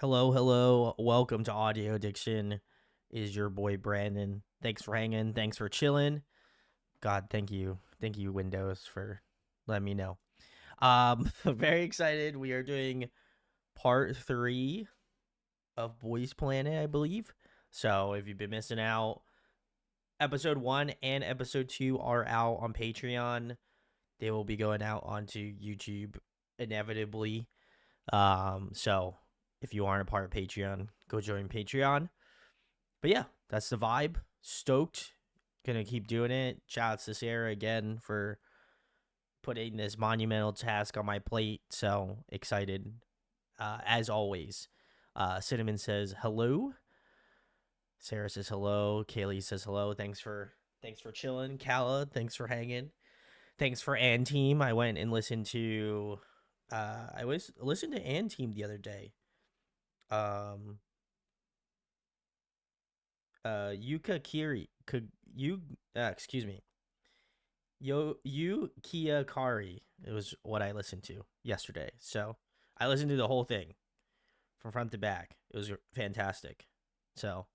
Hello, hello. Welcome to Audio Addiction. Is your boy Brandon. Thanks for hanging. Thanks for chilling. God, thank you. Thank you, Windows, for letting me know. Very excited. We are doing part 3 of Boys Planet, I believe. So if you've been missing out, episode 1 and episode 2 are out on Patreon. They will be going out onto YouTube inevitably. So if you aren't a part of Patreon, go join Patreon. But yeah, that's the vibe. Stoked. Gonna keep doing it. Shout out to Sarah again for putting this monumental task on my plate. So excited. As always. Cinnamon says hello. Sarah says hello. Kaylee says hello. Thanks for chilling. Kala, thanks for hanging. Thanks for An Team. I went and listened to listened to An Team the other day. Um Yuka Kiri you excuse me. Kia Kari. It was what I listened to yesterday. So I listened to the whole thing from front to back. It was fantastic. So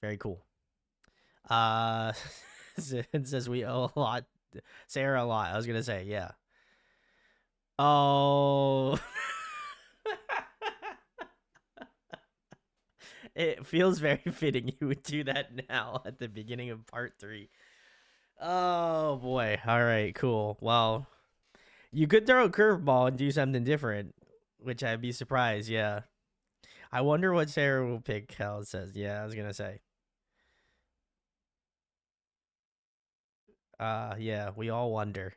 very cool. Uh it says we owe a lot. Sarah a lot. I was gonna say, yeah. Oh, it feels very fitting you would do that now at the beginning of part 3. Oh boy. All right, cool. Well, you could throw a curveball and do something different, which I'd be surprised. Yeah. I wonder what Sarah will pick. How it says. Yeah, I was gonna say. Yeah, we all wonder.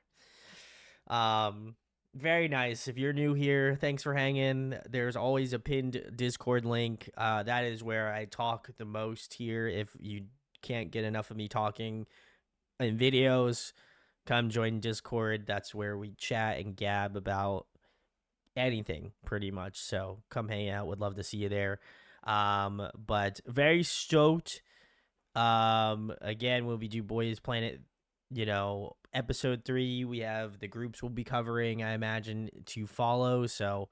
Um, very nice. If you're new here, thanks for hanging. There's always a pinned Discord link. That is where I talk the most here. If you can't get enough of me talking in videos, come join Discord. That's where we chat and gab about anything pretty much. So come hang out. Would love to see you there. But very stoked. Again, we'll be do Boys Planet, episode 3. We have the groups we'll be covering, I imagine, to follow. So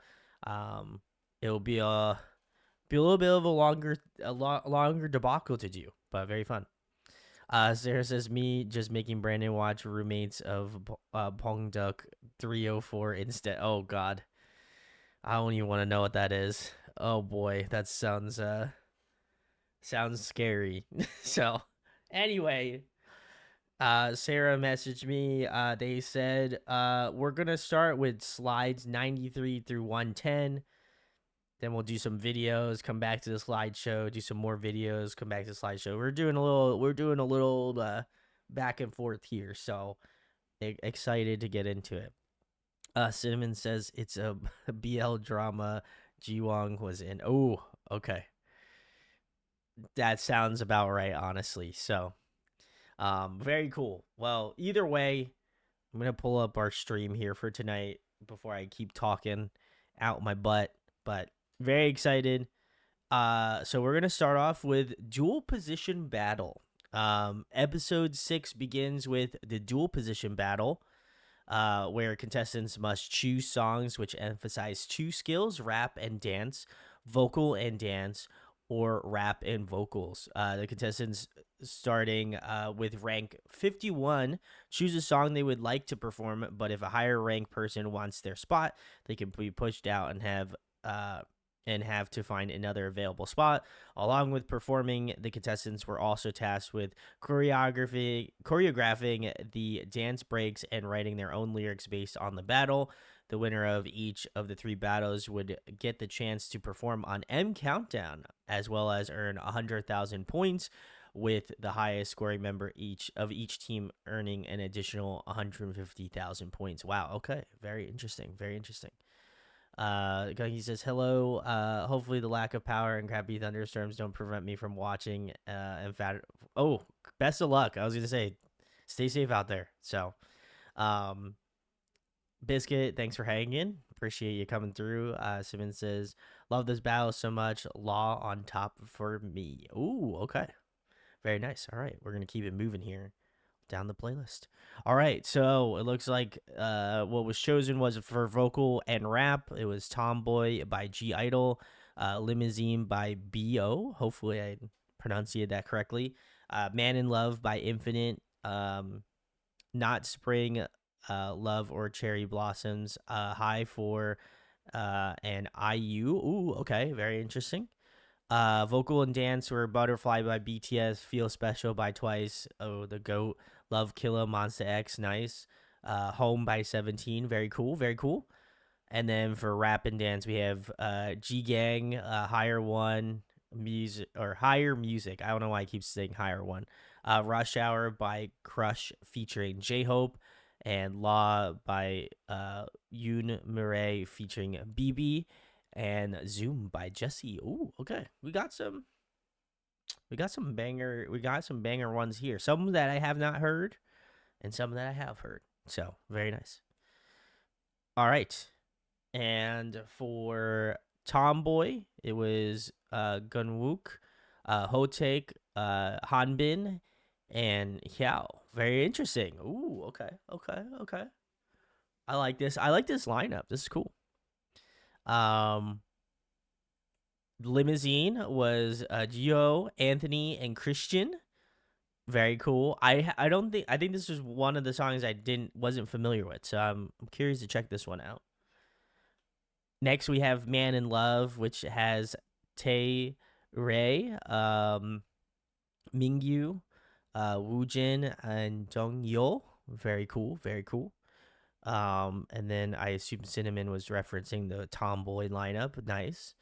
it'll be a little bit of a longer debacle to do, but very fun. Sarah says me just making Brandon watch roommates of Pong Duck 304 instead. Oh god. I don't even want to know what that is. Oh boy, that sounds scary. So, anyway, Sarah messaged me. They said we're gonna start with slides 93 through 110. Then we'll do some videos, come back to the slideshow, do some more videos, come back to the slideshow. We're doing a little back and forth here, so excited to get into it. Cinnamon says it's a BL drama Jiwong was in. Oh, okay. That sounds about right, honestly. So, very cool. Well, either way, I'm gonna pull up our stream here for tonight before I keep talking out my butt. But very excited. So we're gonna start off with dual position battle. Episode 6 begins with the dual position battle, where contestants must choose songs which emphasize two skills: rap and dance, vocal and dance, or rap and vocals. The contestants starting with rank 51 choose a song they would like to perform, but if a higher rank person wants their spot, they can be pushed out and have to find another available spot. Along with performing, the contestants were also tasked with choreographing the dance breaks and writing their own lyrics based on the battle. The winner of each of the 3 battles would get the chance to perform on M Countdown, as well as earn 100,000 points, with the highest scoring member each team earning an additional 150,000 points. Wow. Okay. Very interesting. Very interesting. He says hello. Hopefully the lack of power and crappy thunderstorms don't prevent me from watching. Oh, best of luck. I was gonna say, stay safe out there. So, Biscuit, thanks for hanging. Appreciate you coming through. Simmons says, love this battle so much. Law on top for me. Ooh, okay. Very nice. All right, we're gonna keep it moving here. down the playlist. All right, so it looks like what was chosen was for vocal and rap. It was Tomboy by G Idol, Limousine by B.O. Hopefully I pronunciated that correctly. Man in Love by Infinite, Not Spring, Love or Cherry Blossoms, High for and IU. Ooh, okay, very interesting. Vocal and dance were Butterfly by BTS, Feel Special by Twice, oh, the GOAT, Love Killa, Monster X, nice. Home by 17, very cool, very cool. And then for rap and dance, we have G Gang, Higher One, music or Higher Music. I don't know why I keep saying Higher One. Rush Hour by Crush featuring J Hope, and Law by Yoon Murray featuring BB, and Zoom by Jesse. Ooh, okay. We got some banger ones here. Some that I have not heard and some that I have heard. So, very nice. All right. And for Tomboy, it was Gunwook, Hotake, Hanbin, and Hyao. Very interesting. Ooh, okay, okay, okay. I like this. I like this lineup. This is cool. Um, Limousine was Gio, Anthony, and Christian. Very cool. I don't think I think this was one of the songs I wasn't familiar with, so I'm curious to check this one out. Next, we have Man in Love, which has Tae Ray, Mingyu, Woojin, and Dong Yo. Very cool, very cool. And then I assume Cinnamon was referencing the Tomboy lineup. Nice.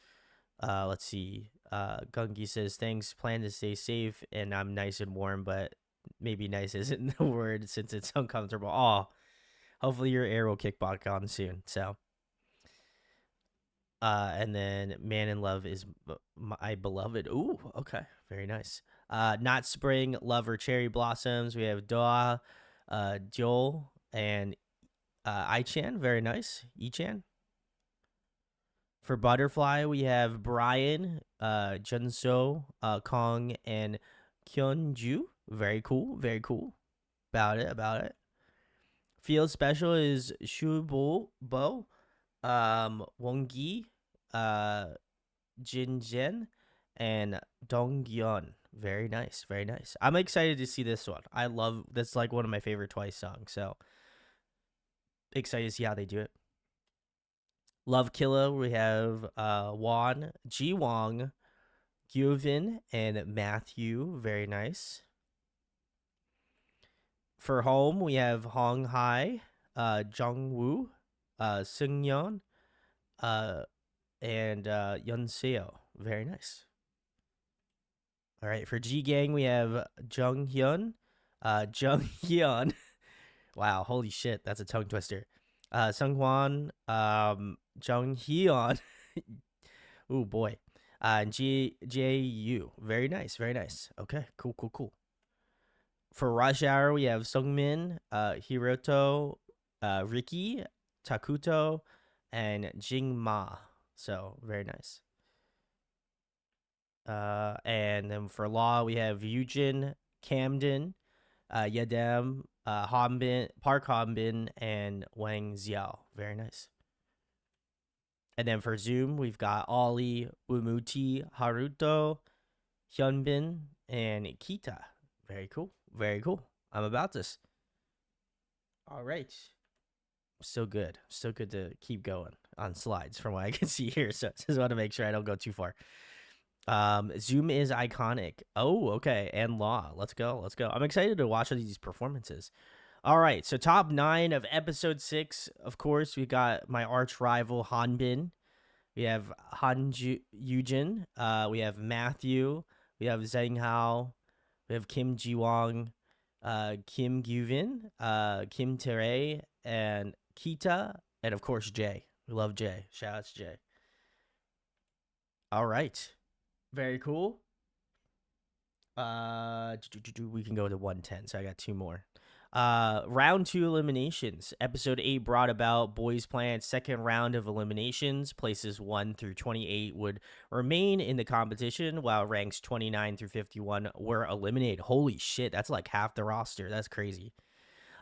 Let's see. Gungi says, thanks, plan to stay safe, and I'm nice and warm, but maybe nice isn't the word since it's uncomfortable. Oh, hopefully your air will kick back on soon. So, and then Man in Love is my beloved. Ooh, okay, very nice. Not Spring, Love or Cherry Blossoms. We have Doa, Joel, and Ichan. Very nice. Ichan. For Butterfly, we have Brian, Junso, Kong, and Kyunju. Very cool. Very cool. About it. About it. Feel Special is Shubo Bo, Wongi, uh, Jinjen, and Dongyeon. Very nice, very nice. I'm excited to see this one. I love that's like one of my favorite Twice songs. So excited to see how they do it. Love Killa, we have Won, Ji Wong, Gyuvin, and Matthew. Very nice. For Home, we have Hong Hai, Jungwoo, Seungyeon, uh, and Yunseo. Very nice. All right, for G Gang, we have Jung Hyun, Jung Hyun. Wow, holy shit, that's a tongue twister. Sung Jung Hyun. Ooh boy. And J U. Very nice, very nice. Okay, cool, cool, cool. For Rush Hour, we have Sungmin, Hiroto, Ricky, Takuto, and Jing Ma. So very nice. And then for Law, we have Yujin, Camden, Yadam, Hanbin, Park Hanbin, and Wang Xiao. Very nice. And then for Zoom, we've got Ollie, Umuti, Haruto, Hyunbin, and Kita. Very cool. Very cool. I'm about this. All right. So good. So good to keep going on slides from what I can see here. So just want to make sure I don't go too far. Zoom is iconic. Oh, okay. And Law. Let's go. Let's go. I'm excited to watch these performances. All right. So top 9 of episode 6. Of course, we got my arch rival Hanbin. We have Yujin. We have Matthew. We have Zheng Hao. We have Kim Ji Wong, Kim Gyuvin, Kim Tere, and Kita, and of course Jay. We love Jay. Shout out to Jay. All right. Very cool. We can go to 110. So I got 2 more. Round 2 eliminations. Episode 8 brought about Boys Planet's second round of eliminations. Places 1 through 28 would remain in the competition, while ranks 29 through 51 were eliminated. Holy shit, that's like half the roster. That's crazy.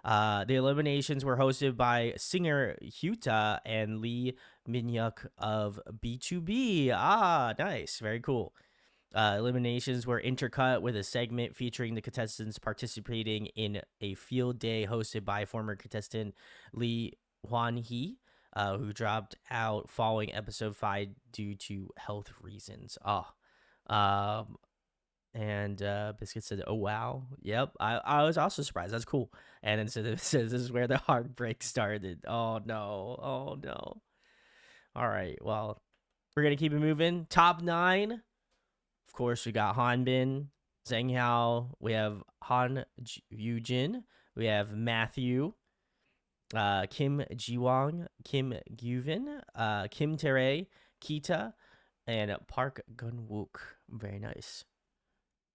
The eliminations were hosted by singer Hyuta and Lee Minhyuk of B2B. Ah, nice. Very cool. Eliminations were intercut with a segment featuring the contestants participating in a field day hosted by former contestant Lee Hwan-hee, who dropped out following episode 5 due to health reasons. And Biscuit said, "Oh wow, yep." I was also surprised. That's cool. And then so this is where the heartbreak started. Oh no, oh no. All right, well, we're gonna keep it moving. Top 9. Of course, we got Hanbin, Zheng Hao. We have Han Yujin. We have Matthew, Kim Jiwang, Kim Gyuvin, Kim Tae, Kita, and Park Gun-wook. Very nice.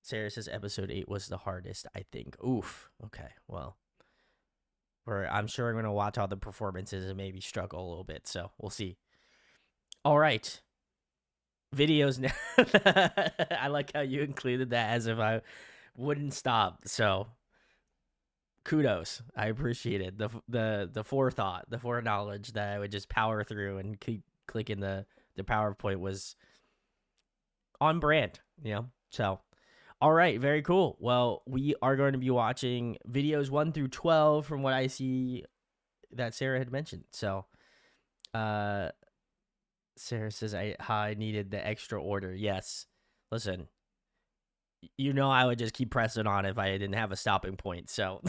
Sarah says episode 8 was the hardest, I think. Oof. Okay, well, I'm sure I'm going to watch all the performances and maybe struggle a little bit, so we'll see. All right. Videos now. I like how you included that as if I wouldn't stop. So kudos. I appreciate it. The forethought, the foreknowledge that I would just power through and keep clicking the PowerPoint was on brand, you know? So, all right, very cool. Well, we are going to be watching videos 1 through 12 from what I see that Sarah had mentioned. So, Sarah says, I needed the extra order. Yes. Listen, you know I would just keep pressing on if I didn't have a stopping point. So,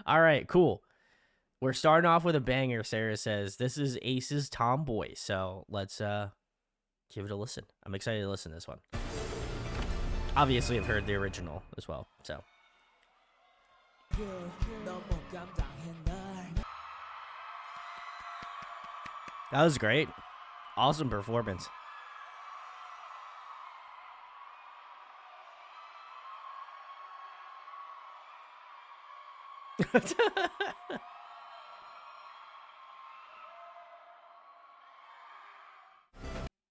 all right, cool. We're starting off with a banger, Sarah says. This is Ace's Tomboy. So let's give it a listen. I'm excited to listen to this one. Obviously, I've heard the original as well. So. That was great. Awesome performance.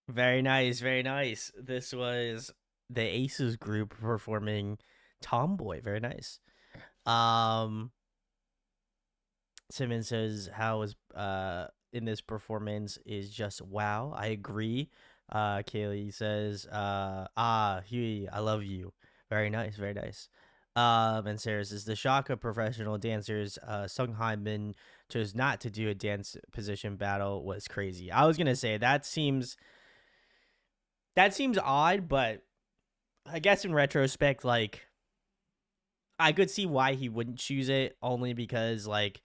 Very nice, very nice. This was the Aces group performing Tomboy. Very nice. Simmons says how was in this performance is just wow. I agree. Kaylee says Huey, I love you. Very nice, very nice. And Sarah says the shock of professional dancers Sung Min chose not to do a dance position battle was crazy. I was gonna say that seems odd, but I guess in retrospect, like I could see why he wouldn't choose it, only because like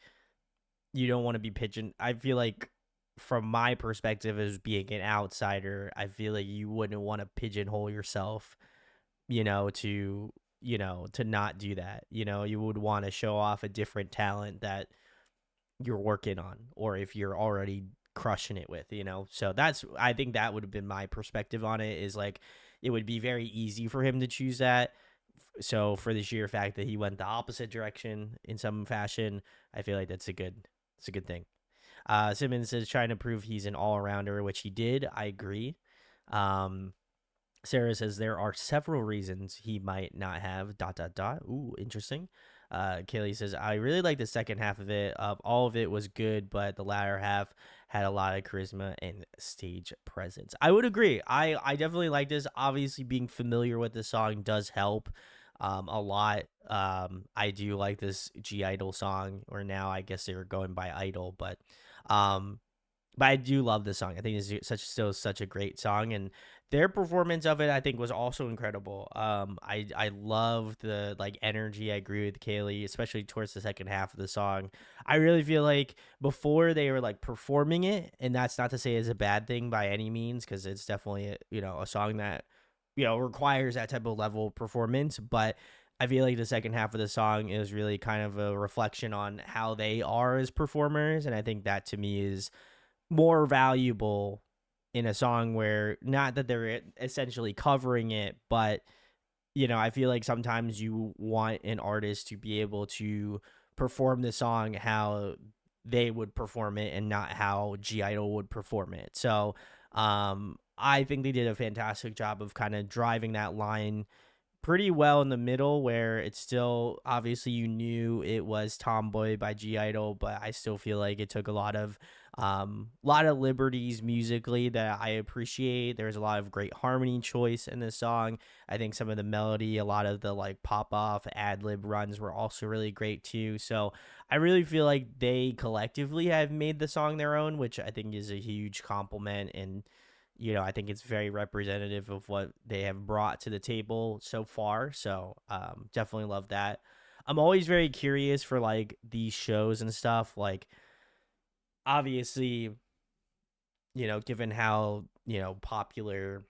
you don't want to be pigeon. I feel like from my perspective as being an outsider, I feel like you wouldn't want to pigeonhole yourself, to not do that. You would want to show off a different talent that you're working on, or if you're already crushing it with, So I think that would have been my perspective on it, is like it would be very easy for him to choose that. So for the sheer fact that he went the opposite direction in some fashion, I feel like it's a good thing. Simmons is trying to prove he's an all-arounder, which he did. I agree. Sarah says there are several reasons he might not have ... Ooh, interesting. Kaylee says, I really like the second half of it. All of it was good, but the latter half had a lot of charisma and stage presence. I would agree. I definitely like this. Obviously, being familiar with the song does help a lot. I do like this G Idol song, or now I guess they were going by Idol, but I do love this song. I think it's still such a great song, and their performance of it, I think, was also incredible. I love the like energy. I agree with Kaylee, especially towards the second half of the song. I really feel like before they were like performing it, and that's not to say it's a bad thing by any means, because it's definitely a song that requires that type of level of performance. But I feel like the second half of the song is really kind of a reflection on how they are as performers, and I think that to me is more valuable in a song where not that they're essentially covering it, but I feel like sometimes you want an artist to be able to perform the song how they would perform it and not how G Idol would perform it. So, I think they did a fantastic job of kind of driving that line pretty well in the middle, where it's still obviously you knew it was Tomboy by G Idol, but I still feel like it took a lot of liberties musically that I appreciate. There's a lot of great harmony choice in this song. I think some of the melody, a lot of the like pop off ad lib runs were also really great too. So I really feel like they collectively have made the song their own, which I think is a huge compliment. And I think it's very representative of what they have brought to the table so far. So definitely love that. I'm always very curious for like these shows and stuff. Like, obviously, given how, popular,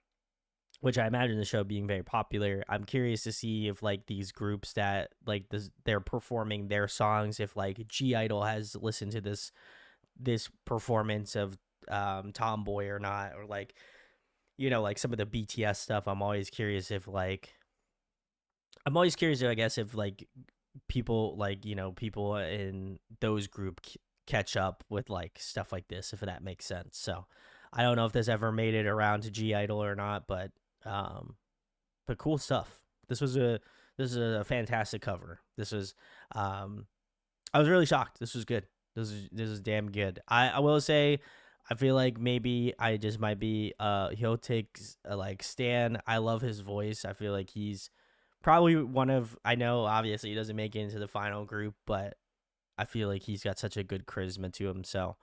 which I imagine the show being very popular, I'm curious to see if like these groups that like they're performing their songs, if like G Idol has listened to this performance of Tomboy or not, or like like some of the BTS stuff. I'm always curious, I guess, if like people like people in those catch up with like stuff like this, if that makes sense. So I don't know if this ever made it around to G Idol or not, um but cool stuff. This is a fantastic cover. I was really shocked. This was good. This is damn good. I will say, I feel like maybe I just might be he'll take like Stan. I love his voice. I feel like he's probably one of, I know obviously he doesn't make it into the final group, but I feel like he's got such a good charisma to him. So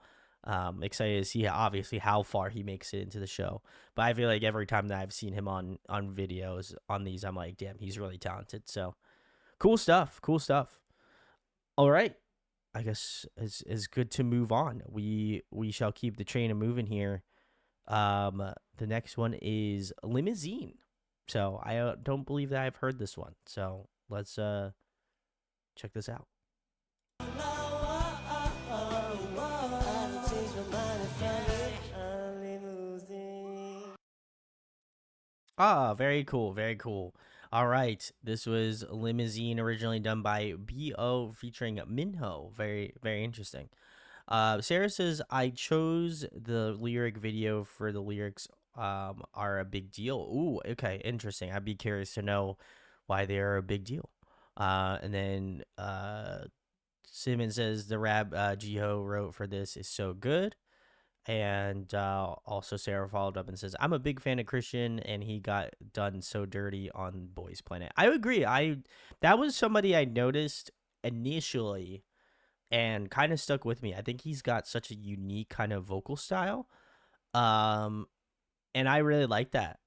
excited to see obviously how far he makes it into the show. But I feel like every time that I've seen him on videos on these, I'm like, damn, he's really talented. So cool stuff. Cool stuff. All right. I guess is good to move on. We shall keep the train a moving here. The next one is Limousine. So I don't believe that I've heard this one. So let's check this out. Ah, very cool, very cool. All right, this was Limousine, originally done by Bo featuring Minho. Very, very interesting. Sarah says, I chose the lyric video for the lyrics are a big deal. Ooh, okay, interesting. I'd be curious to know why they are a big deal. And then Simon says the rap Jiho wrote for this is so good. And also Sarah followed up and says, I'm a big fan of Christian, and he got done so dirty on Boys Planet. I agree. That was somebody I noticed initially and kind of stuck with me. I think he's got such a unique kind of vocal style. Um, and I really like that.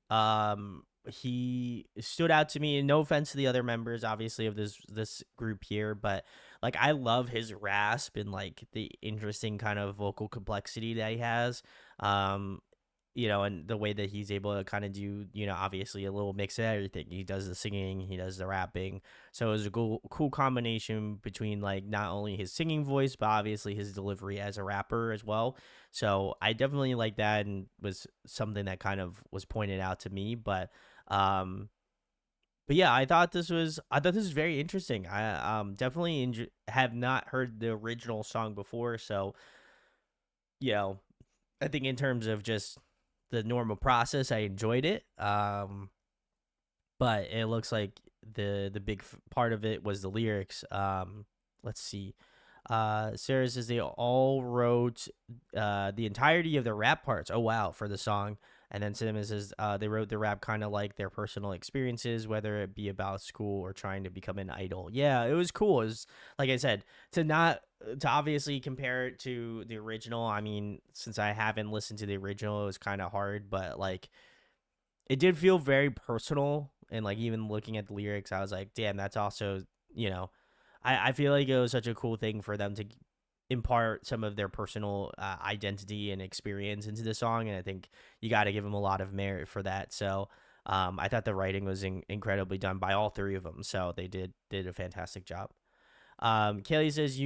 He stood out to me, and no offense to the other members, obviously, of this group here, but like I love his rasp and like the interesting kind of vocal complexity that he has. Um, and the way that he's able to kind of do, obviously a little mix of everything. He does the singing, he does the rapping. So it was a cool combination between like not only his singing voice, but obviously his delivery as a rapper as well. So I definitely like that, and was something that kind of was pointed out to me. Um, but yeah, I thought this was very interesting. I definitely have not heard the original song before, so you know I think in terms of just the normal process, I enjoyed it. But it looks like the big part of it was the lyrics. Let's see. Sarah says they all wrote the entirety of the rap parts. Oh wow, for the song. And then Cinnamon says they wrote the rap kind of like their personal experiences, whether it be about school or trying to become an idol. Yeah, it was cool. It was, like I said, to obviously compare it to the original. I mean, since I haven't listened to the original, it was kind of hard, but like it did feel very personal. And like even looking at the lyrics, I was like, damn, that's also, you know, I feel like it was such a cool thing for them to impart some of their personal identity and experience into the song. And I think you got to give them a lot of merit for that. So I thought the writing was incredibly done by all three of them. So they did a fantastic job. Kaylee says,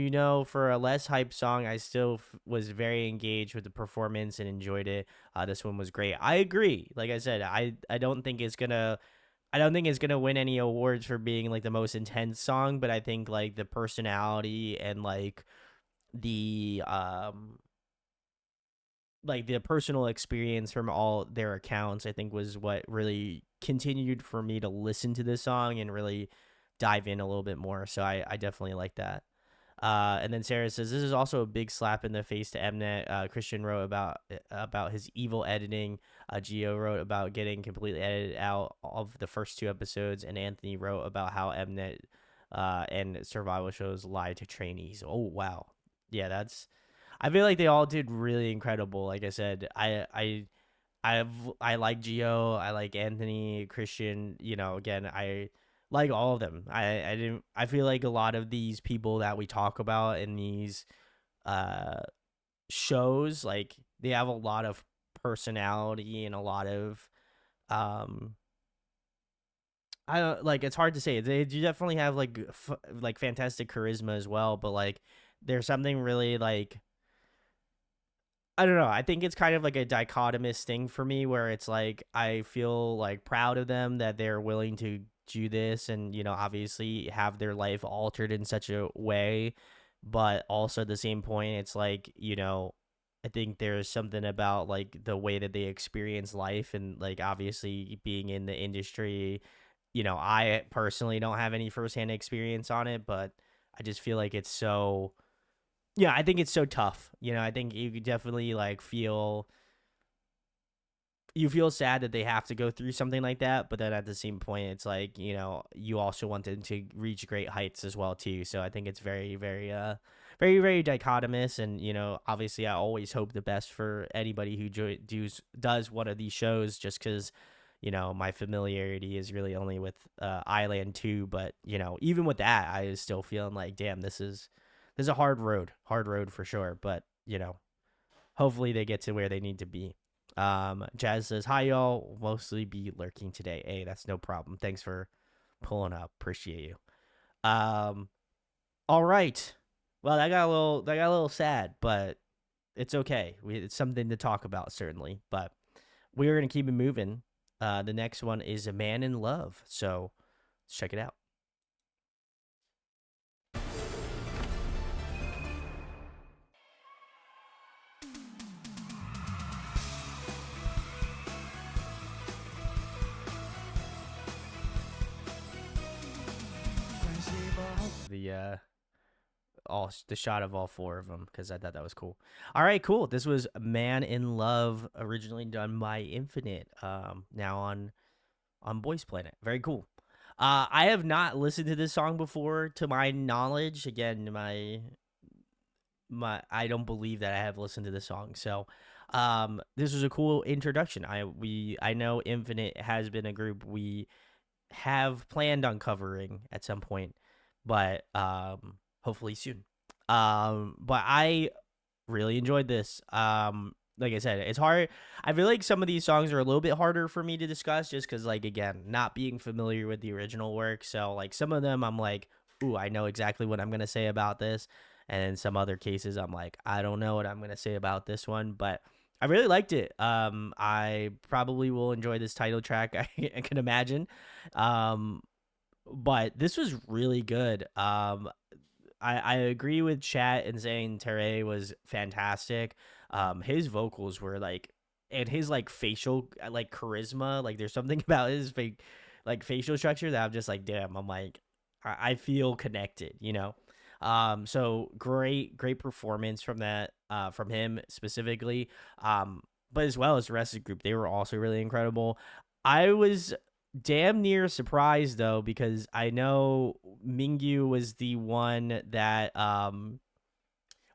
for a less hype song, I still was very engaged with the performance and enjoyed it. This one was great. I agree. Like I said, I don't think it's gonna I don't think it's gonna win any awards for being like the most intense song, but I think like the personality and the like the personal experience from all their accounts, I think was what really continued for me to listen to this song and really dive in a little bit more. So I definitely like that. And then Sarah says this is also a big slap in the face to Mnet. Christian wrote about his evil editing. Gio wrote about getting completely edited out of the first two episodes, and Anthony wrote about how Mnet and survival shows lie to trainees. Oh wow, yeah, that's. I feel like they all did really incredible. Like I said, I like Gio, I like Anthony, Christian. You know, again, I like all of them. I didn't. I feel like a lot of these people that we talk about in these uh shows, like they have a lot of personality and a lot of um. I don't like. It's hard to say. They do definitely have like fantastic charisma as well, but like there's something really like I don't know. I think it's kind of like a dichotomous thing for me where it's like I feel like proud of them that they're willing to do this and, you know, obviously have their life altered in such a way. But also at the same point, it's like, you know, I think there's something about like the way that they experience life and like obviously being in the industry. You know, I personally don't have any firsthand experience on it, but I just feel like it's so yeah, I think it's so tough. You know, I think you could definitely like you feel sad that they have to go through something like that, but then at the same point it's like, you know, you also want them to reach great heights as well too. So I think it's very dichotomous and, you know, obviously I always hope the best for anybody who does one of these shows just cuz you know, my familiarity is really only with Island 2, but you know, even with that I was still feeling like damn, this is a hard road for sure. But you know, hopefully they get to where they need to be. Jazz says, "Hi y'all, mostly be lurking today. Hey, that's no problem. Thanks for pulling up. Appreciate you." Um, all right. Well, that got a little sad, but it's okay. It's something to talk about certainly. But we're gonna keep it moving. The next one is A Man in Love. So let's check it out. The shot of all four of them because I thought that was cool. All right, cool. This was Man in Love, originally done by Infinite. Now on Boys Planet. Very cool. I have not listened to this song before, to my knowledge. Again, my I don't believe that I have listened to this song. So, this was a cool introduction. I know Infinite has been a group we have planned on covering at some point, but hopefully soon. But I really enjoyed this. Like I said, it's hard. I feel like some of these songs are a little bit harder for me to discuss just because, like, again, not being familiar with the original work. So, like, some of them I'm like, ooh, I know exactly what I'm going to say about this. And in some other cases, I'm like, I don't know what I'm going to say about this one. But I really liked it. I probably will enjoy this title track, I can imagine. Um, but this was really good. I agree with chat in saying Teray was fantastic. His vocals were like, and his like facial like charisma, like there's something about his like facial structure that I'm just like, damn, I'm like, I feel connected, you know. So great performance from that, from him specifically. But as well as the rest of the group, they were also really incredible. I was damn near surprised though because I know Mingyu was the one that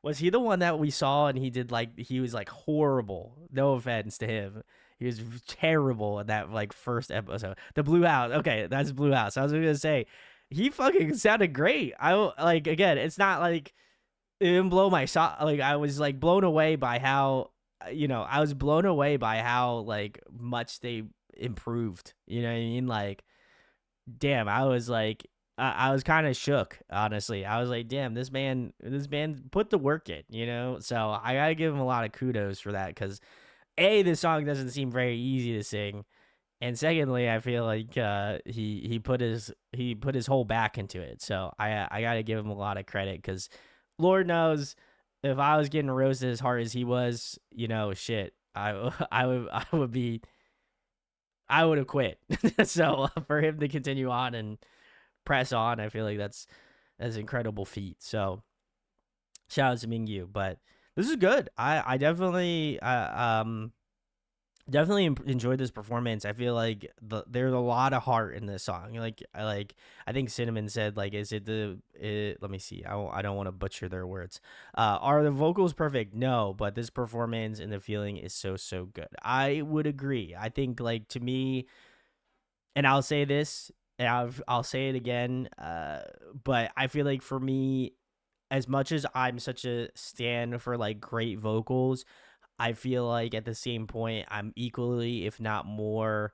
was he the one that we saw and he did like he was like horrible. No offense to him. He was terrible in that like first episode. The Blue House. Okay, that's Blue House. I was gonna say he fucking sounded great. I like again, it's not like it didn't blow my like I was like blown away by how you know, I was blown away by how like much they improved. You know what I mean? Like damn, I was like I was kind of shook, honestly. I was like, damn, this man put the work in, you know? So I got to give him a lot of kudos for that cuz A, this song doesn't seem very easy to sing, And secondly, I feel like he put his whole back into it. So I got to give him a lot of credit cuz Lord knows if I was getting roasted as hard as he was, shit. I would have quit. So for him to continue on and press on, I feel like that's an incredible feat. So shout out to Mingyu, but this is good. I definitely enjoyed this performance. I feel like there's a lot of heart in this song. I think Cinnamon said like, is it let me see. I don't want to butcher their words. Are the vocals perfect? No, but this performance and the feeling is so good. I would agree. I think like to me, and I'll say this, and I'll say it again. But I feel like for me, as much as I'm such a stan for like great vocals, I feel like at the same point I'm equally, if not more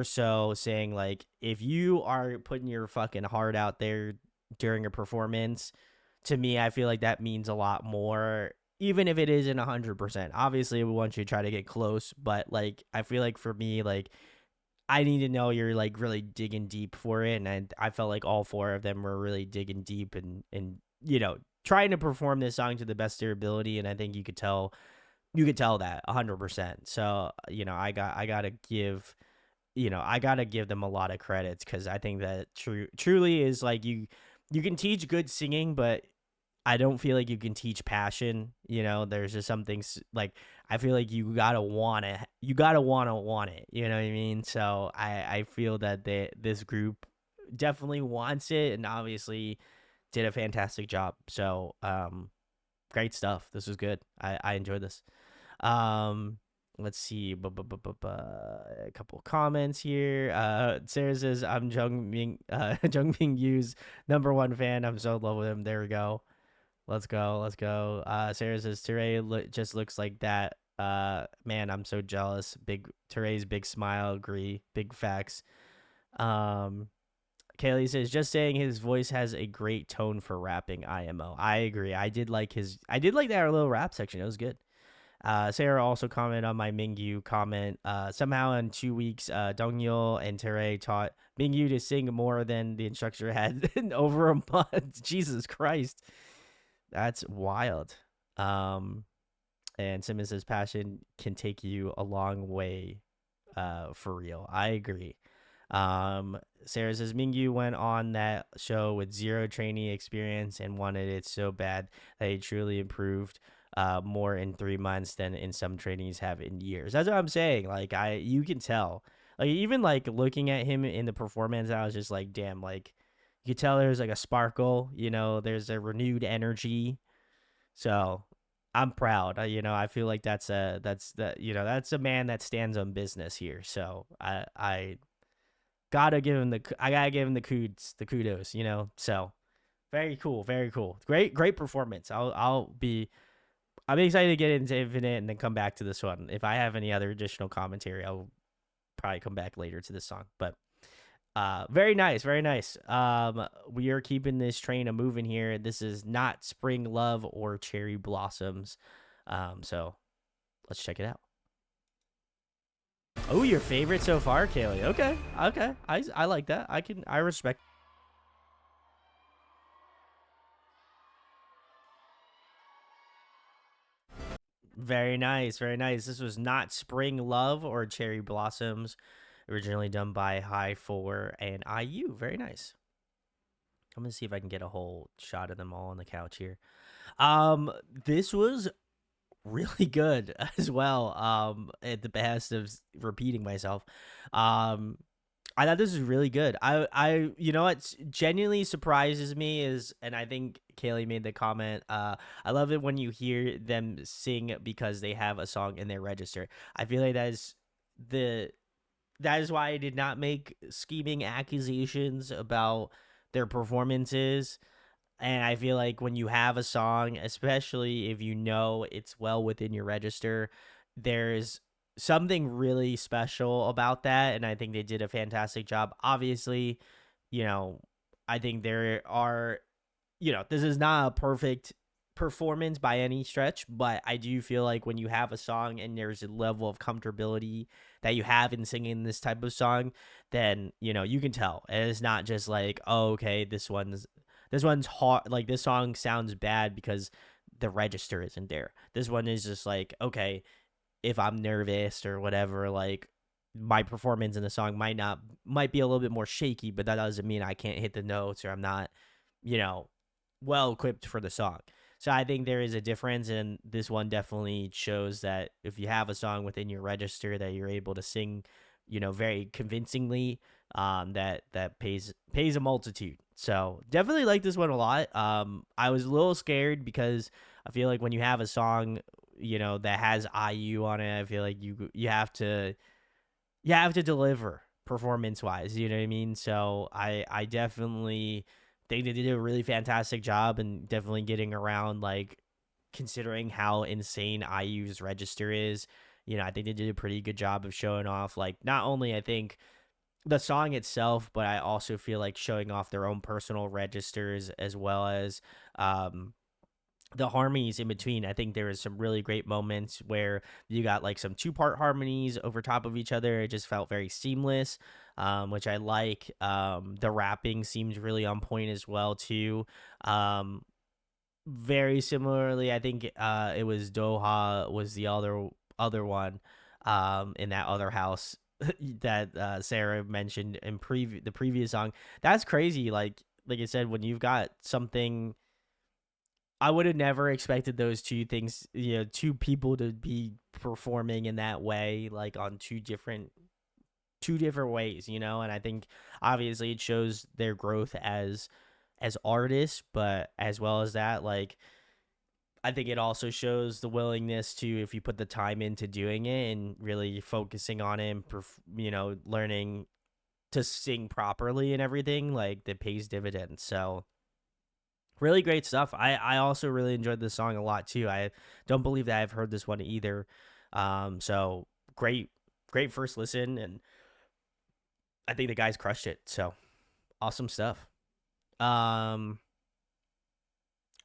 so saying like if you are putting your fucking heart out there during a performance, to me I feel like that means a lot more. Even if it isn't 100%, obviously we want you to try to get close, but like I feel like for me, like I need to know you're like really digging deep for it, and I felt like all four of them were really digging deep and trying to perform this song to the best of their ability, and I think you could tell that 100%. So I gotta give them a lot of credits because I think that truly is like you can teach good singing, but I don't feel like you can teach passion. There's just something like I feel like you gotta want it. You know what I mean? So I feel that this group definitely wants it, and obviously did a fantastic job. So great stuff. This was good. I enjoyed this. Um, let's see. A couple comments here. Sarah says, "I'm Jung Ming Yu's #1 fan. I'm so in love with him." There we go. Let's go. Let's go. Sarah says, "Teray just looks like that." Man, I'm so jealous. Teray's big smile. Agree. Big facts. Um, Kaylee says, just saying his voice has a great tone for rapping IMO. I agree. I did like that little rap section. It was good. Sarah also commented on my Mingyu comment. Somehow in 2 weeks, Dongyul and Teray taught Mingyu to sing more than the instructor had in over a month. Jesus Christ. That's wild. And Simmons says passion can take you a long way, for real. I agree. Sarah says Mingyu went on that show with zero training experience and wanted it so bad that he truly improved more in 3 months than in some trainees have in years. That's what I'm saying. Like you can tell. Like even like looking at him in the performance, I was just like, damn, like you could tell there's like a sparkle, there's a renewed energy. So I'm proud. I feel like that's a man that stands on business here. So I gotta give him the kudos. So very cool, very cool, great performance. I'm excited to get into Infinite and then come back to this one. If I have any other additional commentary, I'll probably come back later to this song. But very nice, very nice. We are keeping this train a moving here. This is not Spring Love or Cherry Blossoms. So let's check it out. Oh, your favorite so far, Kaylee? Okay, okay. I like that. I respect. Very nice, very nice. This was not Spring Love or Cherry Blossoms, originally done by High 4 and IU. Very nice. I'm gonna see if I can get a whole shot of them all on the couch here. This was really good as well. At the behest of repeating myself. I thought this was really good. What genuinely surprises me is, and I think Kaylee made the comment. I love it when you hear them sing because they have a song in their register. I feel like the that is why I did not make scheming accusations about their performances. And I feel like when you have a song, especially if you know it's well within your register, there's something really special about that. And I think they did a fantastic job. Obviously, you know, I think there are, this is not a perfect performance by any stretch, but I do feel like when you have a song and there's a level of comfortability that you have in singing this type of song, then you can tell. And it's not just like, oh, okay, this one's hard. Like this song sounds bad because the register isn't there. This one is just like, okay, if I'm nervous or whatever, like my performance in the song might be a little bit more shaky, but that doesn't mean I can't hit the notes or I'm not, you know, well equipped for the song. So I think there is a difference, and this one definitely shows that if you have a song within your register that you're able to sing, very convincingly, that pays a multitude. So definitely like this one a lot. I was a little scared because I feel like when you have a song, that has IU on it, I feel like you have to deliver performance wise. You know what I mean? So I definitely think they did a really fantastic job and definitely getting around, like, considering how insane IU's register is. I think they did a pretty good job of showing off, like, not only I think the song itself, but I also feel like showing off their own personal registers as well as the harmonies in between. I think there was some really great moments where you got like some two-part harmonies over top of each other. It just felt very seamless, which I like. The rapping seems really on point as well too. Very similarly, I think it was Doha was the other one in that other house that Sarah mentioned in the previous song. That's crazy. Like I said, when you've got something, I would have never expected those two things, two people to be performing in that way, like on two different ways, and I think obviously it shows their growth as artists, but as well as that, like, I think it also shows the willingness to, if you put the time into doing it and really focusing on it and learning to sing properly and everything, like, that pays dividends. So really great stuff. I also really enjoyed this song a lot too. I don't believe that I've heard this one either. So great first listen, and I think the guys crushed it. So awesome stuff. Um,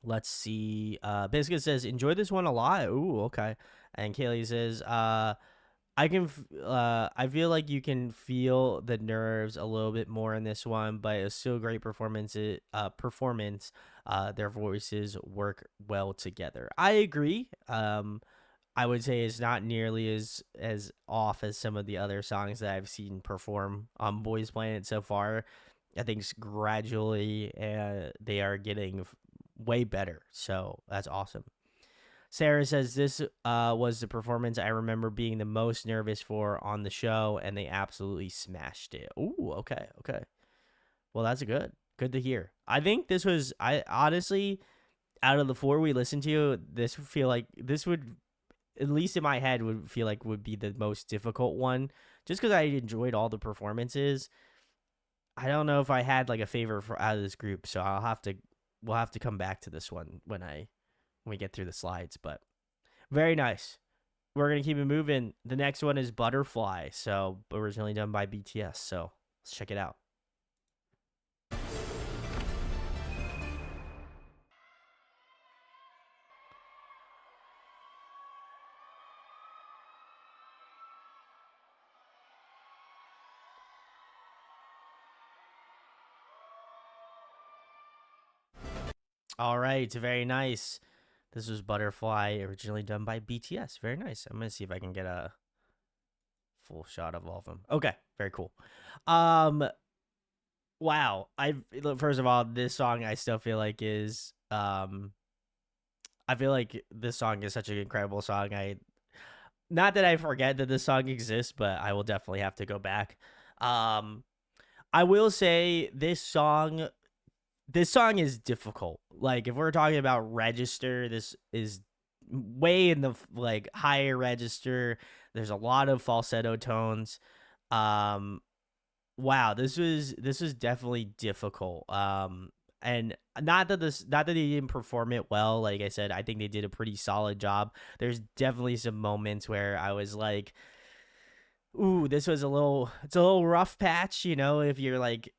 let's see. Biscuit says enjoy this one a lot. Ooh, okay. And Kaylee says, I feel like you can feel the nerves a little bit more in this one, but it's still a great performance. Their voices work well together. I agree. I would say it's not nearly as off as some of the other songs that I've seen perform on Boys Planet so far. I think gradually they are getting way better. So that's awesome. Sarah says this was the performance I remember being the most nervous for on the show, and they absolutely smashed it. Ooh, okay. Well, that's good to hear. I think I honestly, out of the four we listened to, this would, at least in my head, would feel like would be the most difficult one, just because I enjoyed all the performances. I don't know if I had like a favorite out of this group, so we'll have to come back to this one when we get through the slides. But very nice. We're gonna keep it moving. The next one is Butterfly, so originally done by BTS. So let's check it out. All right, very nice. This was Butterfly, originally done by BTS. Very nice. I'm gonna see if I can get a full shot of all of them. Okay, very cool. Wow. First of all, this song I still feel like is I feel like this song is such an incredible song. Not that I forget that this song exists, but I will definitely have to go back. I will say this song is difficult. Like, if we're talking about register, this is way in the like higher register. There's a lot of falsetto tones. Wow, this was definitely difficult. And not that they didn't perform it well. Like I said, I think they did a pretty solid job. There's definitely some moments where I was like, ooh, it's a little rough patch, if you're like,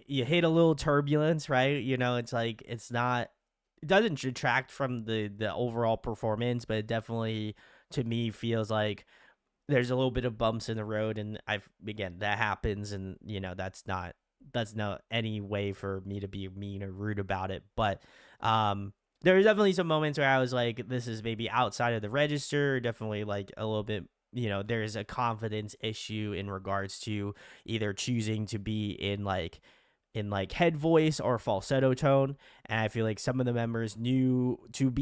you hit a little turbulence, right? It's like, it's not it doesn't detract from the overall performance, but it definitely to me feels like there's a little bit of bumps in the road, and I've again that happens, and that's not any way for me to be mean or rude about it, but there are definitely some moments where I was like, this is maybe outside of the register, definitely like a little bit. There's a confidence issue in regards to either choosing to be in like head voice or falsetto tone, and I feel like some of the members knew to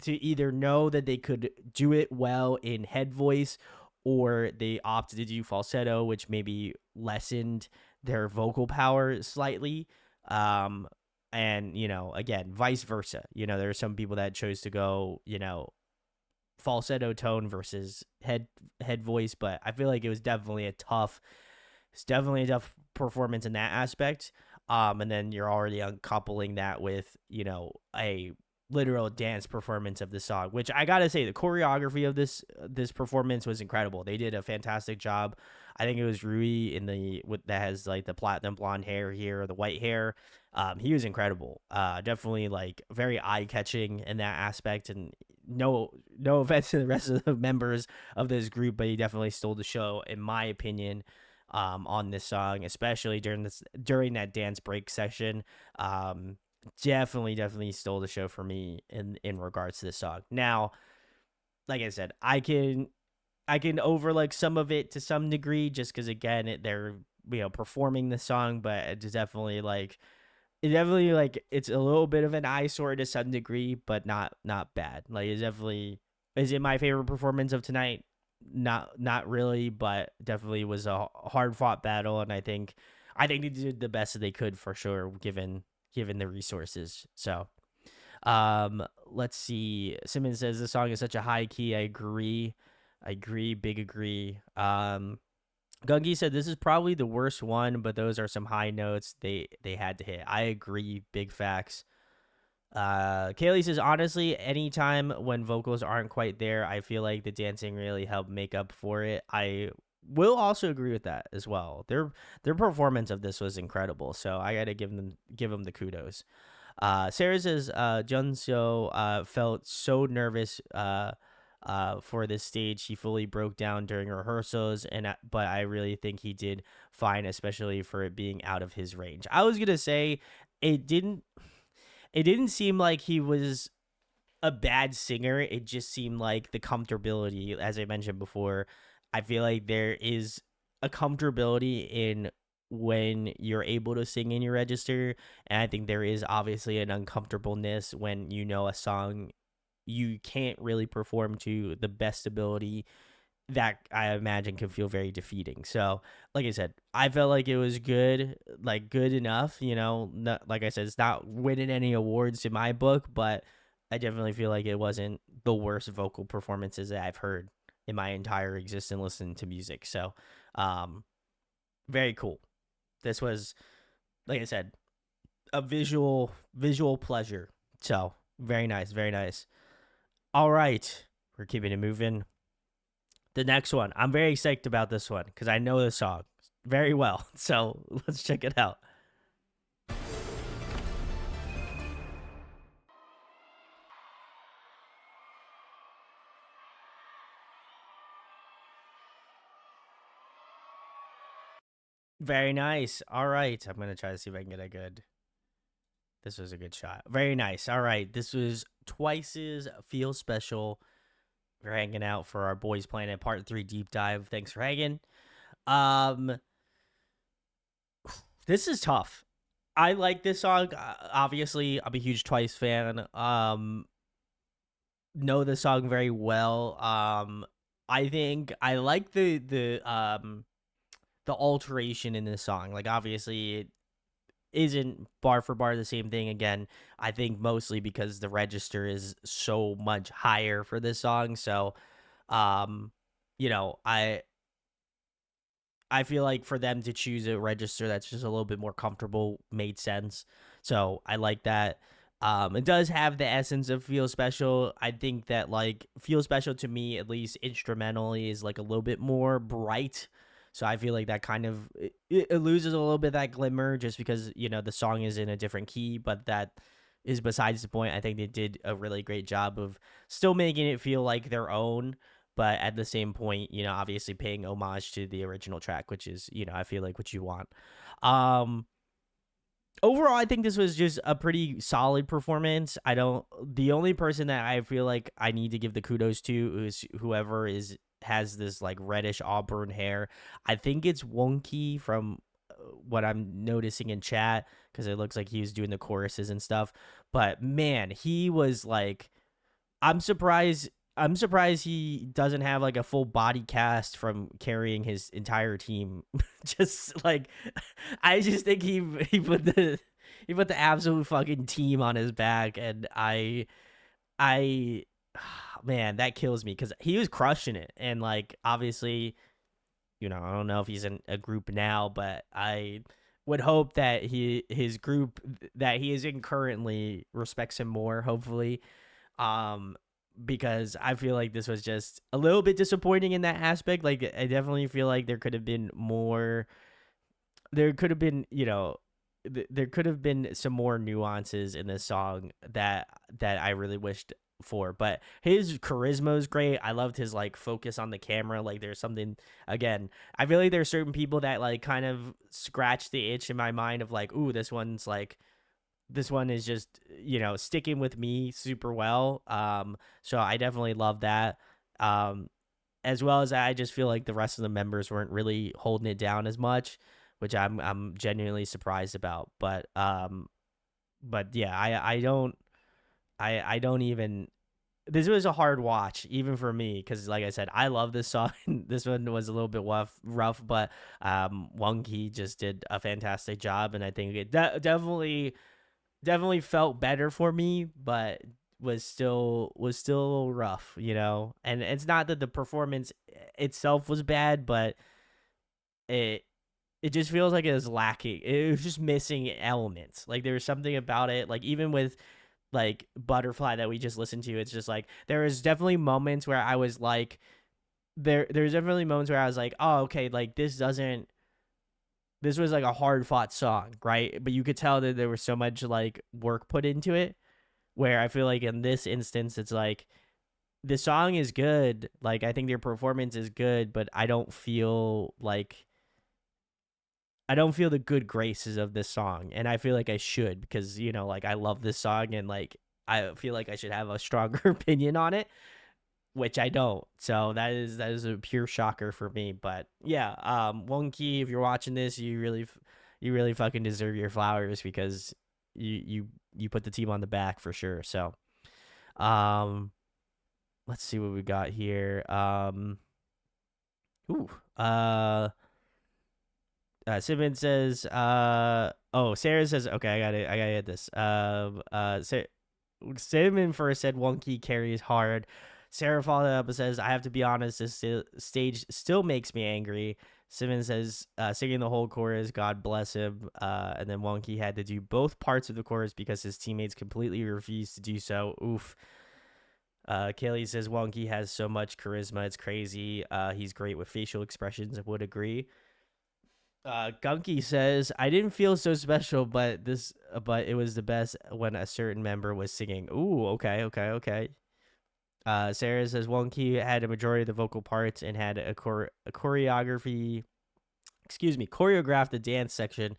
either know that they could do it well in head voice, or they opted to do falsetto, which maybe lessened their vocal power slightly. um and again, vice versa, there are some people that chose to go falsetto tone versus head voice, but I feel like it's definitely a tough performance in that aspect. And then you're already uncoupling that with, a literal dance performance of the song, which I gotta say, the choreography of this performance was incredible. They did a fantastic job. I think it was Rui that has like the platinum blonde hair here, or the white hair. He was incredible. Definitely like very eye catching in that aspect. And no offense to the rest of the members of this group, but he definitely stole the show, in my opinion, on this song, especially during that dance break session. Definitely stole the show for me in regards to this song. Now, like I said, I can overlook some of it to some degree, just because again, they're performing the song, but it definitely it's a little bit of an eyesore to some degree, but not bad. Like, it's definitely, is it my favorite performance of tonight? Not really, but definitely was a hard fought battle, and I think they did the best that they could, for sure, given the resources. So let's see. Simmons says the song is such a high key. I agree, big agree. Gungi said this is probably the worst one, but those are some high notes they had to hit. I agree, big facts. Kaylee says, honestly, anytime when vocals aren't quite there, I feel like the dancing really helped make up for it. I will also agree with that as well. Their performance of this was incredible, so I gotta give them the kudos. Sarah says, Junseo felt so nervous for this stage. He fully broke down during rehearsals, but I really think he did fine, especially for it being out of his range. I was gonna say it didn't seem like he was a bad singer. It just seemed like the comfortability, as I mentioned before. I feel like there is a comfortability in when you're able to sing in your register. And I think there is obviously an uncomfortableness when a song you can't really perform to the best ability, that I imagine can feel very defeating. So, like I said, I felt like it was good, like good enough. Not, like I said, it's not winning any awards in my book, but I definitely feel like it wasn't the worst vocal performances that I've heard in my entire existence listening to music. So, very cool. This was, like I said, a visual pleasure. So, very nice, very nice. All right, we're keeping it moving. The next one, I'm very psyched about this one because I know the song very well. So let's check it out. Very nice. All right, I'm gonna try to see if I can get a good. This was a good shot. Very nice. All right, this was Twice's Feel Special. We're hanging out for our Boys Planet Part 3 deep dive. Thanks for hanging. Um, this is tough. I like this song. Obviously, I'm a huge Twice fan. Know the song very well. I think I like the alteration in this song. Like, obviously, it isn't bar for bar the same thing. Again, I think mostly because the register is so much higher for this song. So, um, you know, I I feel like for them to choose a register that's just a little bit more comfortable made sense. So I like that. It does have the essence of Feel Special. I think that like Feel Special to me, at least instrumentally, is like a little bit more bright. So I feel like that kind of it loses a little bit of that glimmer just because the song is in a different key, but that is besides the point. I think they did a really great job of still making it feel like their own, but at the same point, obviously paying homage to the original track, which is, I feel like what you want. Um, Overall, I think this was just a pretty solid performance. The only person that I feel like I need to give the kudos to is whoever has this like reddish auburn hair. I think it's Wonky from what I'm noticing in chat, because it looks like he was doing the choruses and stuff. But man, he was like, I'm surprised. I'm surprised he doesn't have like a full body cast from carrying his entire team. Just like, I just think he put the absolute fucking team on his back, and I man, that kills me because he was crushing it, and like obviously, I don't know if he's in a group now, but I would hope that his group that he is in currently respects him more. Hopefully, um, because I feel like this was just a little bit disappointing in that aspect. Like, I definitely feel like there could have been more. There could have been, there could have been some more nuances in this song that I really wished for. But his charisma is great. I loved his like focus on the camera. Like, there's something, again, I feel like there's certain people that like kind of scratch the itch in my mind of like, ooh, this one is just, sticking with me super well. So I definitely love that. Um, as well as I just feel like the rest of the members weren't really holding it down as much, which I'm genuinely surprised about. But yeah, I don't even. This was a hard watch even for me because, like I said, I love this song. This one was a little bit rough, but Wonky just did a fantastic job, and I think it definitely felt better for me, but was still rough, And it's not that the performance itself was bad, but it it just feels like it was lacking. It was just missing elements. Like, there was something about it. Like, even with like Butterfly that we just listened to, it's just like there was definitely moments where I was like, there's definitely moments where I was like, oh, okay, like this was like a hard fought song, right? But you could tell that there was so much like work put into it, where I feel like in this instance, it's like the song is good. Like, I think their performance is good, but I don't feel the good graces of this song. And I feel like I should, because, like, I love this song, and like, I feel like I should have a stronger opinion on it, which I don't. So that is a pure shocker for me. But yeah, Wonky, if you're watching this, you really fucking deserve your flowers, because you put the team on the back for sure. So, um, let's see what we got here. Ooh, Simmons says, oh, Sarah says, okay, I gotta hit this. Cinnamon first said Wonky carries hard. Sarah followed up and says, I have to be honest, this stage still makes me angry. Simmons says, singing the whole chorus, God bless him. And then Wonky had to do both parts of the chorus because his teammates completely refused to do so. Oof. Kaylee says, Wonky has so much charisma, it's crazy. He's great with facial expressions. I would agree. Gunky says, I didn't feel so special, but it was the best when a certain member was singing. Ooh, okay. Sarah says, Wonky had a majority of the vocal parts and had a choreographed the dance section.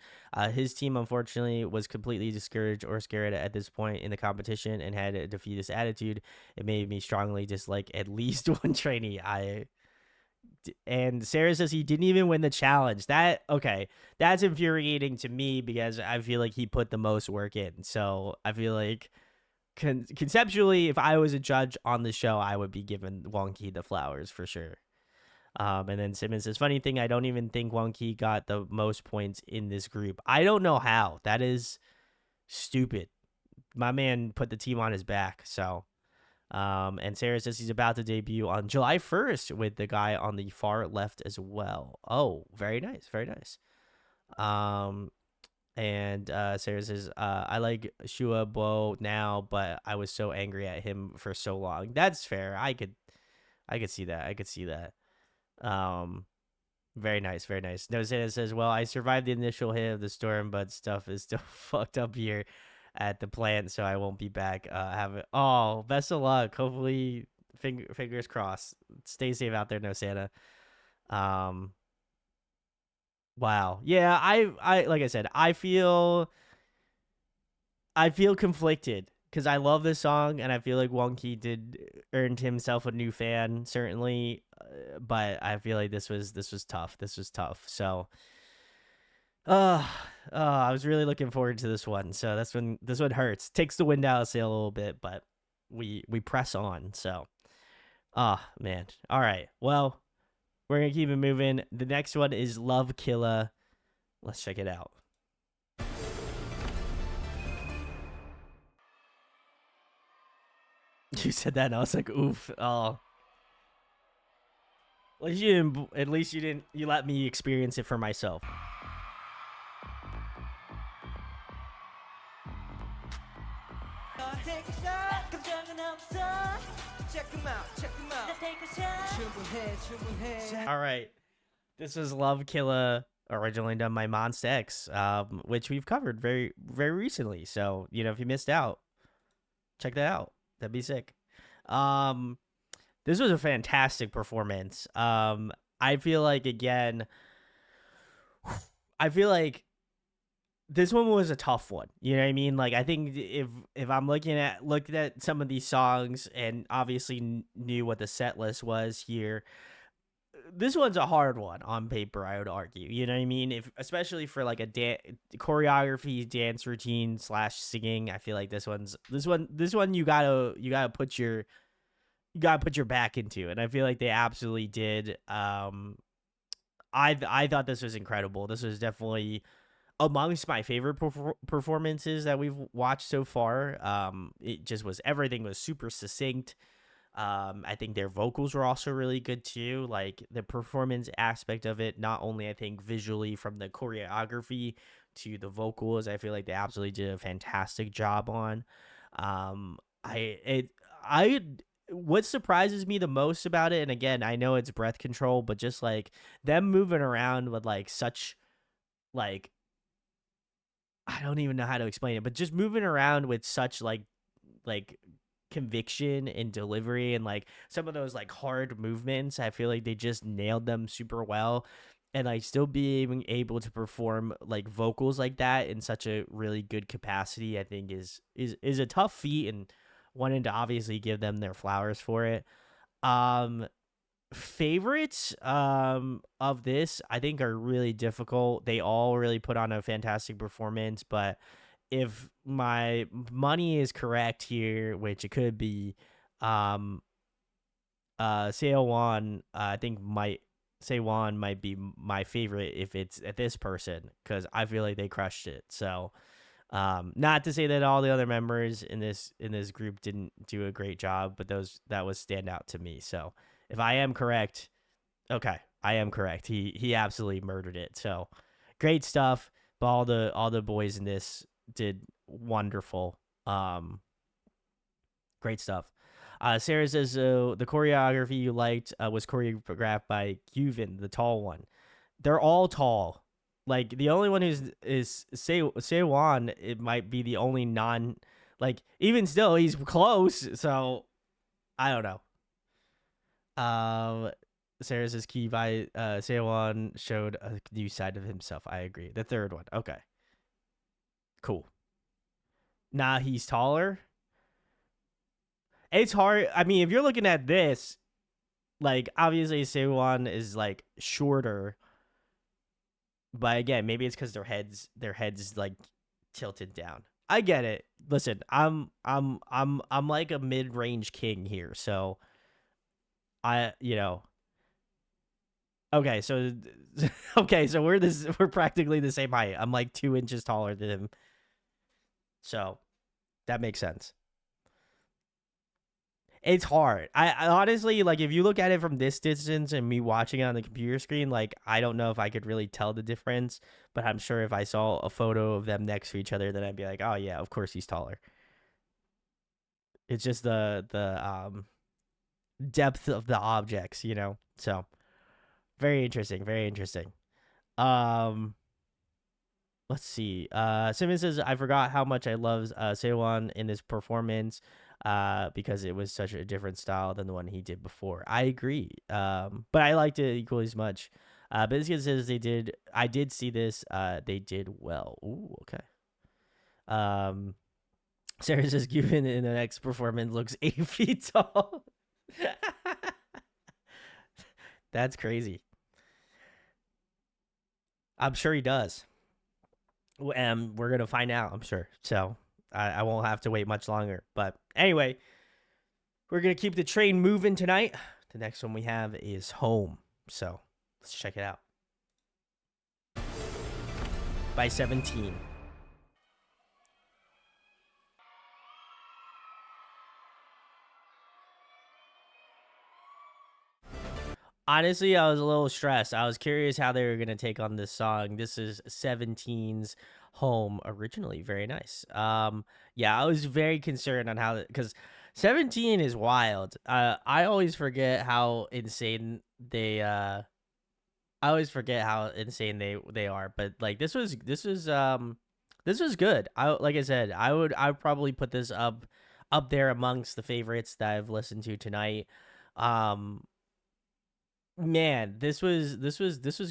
His team, unfortunately, was completely discouraged or scared at this point in the competition and had a defeatist attitude. It made me strongly dislike at least one trainee. And Sarah says he didn't even win the challenge. That's infuriating to me, because I feel like he put the most work in. So I feel like conceptually, if I was a judge on the show, I would be giving Wonky the flowers for sure. And then Simmons says, funny thing, I don't even think Wonky got the most points in this group. I don't know how. That is stupid. My man put the team on his back. So, and Sarah says he's about to debut on July 1st with the guy on the far left as well. Oh, very nice. Very nice. And Sarah says, I like Shua Bo now, but I was so angry at him for so long. That's fair. I could see that. I could see that. Very nice, very nice. No, Santa says, well, I survived the initial hit of the storm, but stuff is still fucked up here. at the plant, so I won't be back. Have it. Oh, best of luck. Hopefully, fingers crossed. Stay safe out there, no Santa. Um, wow. Yeah, I like I said, I feel conflicted because I love this song and I feel like Wonky did earned himself a new fan certainly, but I feel like this was tough. This was tough. So, uh, I was really looking forward to this one. So that's when this one hurts. Takes the wind out of the sail a little bit, but we press on. So, man. All right. Well, we're gonna keep it moving. The next one is Love Killa. Let's check it out. You said that, and I was like, oof. Oh, at least you didn't. At least you didn't. You let me experience it for myself. All right, this was Love Killa, originally done by Monsta X, which we've covered very very recently. So if you missed out, check that out. That'd be sick. Um, this was a fantastic performance. I feel like again, I feel like this one was a tough one. You know what I mean? Like I think if I'm looking at some of these songs and obviously knew what the set list was here, this one's a hard one on paper. I would argue. You know what I mean? If especially for like a choreography, dance routine slash singing, I feel like this one you gotta put your back into, and I feel like they absolutely did. I thought this was incredible. This was definitely amongst my favorite performances that we've watched so far. It just was everything was super succinct. I think their vocals were also really good too. Like the performance aspect of it, not only I think visually from the choreography to the vocals, I feel like they absolutely did a fantastic job on. I it I what surprises me the most about it, and again, I know it's breath control, but just like them moving around with like such like I don't even know how to explain it, but just moving around with such like conviction and delivery and like some of those like hard movements, I feel like they just nailed them super well. And like still being able to perform like vocals like that in such a really good capacity, I think is a tough feat and wanted to obviously give them their flowers for it. Um Favorites of this I think are really difficult. They all really put on a fantastic performance, but if my money is correct here, which it could be, um Seowan, I think might Seowan might be my favorite if it's at this person because I feel like they crushed it. So not to say that all the other members in this group didn't do a great job, but that was stand out to me. So if I am correct, okay, I am correct. He absolutely murdered it. So great stuff. But all the boys in this did wonderful. Great stuff. Sarah says the choreography you liked was choreographed by Yuvin, the tall one. They're all tall. Like the only one is Sewon. It might be the only non. Like even still, he's close. So I don't know. Um, Sarah says key by Sewon showed a new side of himself. I agree. The third one. Okay, cool. Nah, he's taller. It's hard. I mean, if you're looking at this, like obviously Sewon is like shorter, but again, maybe it's because their heads like tilted down. I get it. Listen, I'm like a mid range king here, so I. Okay, so okay, so we're practically the same height. I'm like 2 inches taller than him, so that makes sense. It's hard. I honestly like if you look at it from this distance and me watching it on the computer screen, like I don't know if I could really tell the difference, but I'm sure if I saw a photo of them next to each other, then I'd be like, oh yeah, of course he's taller. It's just the depth of the objects. So very interesting, very interesting. Um let's see. Simmons says, I forgot how much I loved Sewon in this performance because it was such a different style than the one he did before. I agree. But I liked it equally as much. But this kid says I did see this. They did well. Ooh, okay. Um, Sarah says, given in the next performance looks 8 feet tall. That's crazy. I'm sure he does. And we're going to find out, I'm sure. So I won't have to wait much longer. But anyway, we're going to keep the train moving tonight. The next one we have is Home. So let's check it out. By 17. Honestly, I was a little stressed. I was curious how they were going to take on this song. This is 17's Home originally. Very nice. Yeah, I was very concerned on how, because 17 is wild. I always forget how insane they are, but like this was good. Like I said, I would probably put this up there amongst the favorites that I've listened to tonight. Um Man, this was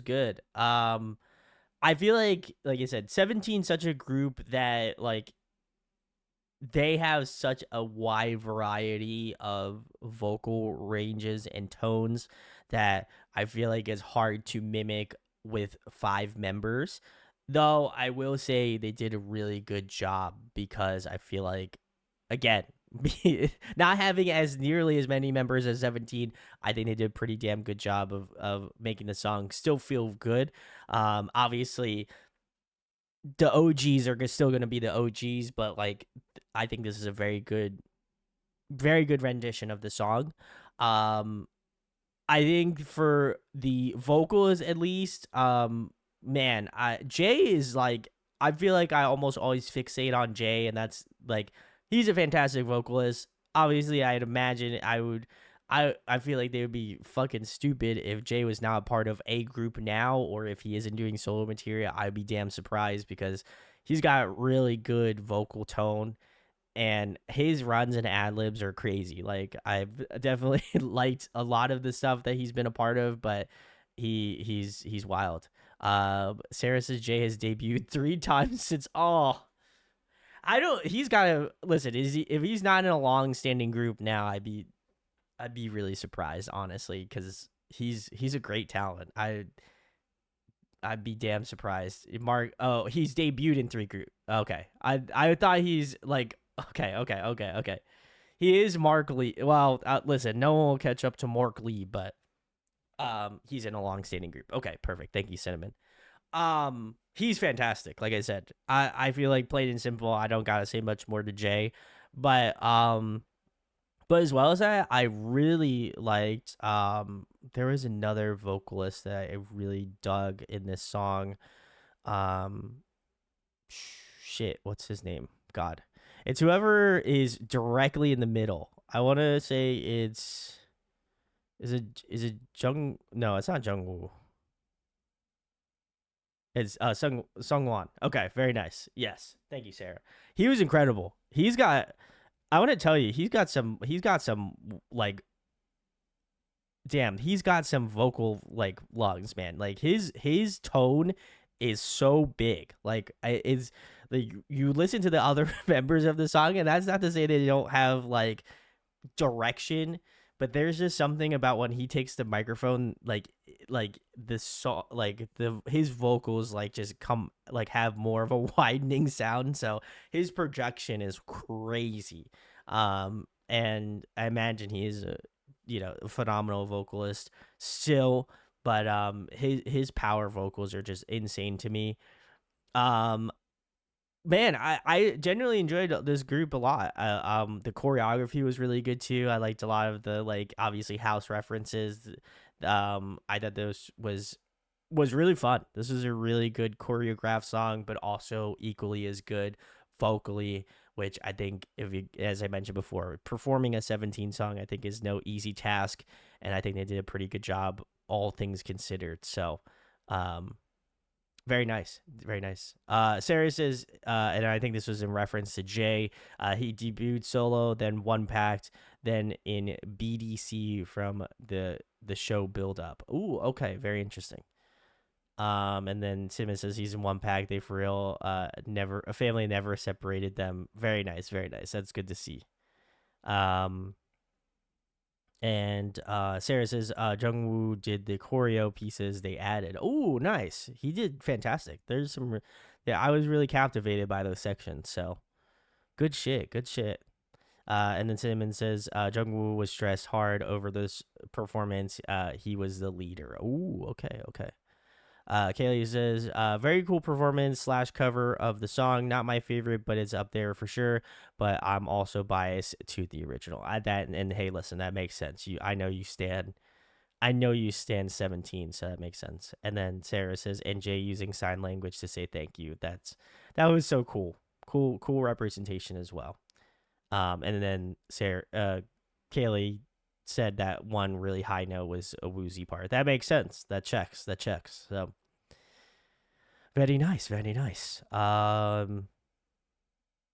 good. I feel like I said, 17 such a group that like they have such a wide variety of vocal ranges and tones that I feel like it's hard to mimic with 5 members. Though I will say they did a really good job because I feel like, again, not having as nearly as many members as 17, I think they did a pretty damn good job of making the song still feel good. Obviously, the OGs are still going to be the OGs, but like I think this is a very good rendition of the song. Um, I think for the vocals at least, man, Jay is like, I feel like I almost always fixate on Jay, and that's like he's a fantastic vocalist. Obviously, I'd imagine I feel like they would be fucking stupid if Jay was not a part of a group now, or if he isn't doing solo material. I'd be damn surprised because he's got really good vocal tone and his runs and ad libs are crazy. Like I've definitely liked a lot of the stuff that he's been a part of, but he's wild. Sarah says Jay has debuted 3 times since. Oh, I don't. He's got to listen. If he's not in a long-standing group now, I'd be really surprised, honestly, because he's a great talent. I'd be damn surprised. Mark, oh, he's debuted in 3 group. Okay, I thought he's like okay. He is Mark Lee. Well, listen, no one will catch up to Mark Lee, but he's in a long-standing group. Okay, perfect. Thank you, Cinnamon. He's fantastic. Like I said, I feel like plain and simple. I don't gotta say much more to Jay, but as well as that, I really liked. There was another vocalist that I really dug in this song. Um, shit, what's his name? God, it's whoever is directly in the middle. I want to say is it Jung? No, it's not Jungwoo. It's Sungwon. Okay, very nice. Yes, thank you, Sarah. He was incredible. He's got. I want to tell you, he's got some. He's got some like. Damn, he's got some vocal like lungs, man. Like his tone is so big. Like it's like you listen to the other members of the song, and that's not to say they don't have like direction, but there's just something about when he takes the microphone, like the song, like the his vocals like just come like have more of a widening sound, so his projection is crazy. And I imagine he is a a phenomenal vocalist still, but his power vocals are just insane to me. um Man, I genuinely enjoyed this group a lot. The choreography was really good too. I liked a lot of the like obviously house references. I thought this was really fun. This is a really good choreographed song, but also equally as good vocally. Which I think, if you, as I mentioned before, performing a 17 song, I think is no easy task, and I think they did a pretty good job, all things considered. So, um, Very nice. Very nice. Sarah says, and I think this was in reference to Jay. He debuted solo, then one packed, then in BDC from the show build up. Ooh, okay, very interesting. And then Simmons says he's in one pack. They for real. Never a family never separated them. Very nice, very nice. That's good to see. Um, and Sarah says Jungwoo did the choreo pieces they added. Oh, nice. He did fantastic. There's some, yeah, I was really captivated by those sections. So good shit, good shit. And then Cinnamon says Jungwoo was stressed hard over this performance. He was the leader. Ooh, okay, okay. Kaylee says, very cool performance slash cover of the song. Not my favorite, but it's up there for sure. But I'm also biased to the original. And hey, listen, that makes sense. I know you stand 17, so that makes sense. And then Sarah says, NJ using sign language to say thank you. That was so cool. Cool representation as well. And then Kaylee said that one really high note was a woozy part. That makes sense. That checks. So very nice, very nice. I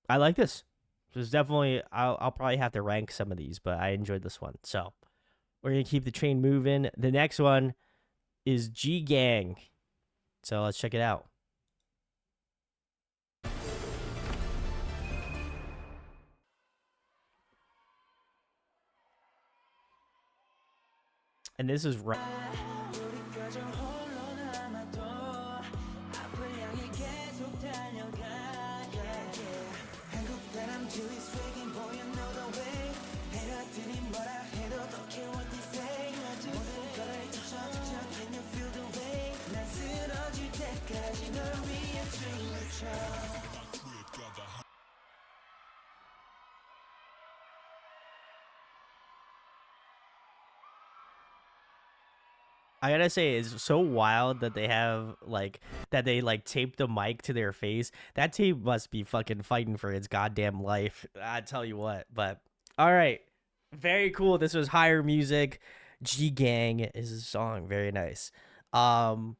like this. There's definitely I'll probably have to rank some of these, but I enjoyed this one. So we're gonna keep the train moving. The next one is G Gang. So let's check it out. And this is right. I gotta say, it's so wild that they have that they tape the mic to their face. That tape must be fucking fighting for its goddamn life. I tell you what. But all right, very cool. This was Higher Music. G Gang is a song. Very nice. Um,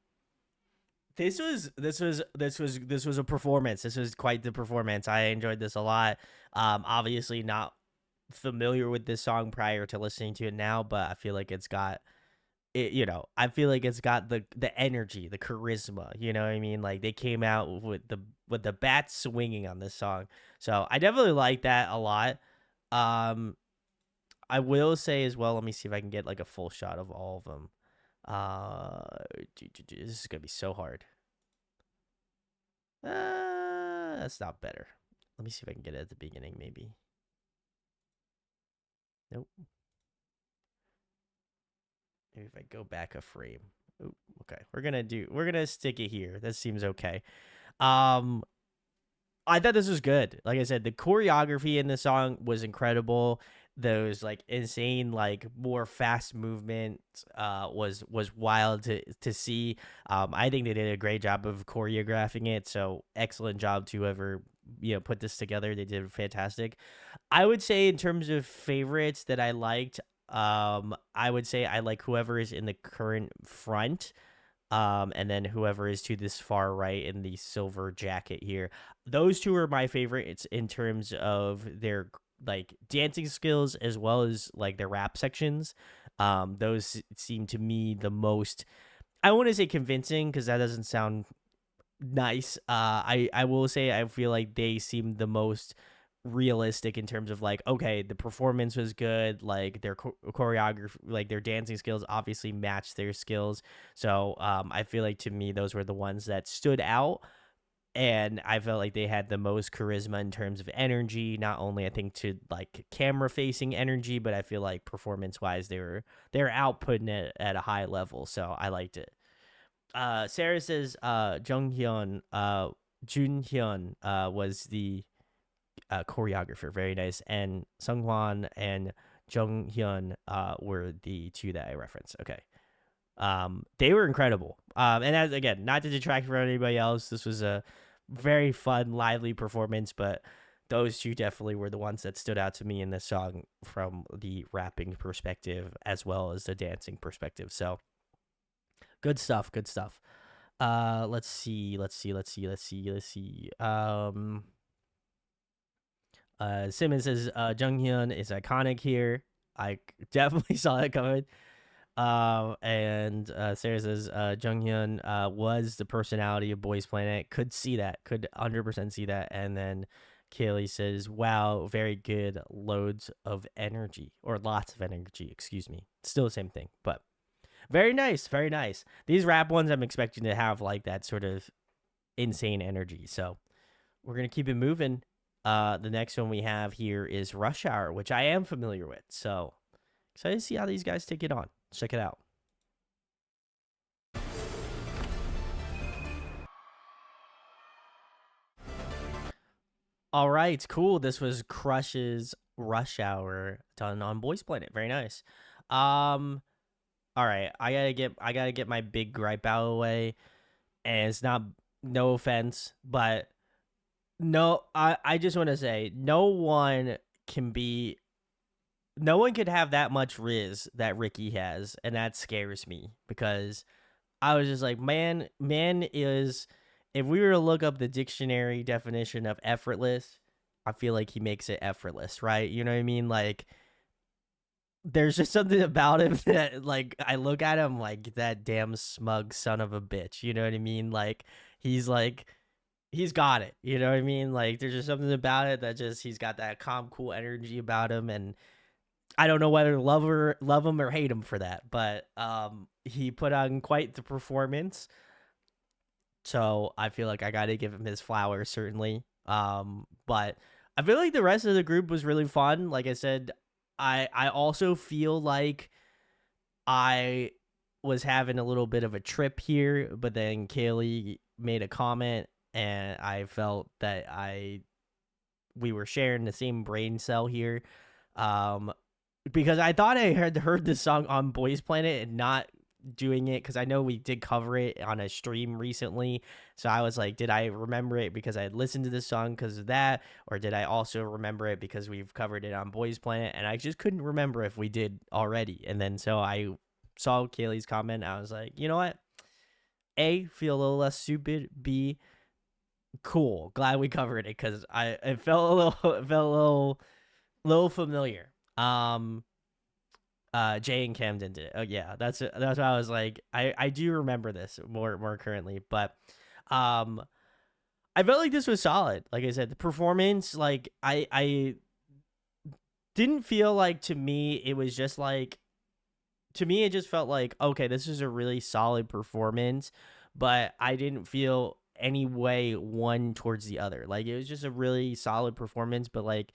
this was a performance. This was quite the performance. I enjoyed this a lot. Obviously not familiar with this song prior to listening to it now, but I feel like it's got it, I feel like it's got the energy, the charisma, you know what I mean? Like they came out with the bat swinging on this song. So I definitely like that a lot. Um I will say as well, let me see if I can get like a full shot of all of them. This is going to be so hard. That's not better. Let me see if I can get it at the beginning maybe. Nope. Maybe if I go back a frame. Ooh, okay. We're gonna stick it here. That seems okay. Um I thought this was good. Like I said, the choreography in the song was incredible. Those insane, more fast movement was wild to see. I think they did a great job of choreographing it. So excellent job to whoever put this together. They did fantastic. I would say in terms of favorites that I liked, I would say I like whoever is in the current front, and then whoever is to this far right in the silver jacket here. Those two are my favorites in terms of their dancing skills as well as their rap sections. Those seem to me the most. I want to say convincing because that doesn't sound nice. I will say I feel like they seem the most realistic in terms of okay, the performance was good, their choreography, their dancing skills obviously matched their skills. So I feel like to me those were the ones that stood out, and I felt like they had the most charisma in terms of energy, not only I think to camera facing energy, but I feel like performance wise they're outputting it at a high level. So I liked it. Sarah says Junhyun was the choreographer. Very nice. And Sungwon and Jung Hyun were the two that I referenced. Okay. They were incredible. And as again, not to detract from anybody else, this was a very fun, lively performance, but those two definitely were the ones that stood out to me in this song from the rapping perspective as well as the dancing perspective. So good stuff. Let's see. Simmons says Junghyun is iconic here. I definitely saw that coming. And Sarah says Junghyun was the personality of Boys Planet. Could see that. Could 100% see that. And then Kaylee says, "Wow, very good. Loads of energy, or lots of energy. Excuse me. Still the same thing, but very nice. Very nice. These rap ones, I'm expecting to have like that sort of insane energy. So we're gonna keep it moving. The next one we have here is Rush Hour, which I am familiar with. So excited to see how these guys take it on. Let's check it out. All right, cool. This was Crush's Rush Hour done on Boys Planet. Very nice. All right, I gotta get my big gripe out of the way, and it's not, no offense, but no, I just want to say can be no one could have that much Riz that Ricky has, and that scares me because I was just like, man is, if we were to look up the dictionary definition of effortless, I feel like he makes it effortless, right? You know what I mean? Like, there's just something about him that, like, I look at him like that damn smug son of a bitch. You know what I mean? Like, he's got it. You know what I mean? Like, there's just something about it that just, he's got that calm, cool energy about him, and I don't know whether to love him or hate him for that, but he put on quite the performance. So I feel like I got to give him his flowers, certainly. But I feel like the rest of the group was really fun. Like I said, I also feel like I was having a little bit of a trip here, but then Kaylee made a comment, and I felt that we were sharing the same brain cell here. Um, because I thought I had heard this song on Boys Planet and not doing it, because I know we did cover it on a stream recently. So I was like, did I remember it because I had listened to this song because of that, or did I also remember it because we've covered it on Boys Planet? And I just couldn't remember if we did already. And then so I saw Kaylee's comment. I was like, you know what? A, feel a little less stupid. B, cool. Glad we covered it, because it felt a little little familiar. Jay and Camden did it. Oh yeah, that's what I was like. I do remember this more currently, but I felt like this was solid. Like I said, the performance, like I didn't feel like, to me it was just like, to me it just felt like, okay, this is a really solid performance, but I didn't feel any way one towards the other. Like, it was just a really solid performance, but like,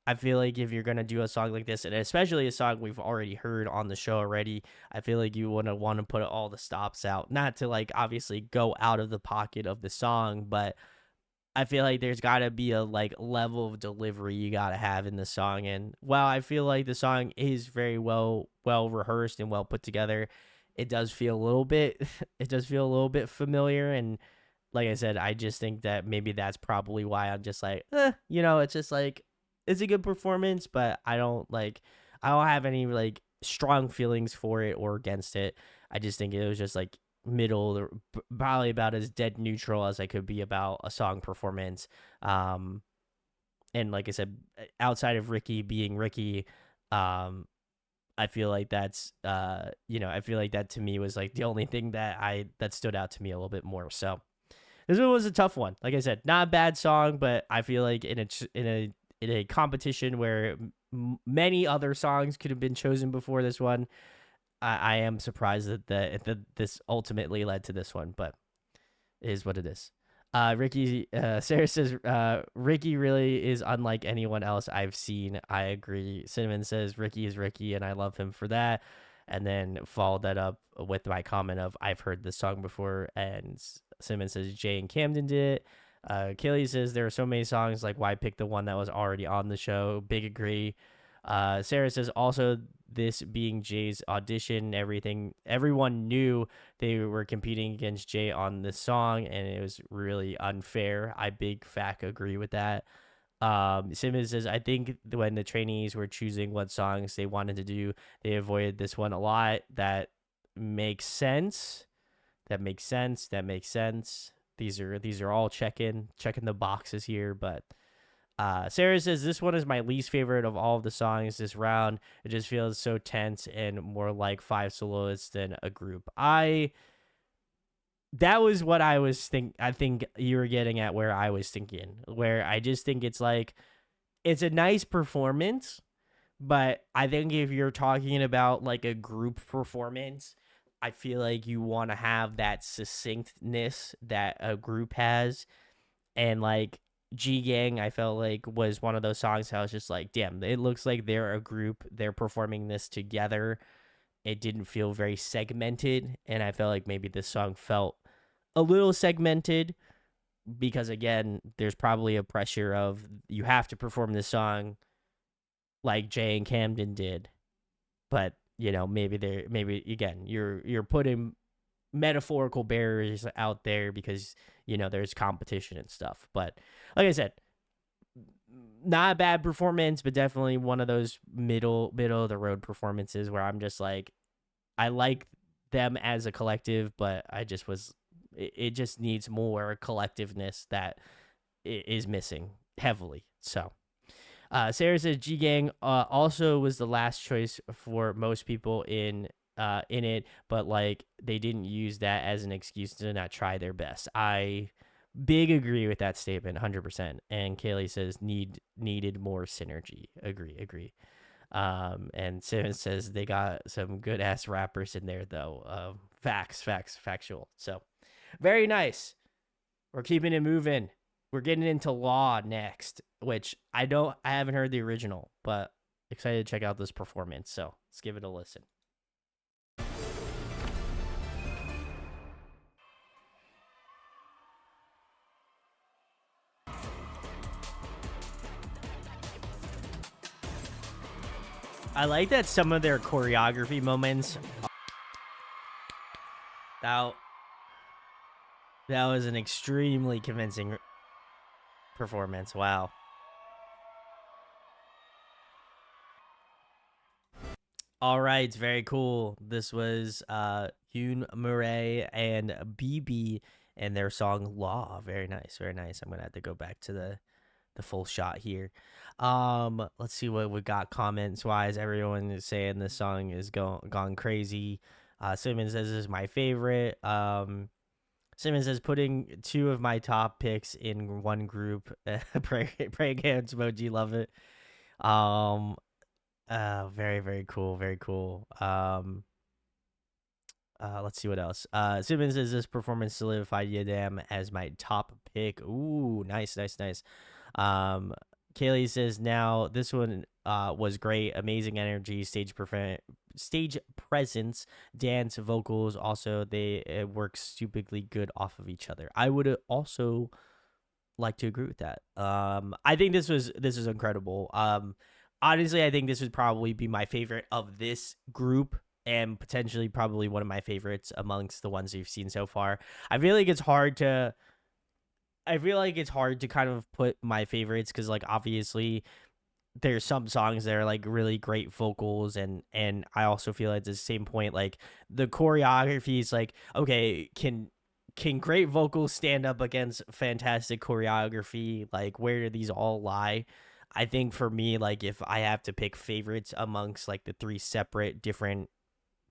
I feel like if you're gonna do a song like this, and especially a song we've already heard on the show already, I feel like you want to put all the stops out, not to like obviously go out of the pocket of the song, but I feel like there's got to be a like level of delivery you got to have in the song. And while I feel like the song is very well rehearsed and well put together, it does feel a little bit it does feel a little bit familiar. And like I said, I just think that maybe that's probably why I'm just like, it's just like, it's a good performance, but I don't have any like strong feelings for it or against it. I just think it was just like middle, or probably about as dead neutral as I could be about a song performance. And like I said, outside of Ricky being Ricky, I feel like I feel like that to me was like the only thing that stood out to me a little bit more. So this one was a tough one. Like I said, not a bad song, but I feel like in a competition where many other songs could have been chosen before this one, I am surprised that this ultimately led to this one, but it is what it is. Sarah says, Ricky really is unlike anyone else I've seen. I agree. Cinnamon says, Ricky is Ricky, and I love him for that. And then followed that up with my comment of, I've heard this song before. And Cinnamon says, Jay and Camden did it. Kaylee says, there are so many songs, like why pick the one that was already on the show? Big agree. Sarah says, also, this being Jay's audition, everyone knew they were competing against Jay on this song, and it was really unfair. I big fact agree with that. Simmons says, I think when the trainees were choosing what songs they wanted to do, they avoided this one a lot. That makes sense. That makes sense. That makes sense. These are all checking the boxes here, but Sarah says this one is my least favorite of all of the songs this round. It just feels so tense and more like five soloists than a group. That was what I think you were getting at where I was thinking. Where I just think it's like it's a nice performance, but I think if you're talking about like a group performance, I feel like you want to have that succinctness that a group has. And like G Gang, I felt like was one of those songs I was just like, damn, it looks like they're a group. They're performing this together. It didn't feel very segmented. And I felt like maybe this song felt a little segmented because, again, there's probably a pressure of you have to perform this song like Jay and Camden did. But, maybe again, you're putting metaphorical barriers out there because there's competition and stuff. But like I said, not a bad performance, but definitely one of those middle of the road performances where I'm just like, I like them as a collective, but it just needs more collectiveness that is missing heavily. So Sarah says G Gang also was the last choice for most people in it, but like they didn't use that as an excuse to not try their best. I big agree with that statement, 100%. And Kaylee says needed more synergy. Agree. And Simmons says they got some good ass rappers in there though. Factual. So very nice. We're keeping it moving. We're getting into Law next, which I haven't heard the original, but excited to check out this performance. So let's give it a listen. I like that some of their choreography moments. That was an extremely convincing performance. Wow. All right, very cool. This was Yoon Murray and BB and their song Law. Very nice, very nice. I'm gonna have to go back to the full shot here. Let's see what we got comments wise. Everyone is saying this song is gone crazy. Simmons says this is my favorite. Simmons says putting two of my top picks in one group. Pray against emoji, love it. Very, very cool, very cool. Let's see what else. Simmons says this performance solidified Yadam as my top pick. Ooh, nice. Kaylee says now this one was great, amazing energy, stage presence, dance, vocals. Also, they work stupidly good off of each other. I would also like to agree with that. I think this is incredible. Honestly, I think this would probably be my favorite of this group and potentially probably one of my favorites amongst the ones we've seen so far. I feel like it's hard to kind of put my favorites because like obviously there's some songs that are like really great vocals and I also feel like at the same point like the choreography is like, okay, can great vocals stand up against fantastic choreography? Like where do these all lie? I think for me, like if I have to pick favorites amongst like the three separate different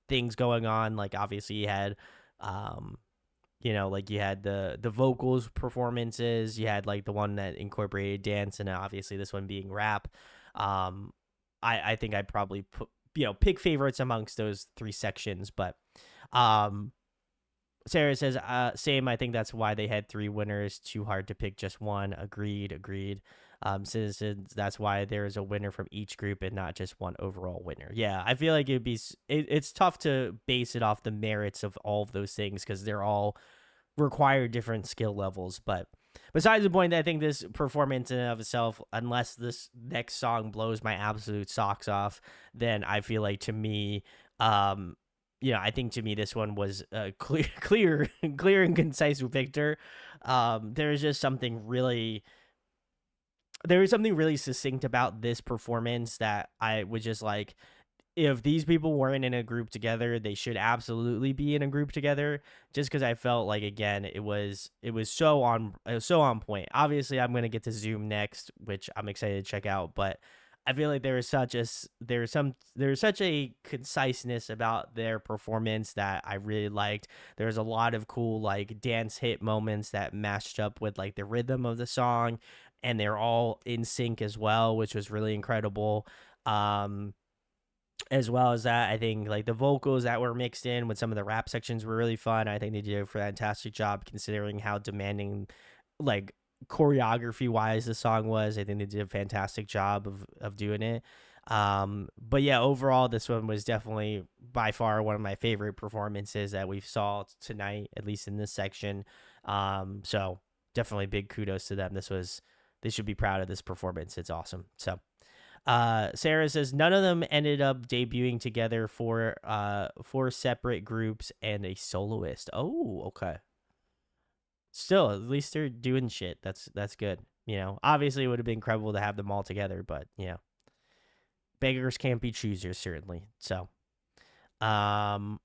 things going on, like obviously you had like you had the vocals performances, you had like the one that incorporated dance, and obviously this one being rap. I think I'd probably pick favorites amongst those three sections, but Sarah says same. I think that's why they had three winners. Too hard to pick just one. Agreed. Citizens, that's why there is a winner from each group and not just one overall winner. Yeah, I feel like it's tough to base it off the merits of all of those things because they're all require different skill levels. But besides the point, I think this performance in and of itself, unless this next song blows my absolute socks off, then I feel like to me, I think to me this one was a clear and concise victor. There's just something really. There was something really succinct about this performance that I was just like, if these people weren't in a group together, they should absolutely be in a group together. Just because I felt like, again, it was so on point. Obviously, I'm gonna get to Zoom next, which I'm excited to check out. But I feel like there's such a conciseness about their performance that I really liked. There's a lot of cool like dance hit moments that matched up with like the rhythm of the song, and they're all in sync as well, which was really incredible. Um, as well as that, I think like the vocals that were mixed in with some of the rap sections were really fun. I think they did a fantastic job considering how demanding, like choreography wise, the song was. I think they did a fantastic job of doing it. But yeah, overall, this one was definitely by far one of my favorite performances that we saw tonight, at least in this section. So definitely big kudos to them. They should be proud of this performance. It's awesome. So Sarah says none of them ended up debuting together for four separate groups and a soloist. Oh, okay. Still, at least they're doing shit. That's good. You know, obviously it would have been incredible to have them all together, but you know, beggars can't be choosers, certainly. So, um,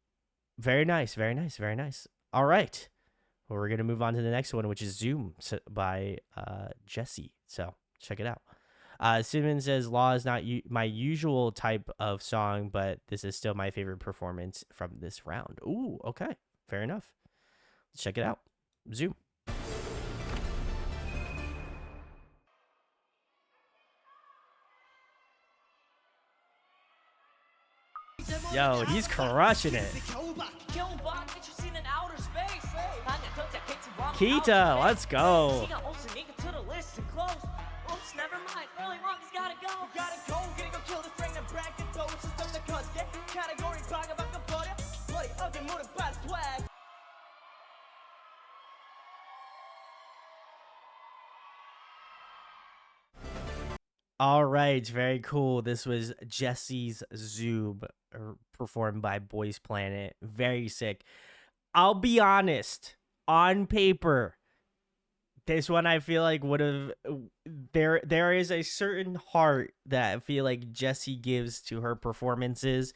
very nice, very nice, very nice. All right, well, we're gonna move on to the next one, which is Zoom by Jesse. So check it out. Simmons says Law is not my usual type of song, but this is still my favorite performance from this round. Ooh, okay. Fair enough. Let's check it out. Zoom. Yo, he's crushing it. Kita, let's go. Never mind, early wrong, he's gotta go. You gotta go, gonna go kill this thing and bracket those systems that cause get category bag about the bloody ugly motor bad swag. All right, very cool. This was Jesse's Zoom performed by Boys Planet. Very sick. I'll be honest, on paper, this one I feel like would have there is a certain heart that I feel like Jessie gives to her performances.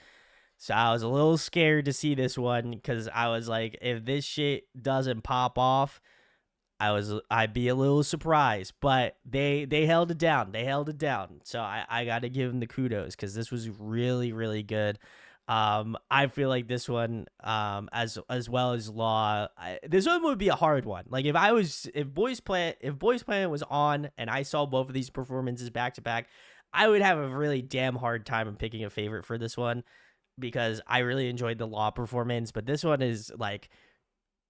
So I was a little scared to see this one because I was like, if this shit doesn't pop off, I'd be a little surprised. But they held it down. They held it down. So I gotta give them the kudos because this was really, really good. I feel like this one, as well as Law, this one would be a hard one. Like if Boys Planet was on and I saw both of these performances back to back, I would have a really damn hard time in picking a favorite for this one because I really enjoyed the Law performance, but this one is like,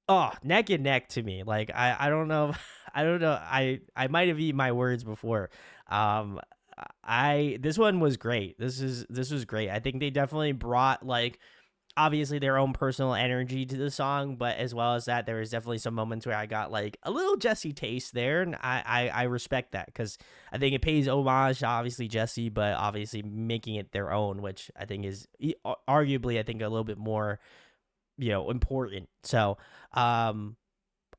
oh, neck and neck to me. Like I don't know, I don't know. I might have eaten my words before. Um, this one was great. This was great. I think they definitely brought like obviously their own personal energy to the song, but as well as that, there was definitely some moments where I got like a little Jesse taste there, and I respect that because I think it pays homage to obviously Jesse, but obviously making it their own, which I think is arguably I think a little bit more important. So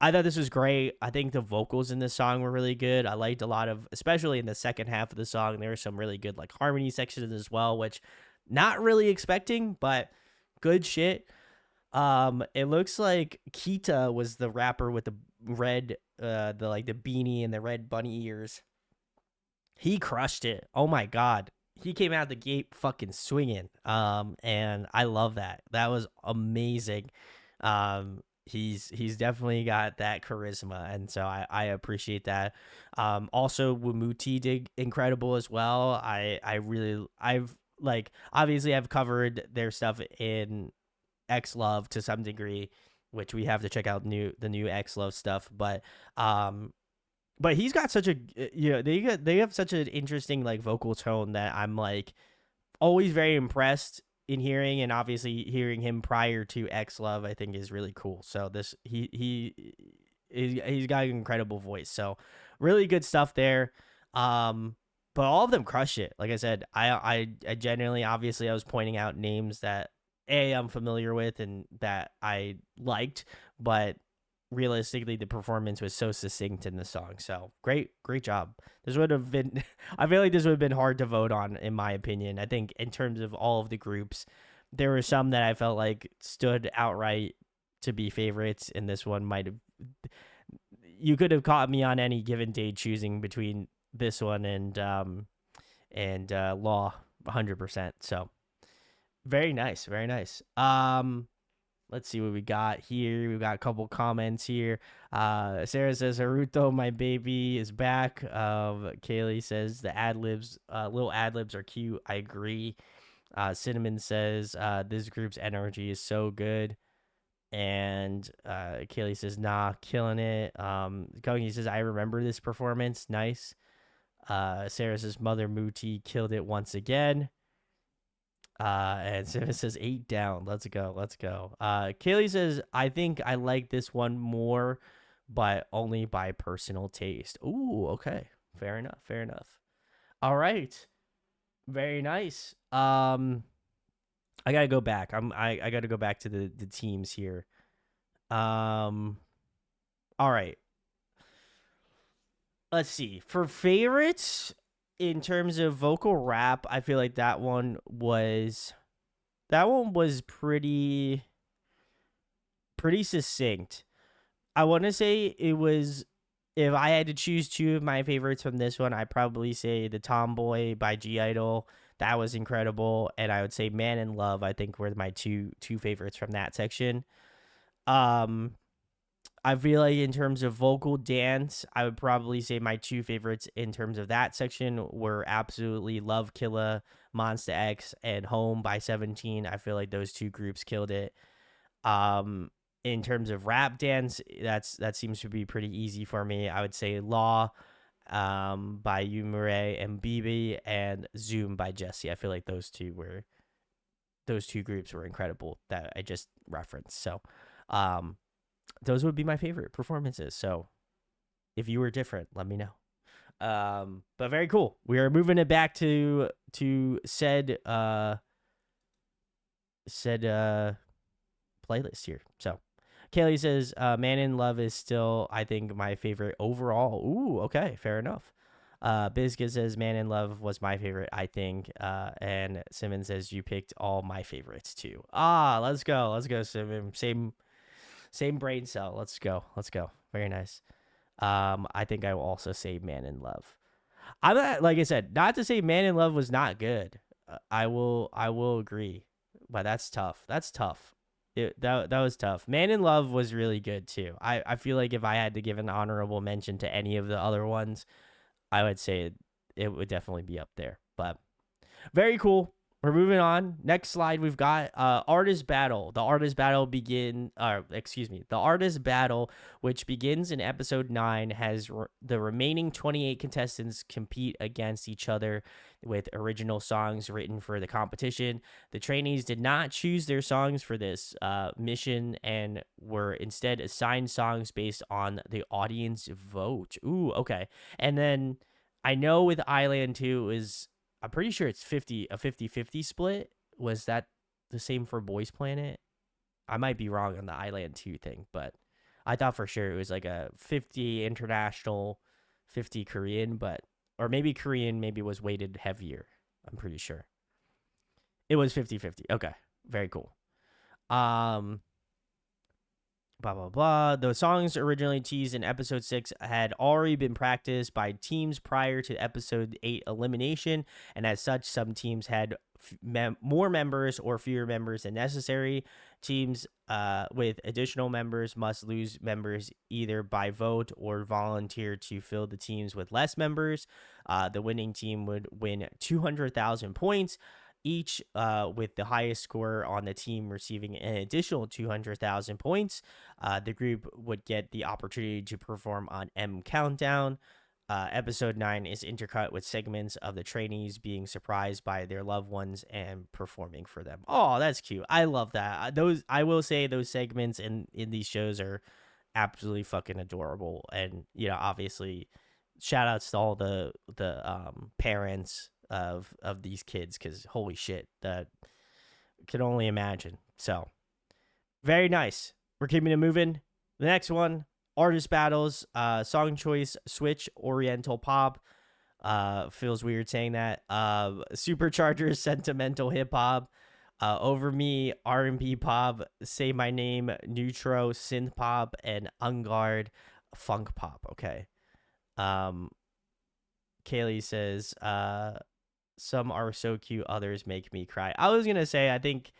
I thought this was great. I think the vocals in this song were really good. I liked a lot of, especially in the second half of the song, there were some really good like harmony sections as well, which not really expecting, but good shit. It looks like Kita was the rapper with the red, the beanie and the red bunny ears. He crushed it. Oh my god, he came out the gate fucking swinging. And I love that. That was amazing. He's definitely got that charisma, and so I appreciate that. Also Wumuti did incredible as well. I've like obviously I've covered their stuff in X Love to some degree, which we have to check out the new X Love stuff, but he's got such a they have such an interesting like vocal tone that I'm like always very impressed in hearing, and obviously hearing him prior to X Love I think is really cool. So this he's got an incredible voice. So really good stuff there. But all of them crush it. Like I said, I genuinely obviously I was pointing out names that I'm familiar with and that I liked, but realistically the performance was so succinct in the song. So great job. This would have been I feel like this would have been hard to vote on, in my opinion. I think in terms of all of the groups, there were some that I felt like stood outright to be favorites, and this one might have, you could have caught me on any given day choosing between this one and Law 100%. So very nice, very nice. Let's see what we got here. We've got a couple comments here. Sarah says Haruto, my baby, is back. Kaylee says the ad libs, little ad libs are cute. I agree. Cinnamon says this group's energy is so good. And Kaylee says, nah, killing it. Kogi says, I remember this performance. Nice. Sarah says, Mother Muti killed it once again. And Cinnamon says, 8 down. Let's go. Kaylee says, I think I like this one more, but only by personal taste. Ooh, okay. Fair enough. All right. Very nice. I gotta go back. I gotta go back to the teams here. All right. Let's see. For favorites, in terms of vocal rap, I feel like that one was pretty succinct. I want to say it was, if I had to choose two of my favorites from this one, I'd probably say the Tomboy by G Idol. That was incredible. And I would say Man in Love, I think, were my two favorites from that section. I feel like in terms of vocal dance, I would probably say my two favorites in terms of that section were absolutely Love Killa, Monsta X, and Home by 17. I feel like those two groups killed it. In terms of rap dance, that seems to be pretty easy for me. I would say Law by Yumure and Bibi, and Zoom by Jessie. I feel like those two groups were incredible that I just referenced. So those would be my favorite performances. So if you were different, let me know. But very cool. We are moving it back to said playlist here. So Kaylee says, Man in Love is still, I think, my favorite overall. Ooh, okay, fair enough. Bizkit says Man in Love was my favorite, I think. And Simon says you picked all my favorites too. Let's go, Simon. Same brain cell. Let's go. Very nice. I think I will also say Man in Love. I'm not, like I said, not to say Man in Love was not good. I will agree, but that's tough. That was tough. Man in Love was really good too. I feel like if I had to give an honorable mention to any of the other ones, I would say it would definitely be up there. But very cool. We're moving on. Next slide, we've got artist battle. The artist battle, which begins in episode 9, has the remaining 28 contestants compete against each other with original songs written for the competition. The trainees did not choose their songs for this mission and were instead assigned songs based on the audience vote. Ooh, okay. And then I know with Island 2 is, I'm pretty sure it's a 50-50 split. Was that the same for Boys Planet? I might be wrong on the Island 2 thing, but I thought for sure it was like a 50 international, 50 Korean, or maybe Korean was weighted heavier. I'm pretty sure. It was 50-50. Okay. Very cool. Blah, blah, blah. The songs originally teased in episode 6 had already been practiced by teams prior to episode 8 elimination, and as such, some teams had more members or fewer members than necessary. Teams with additional members must lose members either by vote or volunteer to fill the teams with less members. The winning team would win 200,000 points. Each with the highest score on the team receiving an additional 200,000 points. The group would get the opportunity to perform on M Countdown. Episode 9 is intercut with segments of the trainees being surprised by their loved ones and performing for them. Oh, that's cute. I love that. I will say those segments in these shows are absolutely fucking adorable. And, obviously, shout outs to all the parents of these kids, because holy shit, that can only imagine. So very nice. We're keeping it moving. The next one, artist battles, song choice, Switch, Oriental Pop. Feels weird saying that. Supercharger, sentimental hip hop. Over Me, R&B pop. Say My Name, Neutro, synth pop, and Unguard, funk pop. Okay. Um, Kaylee says, some are so cute, others make me cry. I was gonna say, I think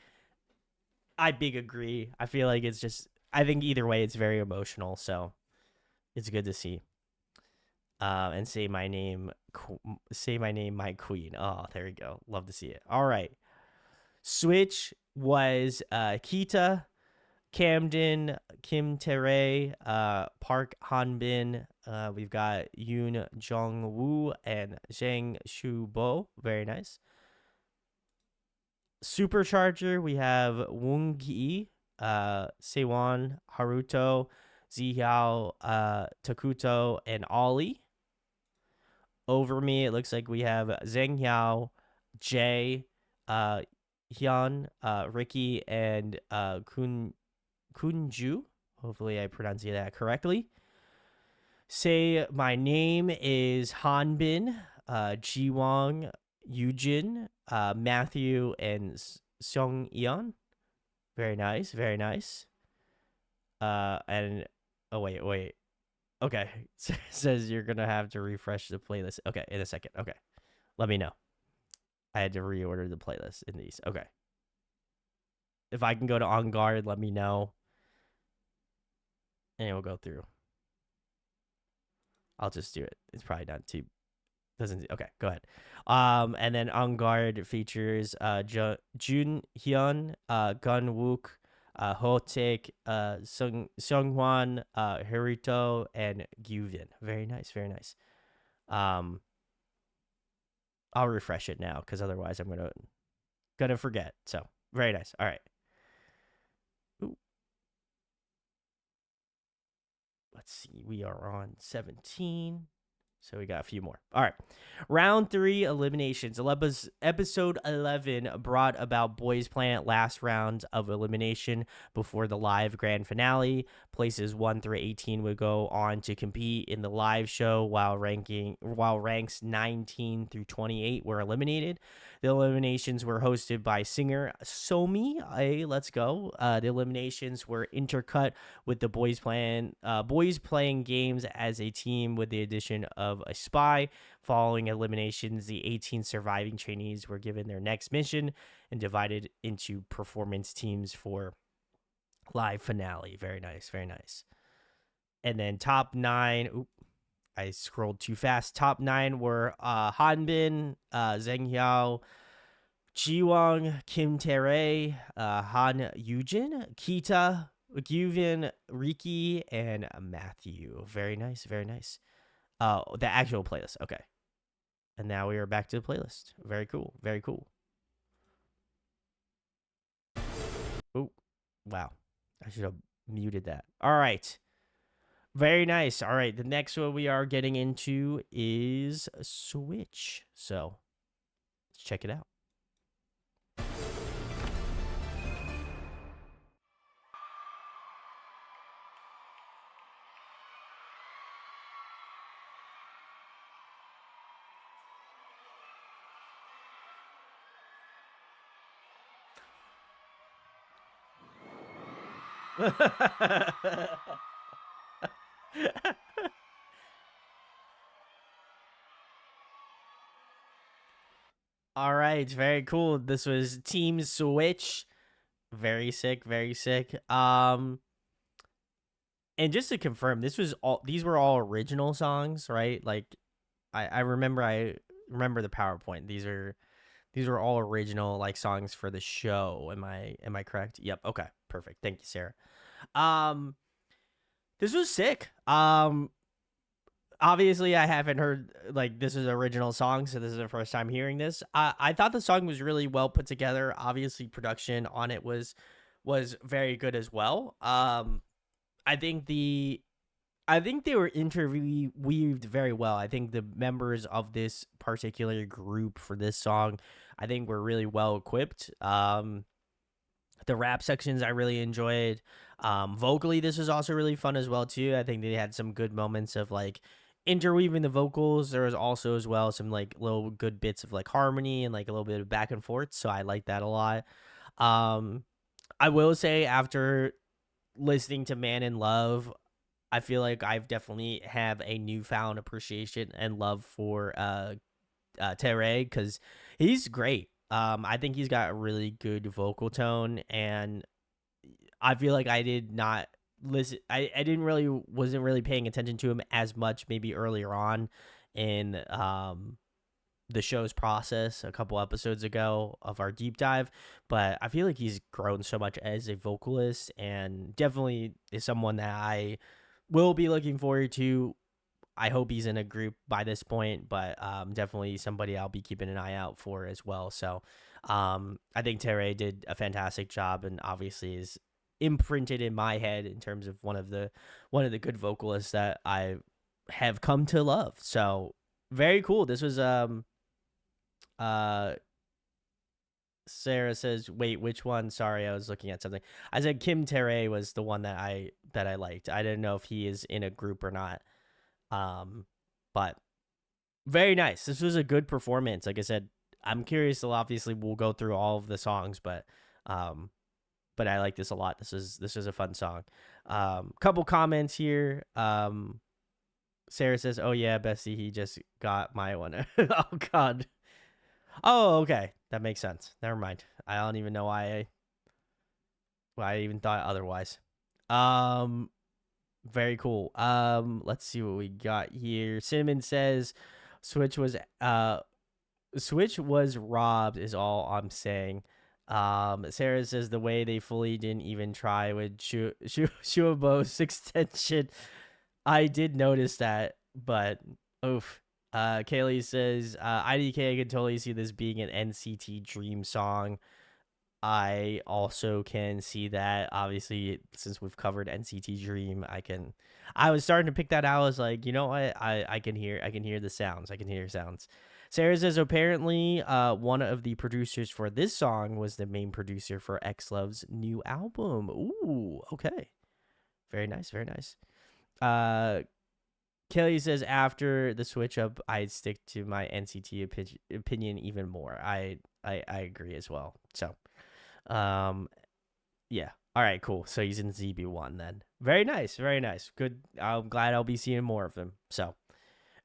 I big agree. I feel like it's just, I think either way, it's very emotional. So it's good to see. And say my name, say my name, my queen. Oh, there we go. Love to see it. All right. Switch was Kita, Camden, Kim Tae, Park Hanbin. We've got Yoon Jong Woo and Zhang Shu Bo. Very nice. Supercharger, we have Woong Gi, Sewon, Haruto, Zihiao, Takuto, and Ollie. Over Me, it looks like we have Zheng Yao, Jay, Hyun, Ricky, and Kunju. Hopefully, I pronounced that correctly. Say My Name is Hanbin, Jiwon, Yujin, Matthew, and Song Yeon. Very nice, very nice. And oh wait. Okay, says you're gonna have to refresh the playlist. Okay, in a second. Okay, let me know. I had to reorder the playlist in these. Okay, if I can go to On Guard, let me know, and we'll go through. I'll just do it. It's probably not too. Doesn't okay. Go ahead. And then On Guard features Jun Hyun, Gun Wook, Ho Taek, Seonghwan, Haruto, and Gyuvin. Very nice, very nice. I'll refresh it now because otherwise I'm gonna forget. So very nice. All right. Ooh. Let's see. We are on 17. So we got a few more. All right. Round 3 eliminations. Episode 11 brought about Boys Planet last round of elimination before the live grand finale. Places 1 through 18 would go on to compete in the live show while ranks 19 through 28 were eliminated. The eliminations were hosted by singer Somi. Hey, let's go. The eliminations were intercut with the boys playing games as a team with the addition of a spy. Following eliminations, the 18 surviving trainees were given their next mission and divided into performance teams for live finale. Very nice, very nice. And then top 9, I scrolled too fast. Top 9 were Hanbin, Zheng Yao, Jiwon, Kim Tae, Han Yujin, Kita, Gyuvin, Riki, and Matthew. Very nice, very nice. The actual playlist. Okay. And now we are back to the playlist. Very cool, very cool. Oh, wow. I should have muted that. All right. Very nice. All right. The next one we are getting into is Switch. So let's check it out. All right, very cool. This was Team Switch. Very sick, very sick. And just to confirm, these were all original songs, right? Like I remember the PowerPoint. These are all original like songs for the show. Am I correct? Yep. Okay. Perfect. Thank you, Sarah. Um this was sick. Obviously I haven't heard like this is an original song, so this is the first time hearing this. I thought the song was really well put together. Obviously production on it was very good as well. I think they were interweaved very well. I think the members of this particular group for this song, I think were really well equipped. The rap sections I really enjoyed. Vocally, this was also really fun as well too. I think they had some good moments of like interweaving the vocals. There was also as well some like little good bits of like harmony and like a little bit of back and forth. So I like that a lot. Um, I will say after listening to Man in Love, I feel like I've definitely have a newfound appreciation and love for Terre because he's great. I think he's got a really good vocal tone, and I feel like I did not listen. I didn't really wasn't really paying attention to him as much maybe earlier on in the show's process a couple episodes ago of our deep dive, but I feel like he's grown so much as a vocalist and definitely is someone that I will be looking forward to. I hope he's in a group by this point, but definitely somebody I'll be keeping an eye out for as well. So I think Terre did a fantastic job, and obviously is imprinted in my head in terms of one of the good vocalists that I have come to love. So very cool. This was uh Sarah says, "Wait, which one? Sorry, I was looking at something." I said Kim Terre was the one that I liked. I didn't know if he is in a group or not. But very nice. This was a good performance. Like I said, I'm curious. Obviously, we'll go through all of the songs, um, but I like this a lot. This is a fun song. Couple comments here. Sarah says, "Oh yeah, Bessie, he just got my one." Oh God. Oh, okay. That makes sense. Never mind. I don't even know why I even thought otherwise. Um, Very cool. Let's see what we got here. Cinnamon says Switch was uh Switch was robbed is all I'm saying. Sarah says the way they fully didn't even try with Shuabo's extension. I did notice that, but oof. Kaylee says, IDK, I could totally see this being an NCT Dream song. I also can see that. Obviously, since we've covered NCT Dream, I was starting to pick that out. I was like, you know what? I can hear the sounds. I can hear sounds. Sarah says apparently one of the producers for this song was the main producer for X Love's new album. Ooh, okay. Very nice, very nice. Kelly says after the switch up, I'd stick to my NCT opinion even more. I agree as well. So yeah. All right, cool. So he's in ZB1 then. Very nice, very nice. Good. I'm glad I'll be seeing more of them. So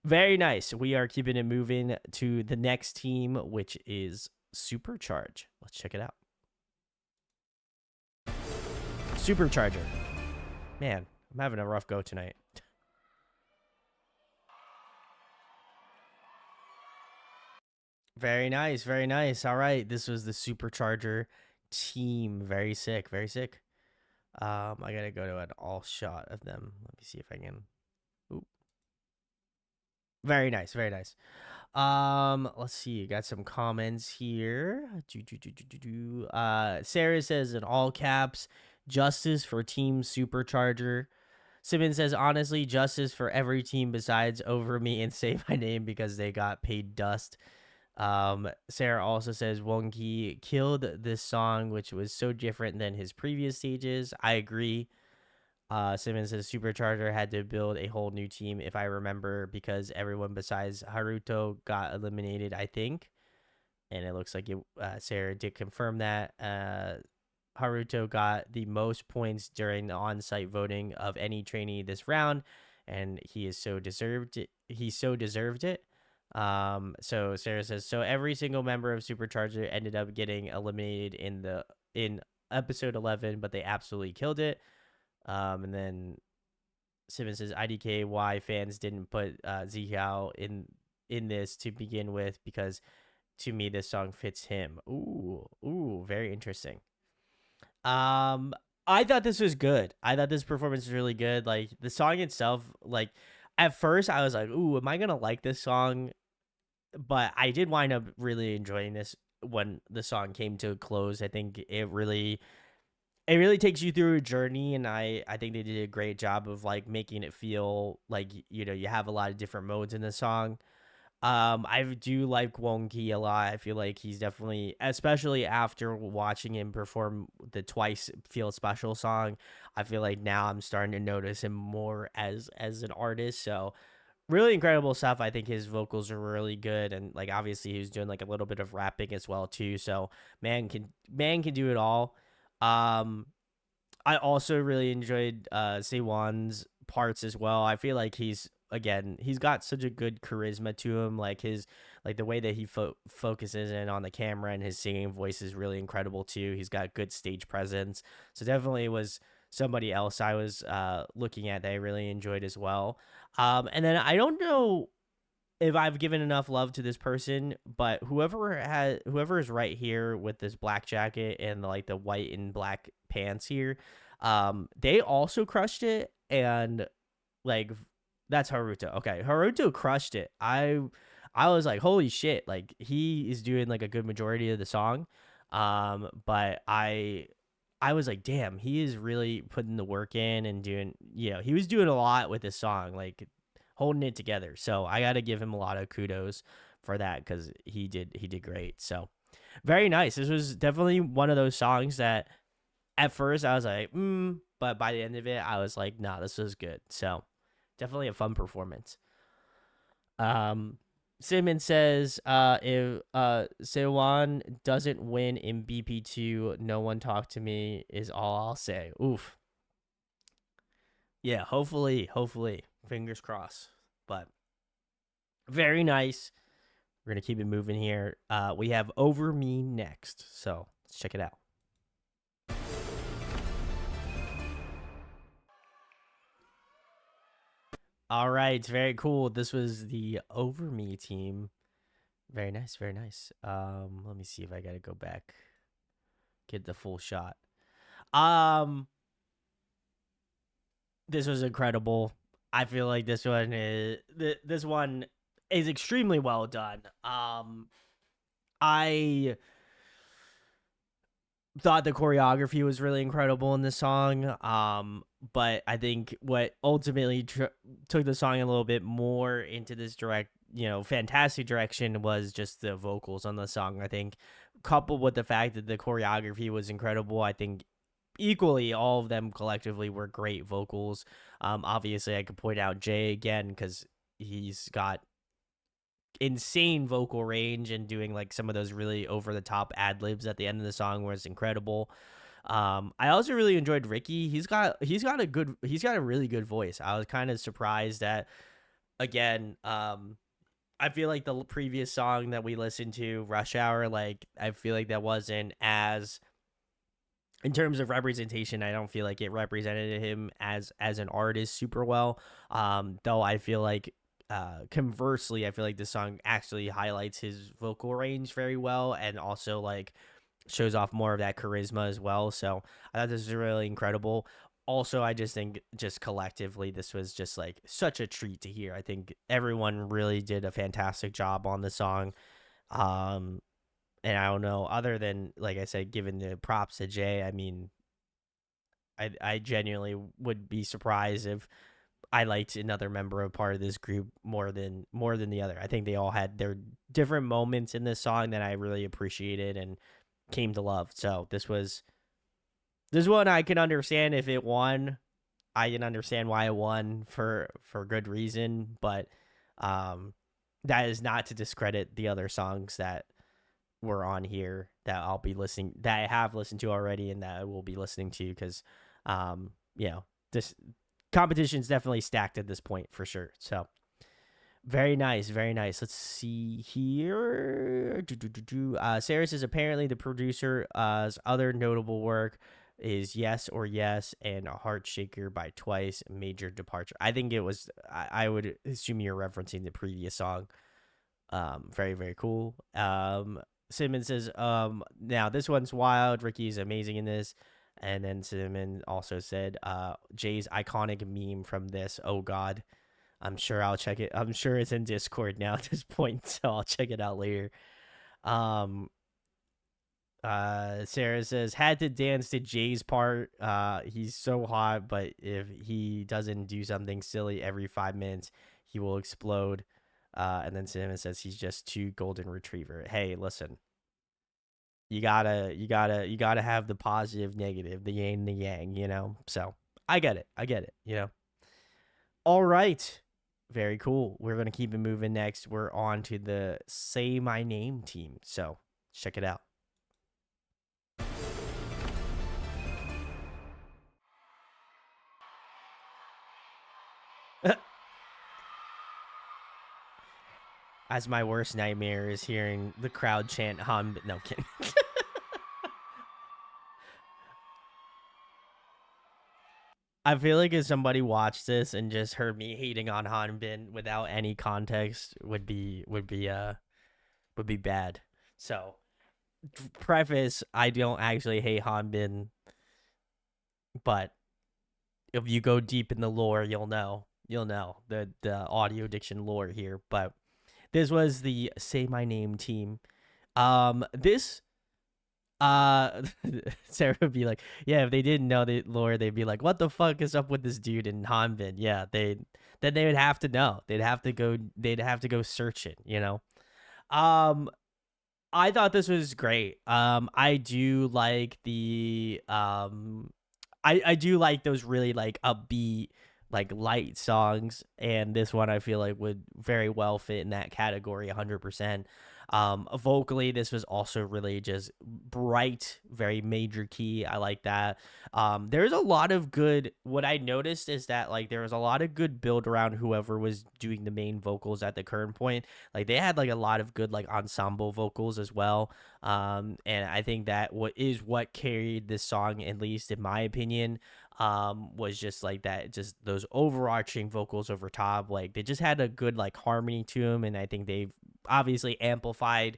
very nice. We are keeping it moving to the next team, which is Supercharge. Let's check it out. Supercharger. Man, I'm having a rough go tonight. Very nice, very nice. All right, this was the Supercharger team. Very sick, very sick. I gotta go to an all shot of them. Let me see if I can. Ooh. Very nice, very nice. Let's see. Got some comments here. Sarah says in all caps, justice for Team Supercharger. Simmons says, honestly, justice for every team besides Over Me and Say My Name because they got paid dust. Sarah also says Wongi killed this song, which was so different than his previous stages. I agree. Simmons says Supercharger had to build a whole new team, if I remember, because everyone besides Haruto got eliminated, I think. And it looks like Sarah did confirm that. Haruto got the most points during the on-site voting of any trainee this round, and he so deserved it. So Sarah says, so every single member of Supercharger ended up getting eliminated in episode 11, but they absolutely killed it. And then Simmons says IDK why fans didn't put Zixiao in this to begin with because to me this song fits him. Ooh, very interesting. I thought this was good. I thought this performance was really good. Like the song itself, like at first I was like, ooh, am I gonna like this song? But I did wind up really enjoying this when the song came to a close. I think it really takes you through a journey, and I think they did a great job of like making it feel like you have a lot of different modes in the song. I do like Wong Ki a lot. I feel like he's definitely, especially after watching him perform the Twice Feel Special song, I feel like now I'm starting to notice him more as an artist. So really incredible stuff. I think his vocals are really good, and like obviously he was doing like a little bit of rapping as well too. So man can do it all. Um, I also really enjoyed Sewon's parts as well. I feel like he's got such a good charisma to him. Like the way that he focuses in on the camera, and his singing voice is really incredible too. He's got good stage presence. So definitely was somebody else I was looking at that I really enjoyed as well. And then I don't know if I've given enough love to this person, but whoever is right here with this black jacket and like the white and black pants here, they also crushed it. And like that's Haruto. Okay, Haruto crushed it. I was like, holy shit, like he is doing like a good majority of the song. But I was like, damn, he is really putting the work in and doing, he was doing a lot with this song, like holding it together. So I got to give him a lot of kudos for that because he did great. So very nice. This was definitely one of those songs that at first I was like, but by the end of it, I was like, nah, this was good. So definitely a fun performance. Um, Simon says, if Sewon doesn't win in BP2, no one talk to me is all I'll say. Oof. Yeah, hopefully, fingers crossed. But very nice. We're gonna keep it moving here. We have Over Me next, so let's check it out. All right, very cool. This was the Over Me team. Very nice, very nice. Let me see if I gotta go back, get the full shot. Um, this was incredible. I feel like this one is extremely well done. I thought the choreography was really incredible in this song. But I think what ultimately took the song a little bit more into this fantastic direction was just the vocals on the song. I think coupled with the fact that the choreography was incredible, I think equally all of them collectively were great vocals. Obviously I could point out Jay again because he's got insane vocal range, and doing like some of those really over the top ad libs at the end of the song was incredible. I also really enjoyed Ricky. He's got a really good voice. I was kind of surprised that again. I feel like the previous song that we listened to, Rush Hour, like I feel like that wasn't as, in terms of representation, I don't feel like it represented him as an artist super well. Though I feel like conversely, I feel like this song actually highlights his vocal range very well, and also like shows off more of that charisma as well. So I thought this was really incredible. Also, I just think just collectively, this was just like such a treat to hear. I think everyone really did a fantastic job on the song. Um, and I don't know, other than like I said, giving the props to Jay, I mean, I genuinely would be surprised if I liked another member of part of this group more than the other. I think they all had their different moments in this song that I really appreciated and came to love. So this one I can understand if it won. I can understand why it won for good reason, but um that is not to discredit the other songs that were on here that I have listened to already, and that I will be listening to, because this competition's definitely stacked at this point for sure. So very nice, very nice. Let's see here. Sarah says apparently the producer's other notable work is Yes or Yes and a Heart Shaker by Twice, Major Departure. I think it was, I would assume you're referencing the previous song. Very, very cool. Simon says, now this one's wild. Ricky's amazing in this. And then Simon also said, Jay's iconic meme from this. Oh God. I'm sure I'll check it. I'm sure it's in Discord now at this point, so I'll check it out later. Um, Sarah says, had to dance to Jay's part. He's so hot, but if he doesn't do something silly every 5 minutes, he will explode. And then Cinnamon says he's just too golden retriever. Hey, listen, you gotta have the positive, negative, the yin and the yang, you know. So I get it, you know. All right, very cool. We're gonna keep it moving. Next, we're on to the Say My Name team. So check it out. As my worst nightmare is hearing the crowd chant Han. No, I'm kidding. I feel like if somebody watched this and just heard me hating on Hanbin without any context would be bad. So, preface: I don't actually hate Hanbin, but if you go deep in the lore, you'll know. You'll know the audio addiction lore here. But this was the Say My Name team. This Sarah would be like, yeah, if they didn't know the lore, they'd be like, what the fuck is up with this dude in Hanbin? Yeah, they would have to know. They'd have to go search it, you know. Um I thought this was great. I do like I do like those really like upbeat, like light songs, and this one I feel like would very well fit in that category 100%. Vocally, this was also really just bright, very major key. I like that. There's a lot of good. What I noticed is that like there was a lot of good build around whoever was doing the main vocals at the current point. Like they had like a lot of good like ensemble vocals as well. And I think that what carried this song, at least in my opinion, was just like that, just those overarching vocals over top. Like they just had a good like harmony to them, and I think they've obviously amplified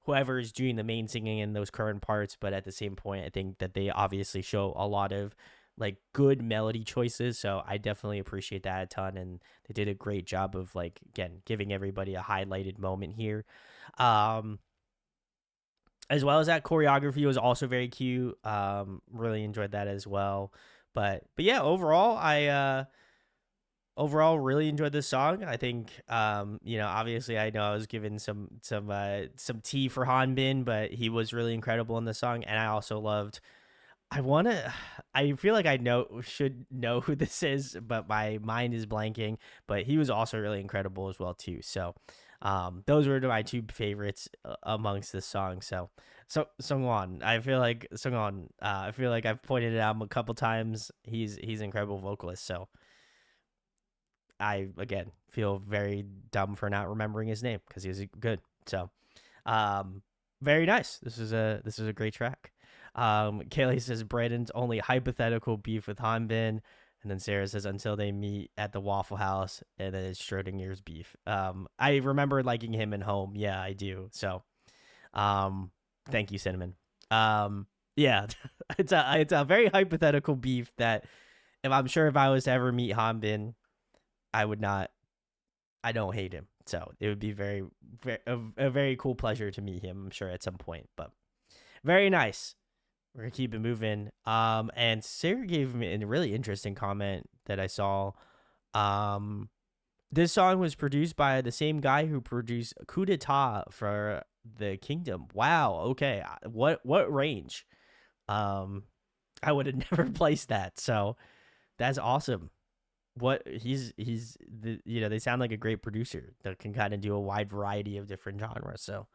whoever is doing the main singing in those current parts. But at the same point, I think that they obviously show a lot of like good melody choices, so I definitely appreciate that a ton, and they did a great job of like again giving everybody a highlighted moment here. um as well as that choreography was also very cute. Really enjoyed that as well. But yeah, overall really enjoyed this song. I think obviously I know I was given some tea for Hanbin, but he was really incredible in the song, and I also loved. I feel like I should know who this is, but my mind is blanking. But he was also really incredible as well too. So, those were my two favorites amongst this song. So Sungwon, I feel like I've pointed it out a couple times. He's an incredible vocalist. So I again feel very dumb for not remembering his name because he's good. So, um, very nice. This is a great track. Kaylee says Brandon's only hypothetical beef with Hanbin, and then Sarah says until they meet at the Waffle House, and then it's Schrodinger's beef. I remember liking him in Home. Yeah, I do. So, um, thank you, Cinnamon. Yeah, it's a very hypothetical beef that if I'm sure if I was to ever meet Hanbin, I would not. I don't hate him, so it would be a very cool pleasure to meet him. I'm sure at some point, but very nice. We're gonna keep it moving. And Sarah gave me a really interesting comment that I saw. Um, this song was produced by the same guy who produced Coup d'etat for the Kingdom. Wow. Okay. What range? Um, I would have never placed that. So that's awesome. What he's they sound like a great producer that can kind of do a wide variety of different genres. So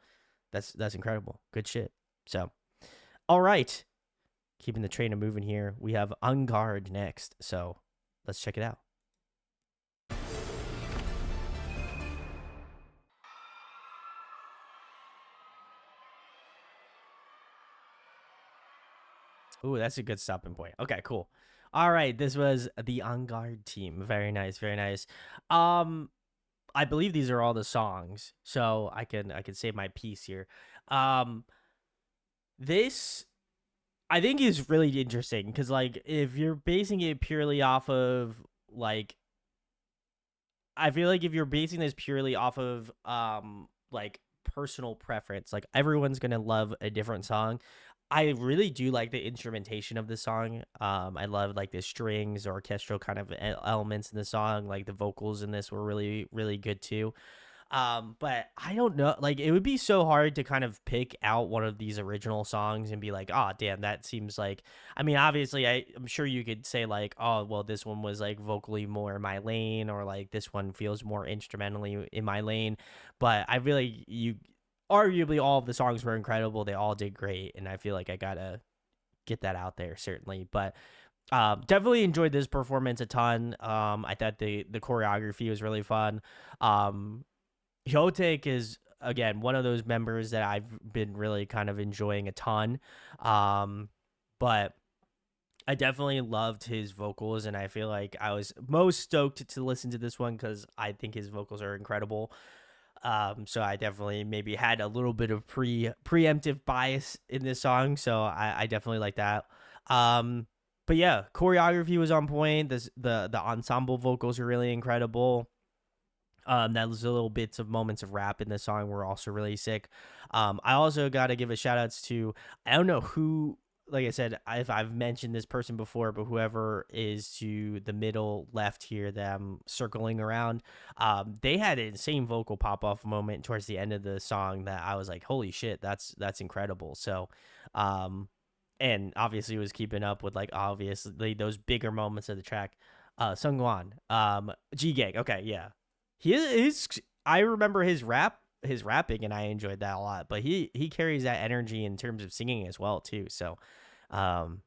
that's incredible. Good shit. So all right, keeping the train moving here. We have On Guard next. So let's check it out. Ooh, that's a good stopping point. Okay, cool. All right, this was the On Guard team. Very nice, very nice. Um, I believe these are all the songs, so I can save my piece here. Um, this I think is really interesting because like if you're basing it purely off of like I feel like if you're basing this purely off of like personal preference, like everyone's gonna love a different song. I really do like the instrumentation of the song. I love like the strings or orchestral kind of elements in the song. Like the vocals in this were really really good too. But I don't know. Like, it would be so hard to kind of pick out one of these original songs and be like, oh, damn, that seems like. I mean, obviously, I'm sure you could say like, oh, well, this one was like vocally more in my lane, or like this one feels more instrumentally in my lane. But I really, arguably all of the songs were incredible. They all did great, and I feel like I gotta get that out there certainly. But definitely enjoyed this performance a ton. I thought the choreography was really fun. Um, Hyotek is again one of those members that I've been really kind of enjoying a ton. But I definitely loved his vocals, and I feel like I was most stoked to listen to this one because I think his vocals are incredible. So I definitely maybe had a little bit of preemptive bias in this song, so I definitely like that. Um, but yeah, choreography was on point. The ensemble vocals are really incredible. Those little bits of moments of rap in the song were also really sick. I also got to give a shout outs to, I don't know who, like I said, if I've mentioned this person before, but whoever is to the middle left here that I'm circling around, they had an insane vocal pop off moment towards the end of the song that I was like, holy shit, that's incredible. So, and obviously was keeping up with like obviously those bigger moments of the track. Sungwon, G Gang, okay, yeah, he is. I remember his rapping, and I enjoyed that a lot. But he carries that energy in terms of singing as well too. So, um,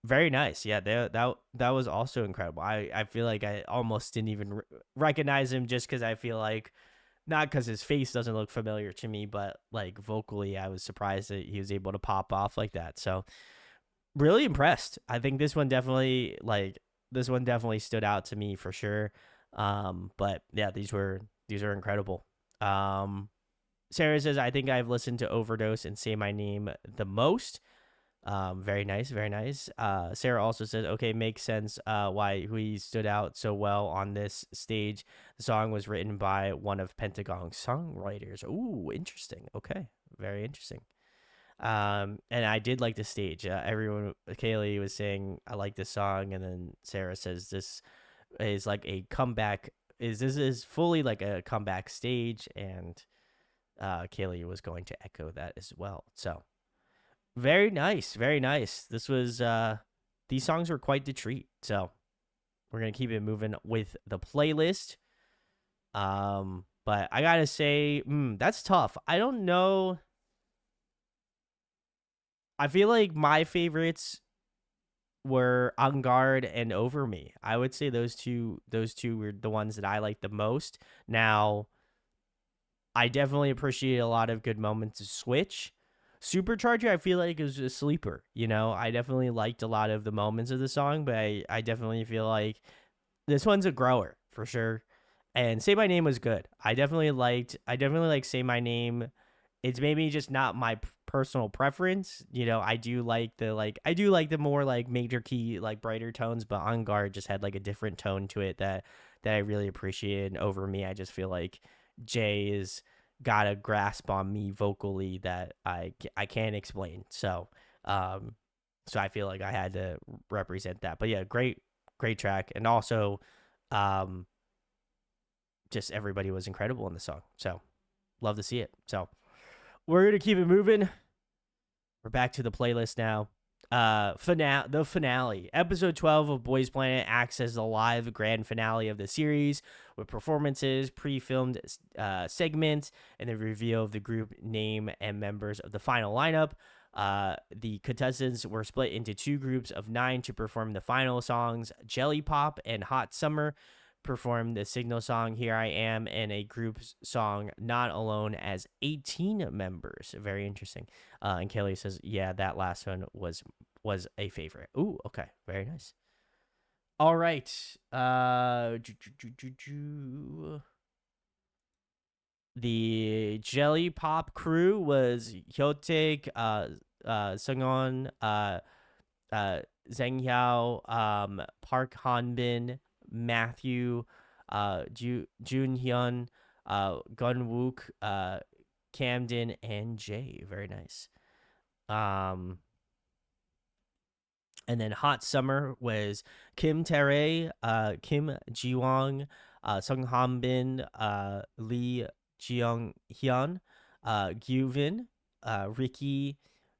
very nice. Yeah, that was also incredible. I feel like I almost didn't even recognize him just because I feel like not because his face doesn't look familiar to me, but like vocally, I was surprised that he was able to pop off like that. So really impressed. I think this one definitely stood out to me for sure. But yeah, these were incredible. Um, Sarah says, I think I've listened to Overdose and Say My Name the most. Very nice, very nice. Sarah also says, okay, makes sense why he stood out so well on this stage. The song was written by one of Pentagon's songwriters. Ooh, interesting. Okay, very interesting. And I did like the stage. Everyone, Kaylee was saying, I like this song, and then Sarah says this is like a comeback. This is fully like a comeback stage, and Kaylee was going to echo that as well. So very nice, very nice. This was these songs were quite the treat. So we're gonna keep it moving with the playlist. But I gotta say, that's tough. I don't know. I feel like my favorites were On Guard and Over Me. I would say those two were the ones that I liked the most. Now, I definitely appreciate a lot of good moments of Switch. Supercharger, I feel like is a sleeper. I definitely liked a lot of the moments of the song, but I definitely feel like this one's a grower for sure. And Say My Name was good. I definitely like Say My Name. It's maybe just not my personal preference. I do like the more like major key like brighter tones, but On Guard just had like a different tone to it that I really appreciated. And Over Me, I just feel like Jay is got a grasp on me vocally that I can't explain. So I feel like I had to represent that. But yeah, great track, and also um just everybody was incredible in the song. So love to see it. So we're gonna keep it moving. We're back to the playlist now. The finale, episode 12 of Boys Planet acts as the live grand finale of the series with performances, pre-filmed segments, and the reveal of the group name and members of the final lineup. The contestants were split into two groups of 9 to perform the final songs. Jelly Pop and Hot Summer performed the signal song Here I Am, and a group song Not Alone as 18 members. Very interesting. And Kelly says, yeah, that last one was a favorite. Ooh, okay. Very nice. All right. The Jelly Pop crew was Hyotae, Sungwon, Zhang Yao, Park Hanbin, Matthew, Jun Hyun, Gun Wook, Camden, and Jay. Very nice. And then Hot Summer was Kim Tae, Kim Jiwon, Sung Hanbin, Lee Jeong Hyun, Gyuvin, Ricky,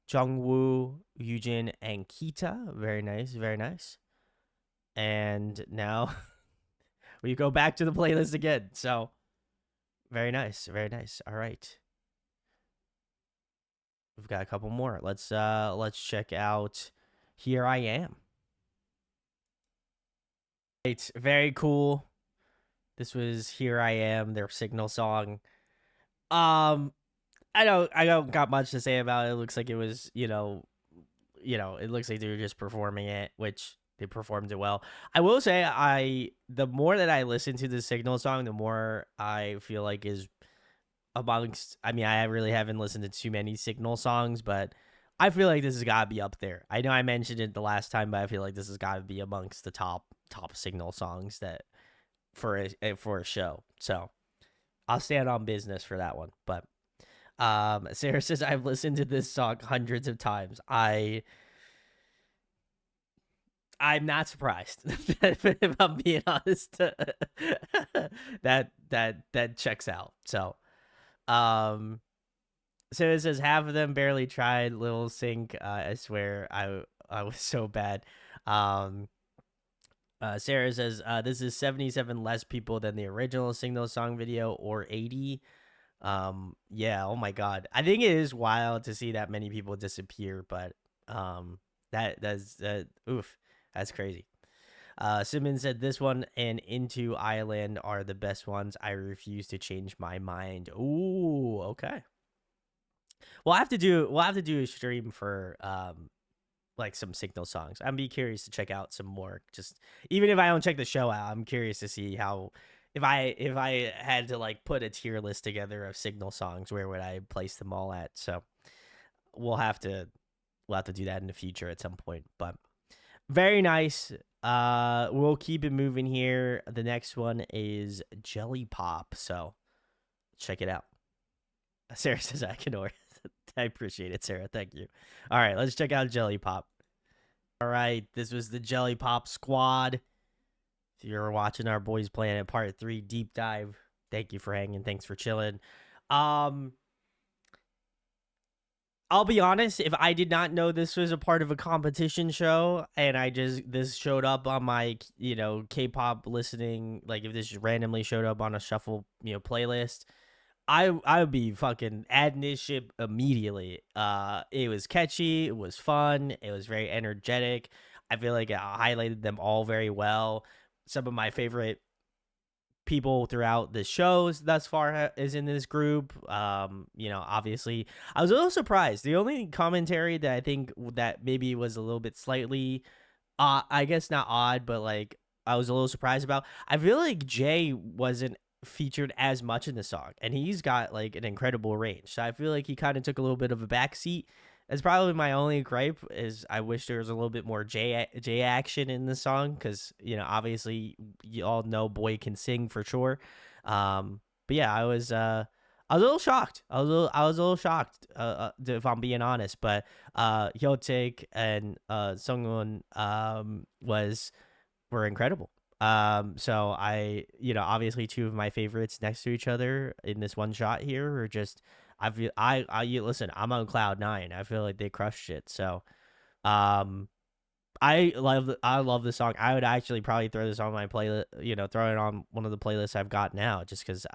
Jungwoo, Yujin, and Kita. Very nice, very nice. And now we go back to the playlist again. So very nice, very nice. All right, we've got a couple more. Let's check out Here I Am. It's very cool. This was Here I Am, their signal song. Um, I don't got much to say about it. It looks like it was, it looks like they were just performing it, which they performed it well. I will say the more that I listen to the signal song, the more I feel like is amongst, I mean, I really haven't listened to too many signal songs, but I feel like this has got to be up there. I know I mentioned it the last time, but I feel like this has got to be amongst the top signal songs that for a show. So I'll stand on business for that one. But Sarah says I've listened to this song hundreds of times. I'm not surprised if I'm being honest. that checks out. So so it says half of them barely tried Little Sync. I swear I was so bad. Um Sarah says this is 77 less people than the original Signal song video, or 80. Yeah, oh my god. I think it is wild to see that many people disappear, but that's oof, that's crazy. Simmons said this one and Into Island are the best ones. I refuse to change my mind. Ooh, okay. We'll have to do a stream for like some Signal songs. I'd be curious to check out some more. Just even if I don't check the show out, I'm curious to see how, if I had to like put a tier list together of Signal songs, where would I place them all at? So we'll have to we'll have to do that in the future at some point. But very nice. We'll keep it moving here. The next one is Jelly Pop. So check it out. Sarah says I can order. I appreciate it, Sarah. Thank you. All right, let's check out Jelly Pop. All right, this was the Jelly Pop Squad. If you're watching our Boys Planet Part 3 deep dive, thank you for hanging. Thanks for chilling. I'll be honest, if I did not know this was a part of a competition show and this showed up on my, K-pop listening, like if this randomly showed up on a shuffle, playlist, I would be fucking adding this shit immediately. It was catchy, it was fun, it was very energetic. I feel like it highlighted them all very well. Some of my favorite people throughout the shows thus far is in this group. Obviously, I was a little surprised. The only commentary that I think that maybe was a little bit slightly, I guess not odd, but like I was a little surprised about. I feel like Jay wasn't featured as much in the song, and he's got like an incredible range. So I feel like he kind of took a little bit of a backseat. That's probably my only gripe, is I wish there was a little bit more J action in the song, because obviously you all know Boy can sing for sure. But yeah, I was a little shocked. I was a little shocked, if I'm being honest. But Hyotaek and Sungwon were incredible. So obviously two of my favorites next to each other in this one shot here are just, listen, I'm on cloud nine. I feel like they crushed it. So, um, I love the song. I would actually probably throw this on my playlist, throw it on one of the playlists I've got now, just because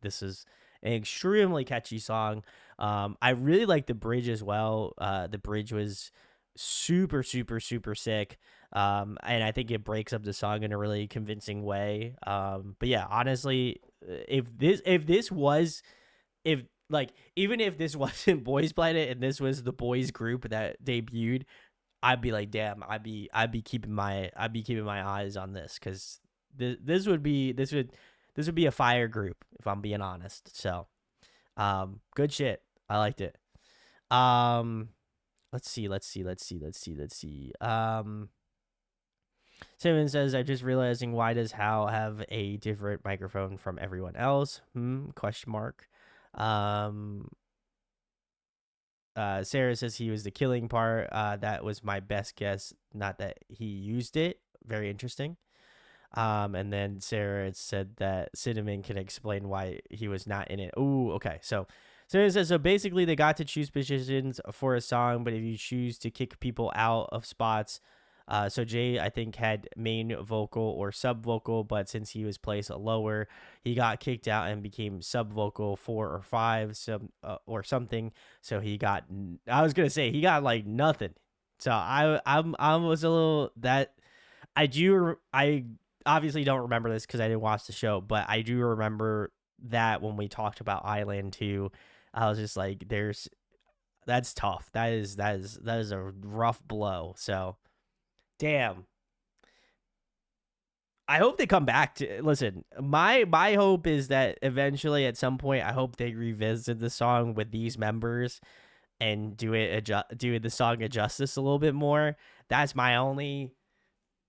this is an extremely catchy song. I really like the bridge as well. The bridge was super, super, super sick. And I think it breaks up the song in a really convincing way. But yeah, honestly, if like, even if this wasn't Boys Planet and this was the boys group that debuted, I'd be like, damn, I'd be keeping my eyes on this, because this would be a fire group, if I'm being honest. So, good shit. I liked it. Um, let's see. Simon says, I'm just realizing, why does Hal have a different microphone from everyone else? Question mark. Sarah says he was the killing part. That was my best guess. Not that he used it. Very interesting. And then Sarah had said that Cinnamon can explain why he was not in it. Ooh, okay. So Cinnamon says, so basically they got to choose positions for a song, but if you choose to kick people out of spots, so Jay, I think, had main vocal or sub vocal, but since he was placed lower, he got kicked out and became sub vocal 4 or 5, or something. So he got, I was gonna say he got like nothing. So I was a little that I obviously don't remember this because I didn't watch the show, but I do remember that when we talked about Island 2, I was just like, that's tough. That is a rough blow. So damn. I hope they come back to listen. My hope is that eventually at some point I hope they revisit the song with these members and do the song a justice a little bit more. That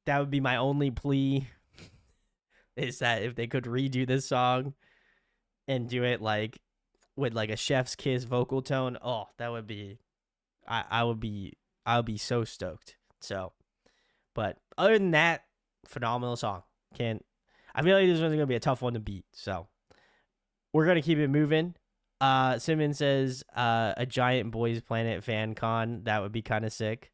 would be my only plea is that if they could redo this song and do it like with like a chef's kiss vocal tone, oh, that would be I would be so stoked. So, but other than that, phenomenal song. Can't I feel like this one's gonna be a tough one to beat. So we're gonna keep it moving. Simmons says a giant Boys Planet fan con. That would be kind of sick.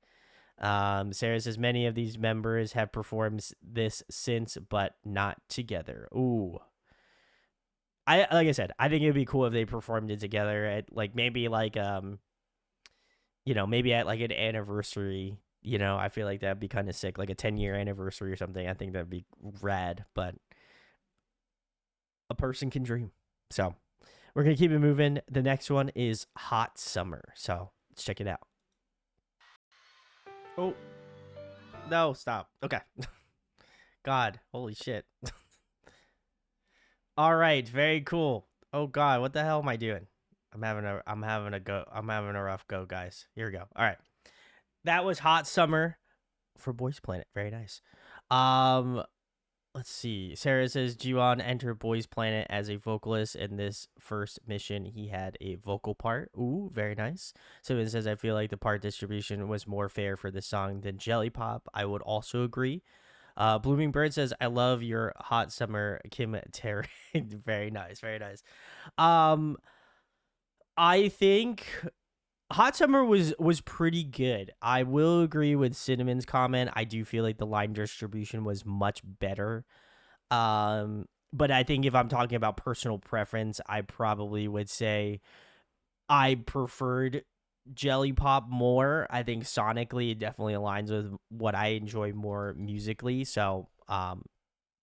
Sarah says many of these members have performed this since, but not together. Ooh. Like I said, I think it'd be cool if they performed it together at like maybe like maybe at like an anniversary. I feel like that'd be kind of sick, like a 10-year anniversary or something. I think that'd be rad, but a person can dream. So we're gonna keep it moving. The next one is Hot Summer. So let's check it out. Oh no, stop. Okay. God, holy shit. All right, very cool. Oh God, what the hell am I doing? I'm having a rough go, guys. Here we go. All right. That was Hot Summer for Boys Planet. Very nice. Um let's see. Sarah says Jiwon entered Boys Planet as a vocalist in this first mission. He had a vocal part. Ooh, very nice. Simon says I feel like the part distribution was more fair for this song than Jelly Pop. I would also agree. Blooming Bird says, I love your hot summer Kim Terry. Very nice, very nice. Um, I think Hot Summer was pretty good. I will agree with Cinnamon's comment. I do feel like the line distribution was much better. But I think if I'm talking about personal preference, I probably would say I preferred Jelly Pop more. I think sonically it definitely aligns with what I enjoy more musically. So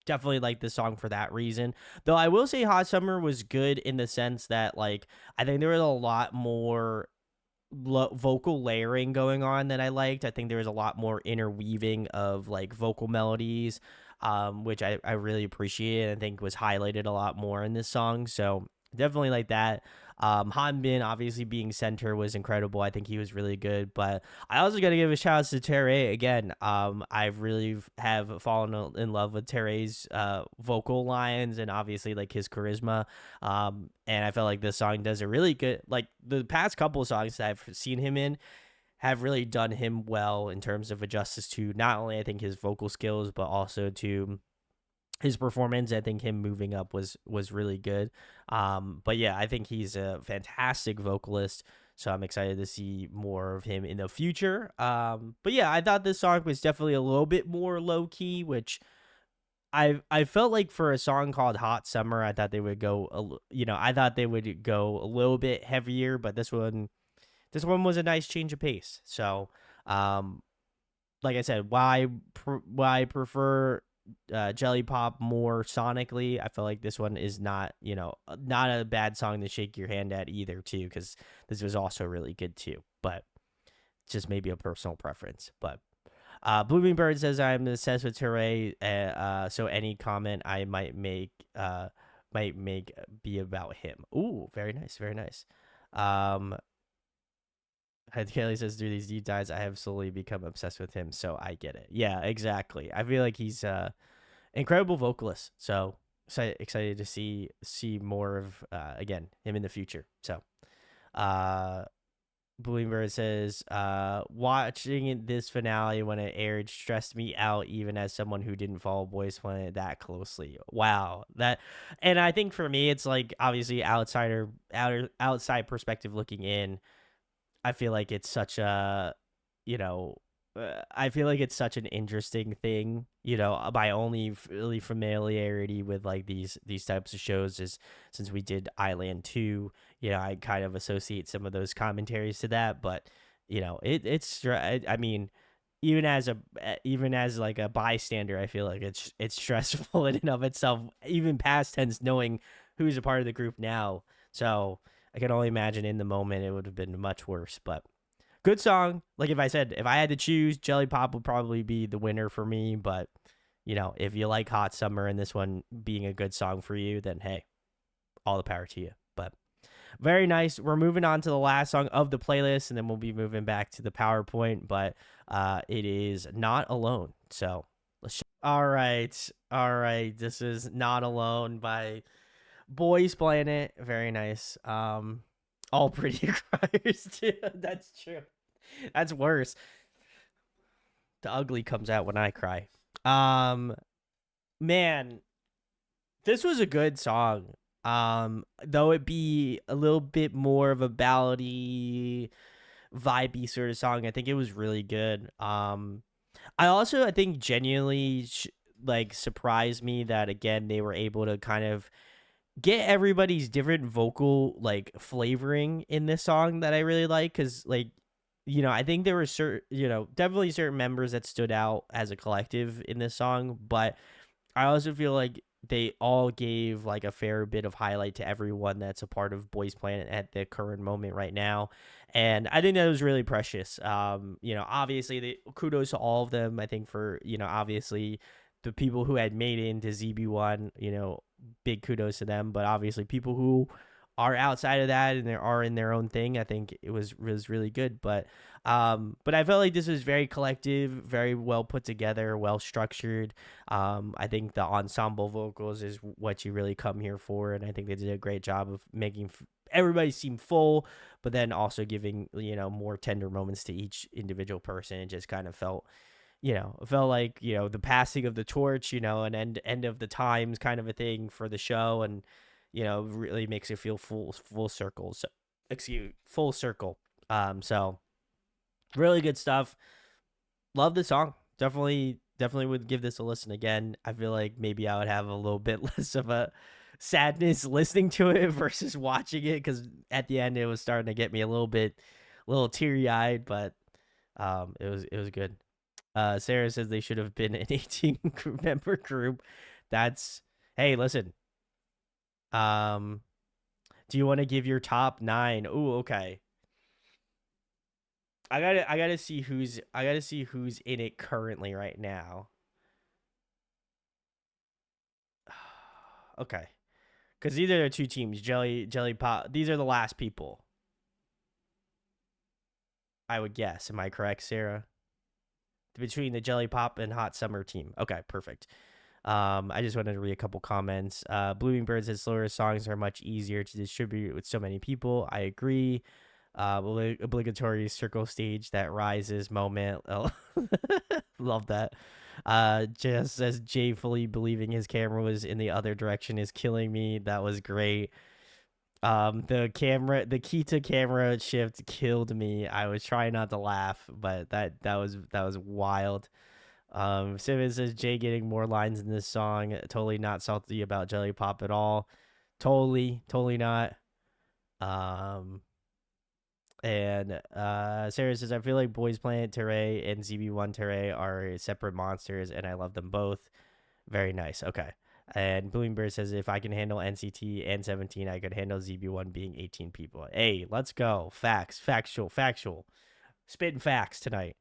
definitely like the song for that reason. Though I will say Hot Summer was good in the sense that like I think there was a lot more vocal layering going on that I liked. I think there was a lot more interweaving of like vocal melodies, which I really appreciate. I think was highlighted a lot more in this song. So definitely like that. Hanbin obviously being center was incredible. I think he was really good, but I also got to give a shout out to Terre again. I really have fallen in love with Terre's vocal lines and obviously like his charisma. And I felt like this song does a really good. Like the past couple of songs that I've seen him in have really done him well in terms of a justice to not only I think his vocal skills but also to his performance. I think him moving up was really good. But yeah, I think he's a fantastic vocalist. So I'm excited to see more of him in the future. But yeah, I thought this song was definitely a little bit more low key, which I felt like for a song called Hot Summer, I thought they would I thought they would go a little bit heavier, but this one was a nice change of pace. So, like I said, why I prefer Jelly Pop more sonically. I feel like this one is not a bad song to shake your hand at either, too, because this was also really good too. But just maybe a personal preference. But Blooming Bird says I'm obsessed with Teray, so any comment I might make be about him. Ooh, very nice, very nice. Kelly says through these deep dives, I have slowly become obsessed with him, so I get it. Yeah, exactly. I feel like he's incredible vocalist. So excited to see more of again him in the future. So Bloomberg says, watching this finale when it aired stressed me out, even as someone who didn't follow Boys Planet that closely. Wow, that, and I think for me, it's like obviously outside perspective looking in. I feel like it's such a, you know, I feel like it's such an interesting thing. My only really familiarity with like these types of shows is since we did Island 2. I kind of associate some of those commentaries to that, but I mean, even as like a bystander, I feel like it's stressful in and of itself, even past tense, knowing who's a part of the group now. So I can only imagine in the moment it would have been much worse, but good song. Like if I had to choose, Jelly Pop would probably be the winner for me. But if you like Hot Summer and this one being a good song for you, then hey, all the power to you. But very nice. We're moving on to the last song of the playlist, and then we'll be moving back to the PowerPoint. But it is Not Alone. So all right, all right. This is Not Alone by Boys Planet. Very nice. All pretty criers too. That's true. That's worse. The ugly comes out when I cry. Um, man, this was a good song. Though it be a little bit more of a ballady, vibey sort of song, I think it was really good. I think genuinely like surprised me that again they were able to kind of get everybody's different vocal like flavoring in this song that I really like, because like I think there were certain definitely certain members that stood out as a collective in this song, but I also feel like they all gave like a fair bit of highlight to everyone that's a part of Boys Planet at the current moment right now. And I think that was really precious. Obviously the kudos to all of them. I think for, obviously the people who had made it into ZB1, big kudos to them. But obviously people who are outside of that and they are in their own thing, I think it was really good. But I felt like this was very collective, very well put together, well structured. I think the ensemble vocals is what you really come here for, and I think they did a great job of making everybody seem full, but then also giving more tender moments to each individual person. It just kind of felt like the passing of the torch, an end of the times kind of a thing for the show, and really makes it feel full circle. So, full circle. So really good stuff. Love the song. Definitely would give this a listen again. I feel like maybe I would have a little bit less of a sadness listening to it versus watching it, because at the end it was starting to get me a little teary eyed. But it was good. Sarah says they should have been an 18 member group. That's Hey, listen. Um, do you want to give your top 9? Ooh, okay. I gotta see who's in it currently right now. Okay, because these are the two teams, Jelly Pop. These are the last people, I would guess. Am I correct, Sarah? Between the Jelly Pop and Hot Summer team. Okay, perfect. I just wanted to read a couple comments. Blooming Bird says slower songs are much easier to distribute with so many people. I agree. Obligatory circle stage that rises moment. Oh, love that. Just says Jay fully believing his camera was in the other direction is killing me. That was great. The key to camera shift killed me. I was trying not to laugh, but that was wild. Simmons says Jay getting more lines in this song. Totally not salty about Jelly Pop at all. Totally not. Um, and Sarah says I feel like Boys Planet Terray and ZB1 Terray are separate monsters, and I love them both. Very nice. Okay. And Bloomberg says if I can handle NCT and 17, I could handle ZB1 being 18 people. Hey, let's go. Facts, factual. Spitting facts tonight.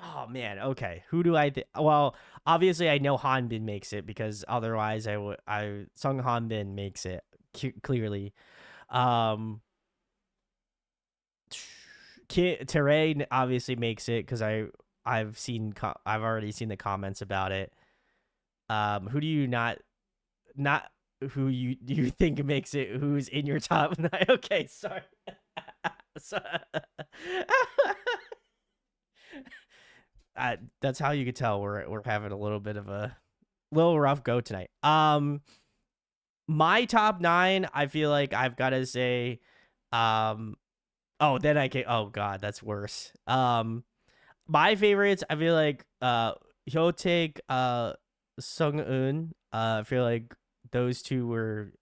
Oh man, okay. Who do I think? Well, obviously I know Hanbin makes it, because otherwise I Sung Hanbin makes it clearly. Um Teray obviously makes it, because I've already seen the comments about it. Who do you not who you think makes it, who's in your top nine. Okay, sorry. So, that's how you could tell we're having a little bit of a little rough go tonight. My top nine, I feel like I've got to say, um, oh, then I can. Oh God, that's worse. My favorites, I feel like, Hyotae, Sung Eun. I feel like those two were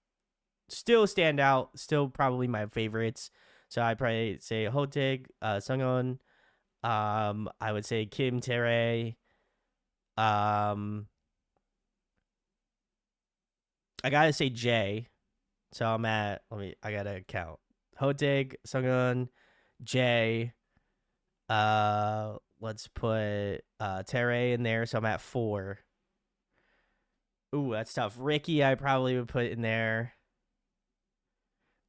still stand out, still probably my favorites. So I probably say Hyotae, Sung Eun. I would say Kim Tae. Um, I gotta say Jay. So I'm at. I gotta count. Hyotae, Sung Jay. Let's put Terre in there. So I'm at 4. Ooh, that's tough. Ricky, I probably would put in there.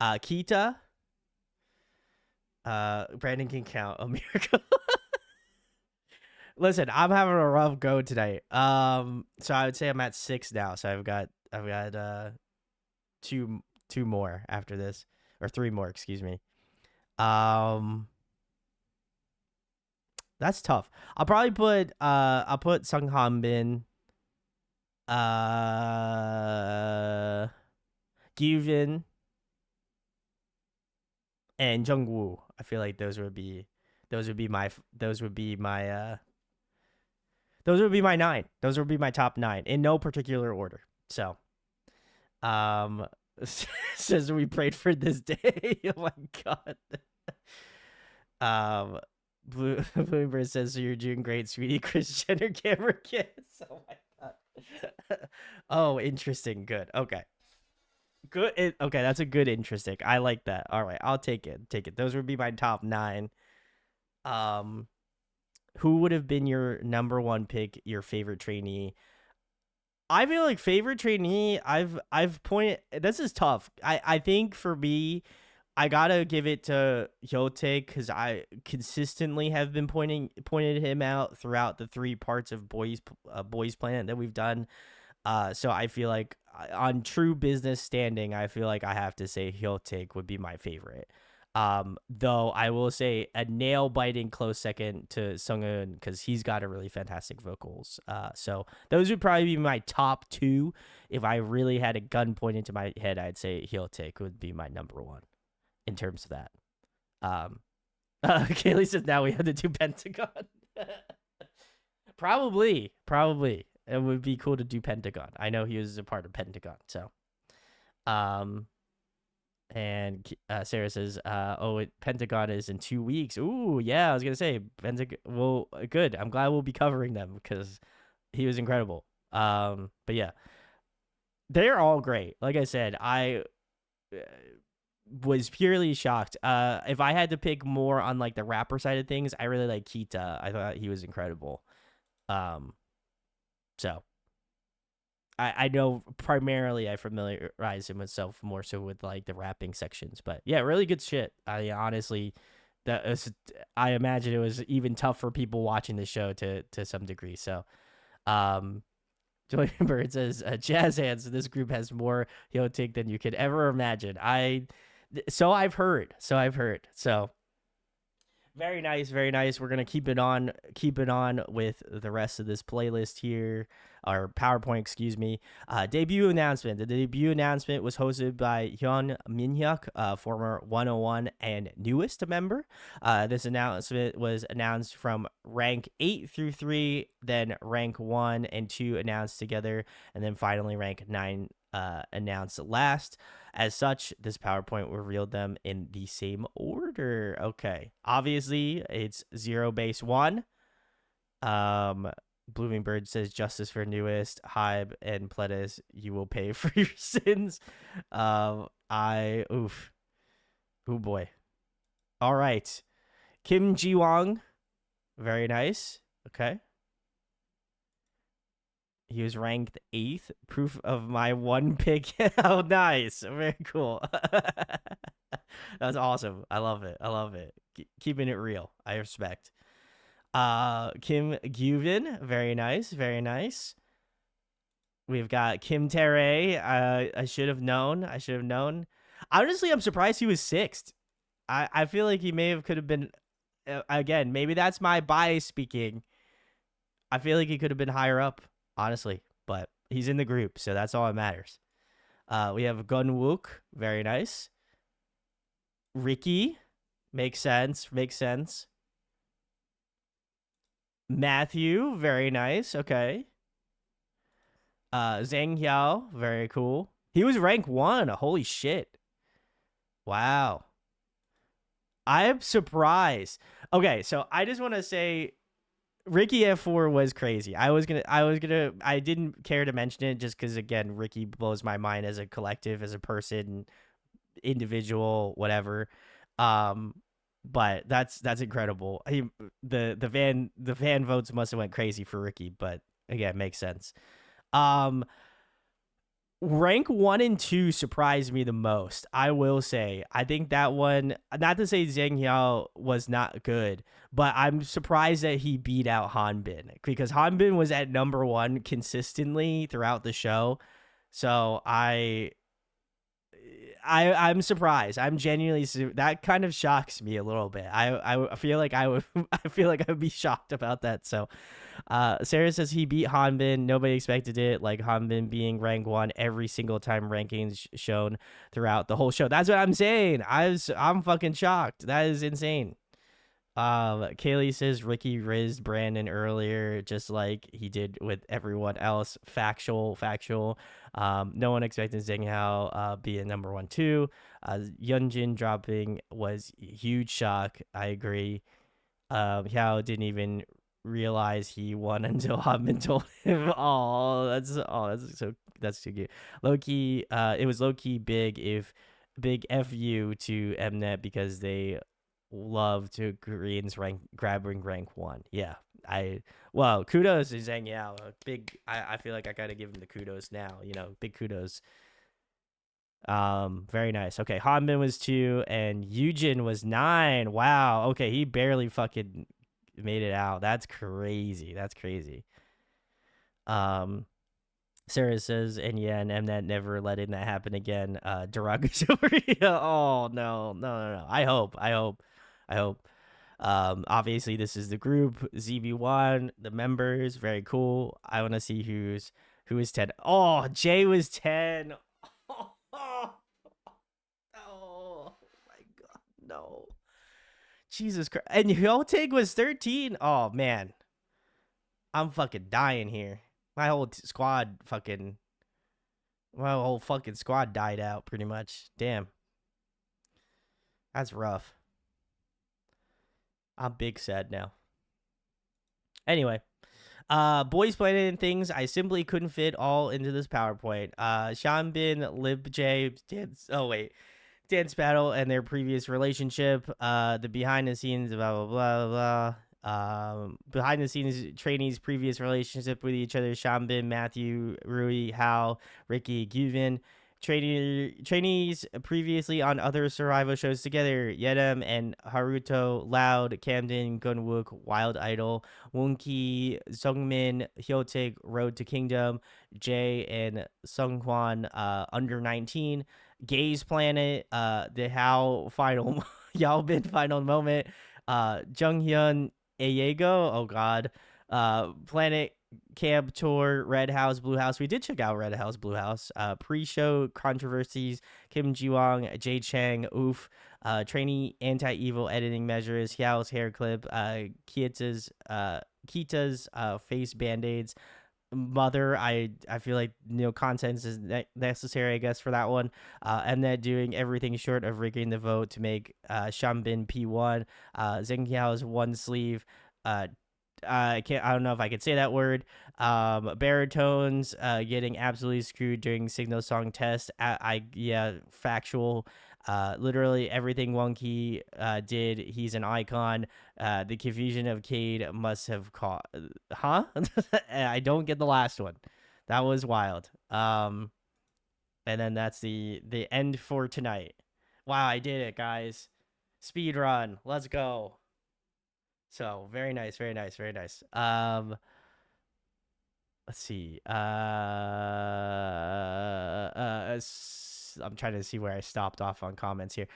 Kita. Brandon can count a miracle. Listen, I'm having a rough go tonight. So I would say I'm at 6 now. So I've got two more after this, or 3 more, excuse me. That's tough. I'll put Sung Han Bin, Gyuvin, and Jungwoo. I feel like those would be my those would be my those would be my 9. Those would be my top 9 in no particular order. So, um, says we prayed for this day. Oh my god. Bloomberg says, so you're doing great, sweetie. Kris Jenner camera kiss. Oh my god. Oh, interesting. Good. Okay. Good. Okay, that's a good interesting. I like that. All right, I'll take it. Take it. Those would be my top 9. Um, who would have been your number 1 pick? Your favorite trainee? I feel like favorite trainee. I've pointed. This is tough. I think for me, I gotta give it to Hyotae because I consistently have been pointed him out throughout the 3 parts of Boys Planet that we've done. So I feel like on true business standing, I feel like I have to say Hyotae would be my favorite. Though I will say a nail biting close second to Sunghoon because he's got a really fantastic vocals. So those would probably be my top 2. If I really had a gun pointed to my head, I'd say Hyotae would be my number 1 in terms of that. Kaylee says now we have to do Pentagon. Probably. It would be cool to do Pentagon. I know he was a part of Pentagon, so. And Sarah says, Pentagon is in 2 weeks. Ooh, yeah, I was gonna say Pentagon. Well, good. I'm glad we'll be covering them because he was incredible. But yeah, they're all great. Like I said, I was purely shocked. If I had to pick more on like the rapper side of things, I really like Kita. I thought he was incredible. So I know primarily I familiarize myself more so with like the rapping sections, but yeah, really good shit. I honestly, I imagine it was even tough for people watching the show to some degree. So, Julian Bird says, "Jazz hands. This group has more Hyotae than you could ever imagine." So I've heard. So very nice, very nice. We're gonna keep it on with the rest of this playlist here, or PowerPoint, excuse me. Debut announcement. The debut announcement was hosted by Hyun Minhyuk, former 101 and newest member. This announcement was announced from rank 8 through 3, then rank 1 and 2 announced together, and then finally rank 9 announced last. As such, this PowerPoint revealed them in the same order. Okay. Obviously, it's 0 base 1. Blooming Bird says justice for newest. Hybe and Pledis, you will pay for your sins. Oh boy. All right. Kim Ji Wong. Very nice. Okay. He was ranked 8th. Proof of my 1 pick. Oh, nice. Very cool. That's awesome. I love it. Keeping it real. I respect. Kim Gyuvin. Very nice. We've got Kim Tae. I should have known. I should have known. Honestly, I'm surprised he was sixth. I feel like he may have could have been. Again, maybe that's my bias speaking. I feel like he could have been higher up, honestly. But he's in the group, so that's all that matters. We have Gunwook. Very nice. Ricky. Makes sense. Makes sense. Matthew. Very nice. Okay. Zhang Hiao. Very cool. He was rank 1. Holy shit. Wow. I'm surprised. Okay, so I just want to say Ricky F4 was crazy. I didn't care to mention it just because, again, Ricky blows my mind as a collective, as a person, individual, whatever. Um, but that's incredible. The fan votes must have went crazy for Ricky, but again, makes sense. Um, Rank 1 and 2 surprised me the most. I will say. I think that one, not to say Zhang Hiao was not good, but I'm surprised that he beat out Hanbin because Hanbin was at number 1 consistently throughout the show. So I'm surprised. I'm genuinely that kind of shocks me a little bit. I feel like I would I feel like I would be shocked about that. So Sarah says he beat Hanbin. Nobody expected it. Like Hanbin being rank 1 every single time rankings shown throughout the whole show. That's what I'm saying. I'm fucking shocked. That is insane. Kaylee says Ricky rizzed Brandon earlier, just like he did with everyone else. Factual. No one expected Zhang Hao be a number 1 too. Yunjin dropping was a huge shock. I agree. Hao didn't even realize he won until Hotman told him. That's too cute. Low-key, it was low-key big fu to Mnet because they love to Koreans grabbing rank 1. Yeah. Kudos to Zhang Yao. I feel like I gotta give him the kudos now. Big kudos. Very nice. Okay, Hanbin was 2 and Yujin was 9. Wow. Okay, he barely fucking made it out. That's crazy. Sarah says, and yeah, and Mnet never letting that happen again. Derogatory. Oh no. I hope. Obviously this is the group ZB1, the members. Very cool. I want to see who is 10. Oh, Jay was 10. Oh my god, no. Jesus Christ. And Hyotig was 13. Oh man. I'm fucking dying here. My whole fucking squad died out pretty much. Damn. That's rough. I'm big sad now. Anyway, Boys Planet and things I simply couldn't fit all into this PowerPoint. Shanbin, Lib J, Dance Battle and their previous relationship, the behind the scenes, blah, blah, blah, blah. Behind the scenes trainees' previous relationship with each other: Shanbin, Matthew, Rui, Hao, Ricky, Guvin. Trainees previously on other survival shows together: Yedem and Haruto, Loud, Camden, Gunwook, Wild Idol, Wonki, Sungmin, Hyotik, Road to Kingdom, Jay and Sunghwan, under 19, Gaze Planet, the How final Yaobin final moment, Junghyun, Ayego, oh god, Planet Camp Tour, Red House, Blue House. We did check out Red House, Blue House. Pre-show controversies: Kim Ji-wong, Jay Chang, oof. Trainee anti-evil editing measures: Hiao's hair clip, Kita's face band-aids. Mother, I feel like content is necessary, I guess, for that one. And then doing everything short of rigging the vote to make Shambin P1. Zheng Hiao's one sleeve. I don't know if I could say that word. Baritones getting absolutely screwed during signal song test. Factual. Literally everything Wonky did. He's an icon. The confusion of Cade must have caught. Huh? I don't get the last one. That was wild. And then that's the end for tonight. Wow, I did it, guys. Speed run. Let's go. So very nice. let's see. I'm trying to see where I stopped off on comments here.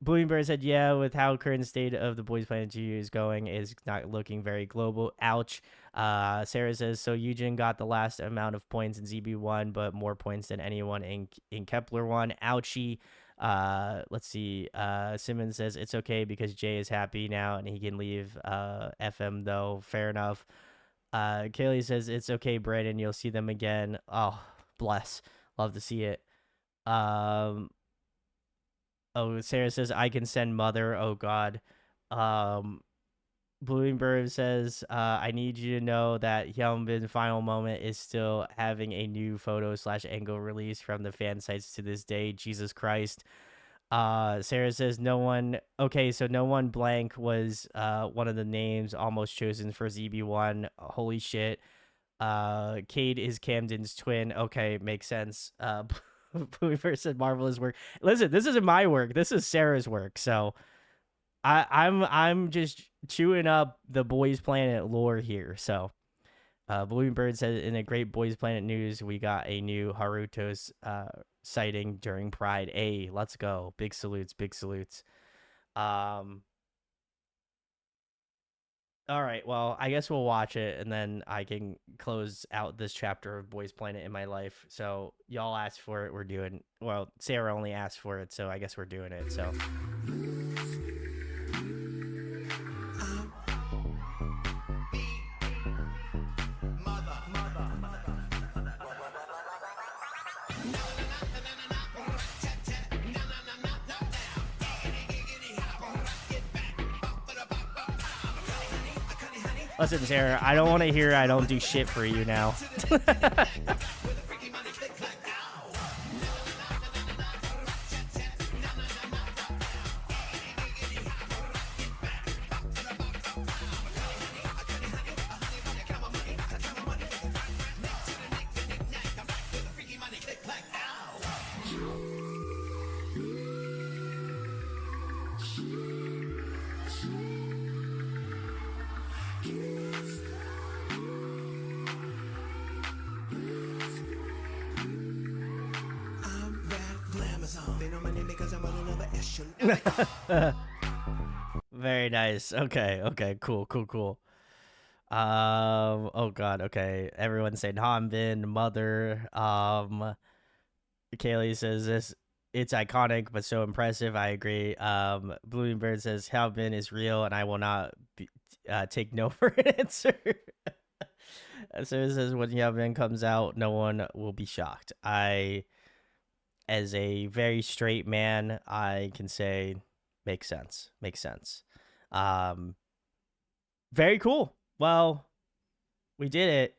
Bloomberg said, "Yeah, with how current state of the Boys Planet 2 is going, is not looking very global. Ouch." Sarah says, "So Eugen got the last amount of points in ZB1, but more points than anyone in Kepler 1. Ouchie." Let's see. Simmons says it's okay because Jay is happy now and he can leave. FM though, fair enough. Kaylee says it's okay, Brandon. You'll see them again. Oh, bless. Love to see it. Um. Oh, Sarah says I can send mother. Oh God. Um. Bloomberg says, I need you to know that Hyunbin's final moment is still having a new photo / angle release from the fan sites to this day. Jesus Christ. Sarah says no one. Okay, so no one blank was one of the names almost chosen for ZB1. Holy shit. Cade is Camden's twin. Okay, makes sense. Blueberry said marvelous work. Listen, this isn't my work. This is Sarah's work. So I'm just chewing up the Boys Planet lore here. So Bluebird said in a great Boys Planet news, we got a new Haruto's sighting during Pride. Hey, let's go. Big salutes, big salutes. All right, well, I guess we'll watch it and then I can close out this chapter of Boys Planet in my life. So y'all asked for it, we're doing. Well, Sarah only asked for it, so I guess we're doing it. So listen, Sarah, I don't want to hear I don't do shit for you now. Very nice. Okay, cool. Oh God, okay. Everyone saying Hanbin, mother. Kaylee says this. It's iconic, but so impressive. I agree. Bloomberg says Hanbin is real, and I will not take no for an answer. So it says when Hanbin comes out, no one will be shocked. As a very straight man, I can say makes sense. Very cool. Well, we did it.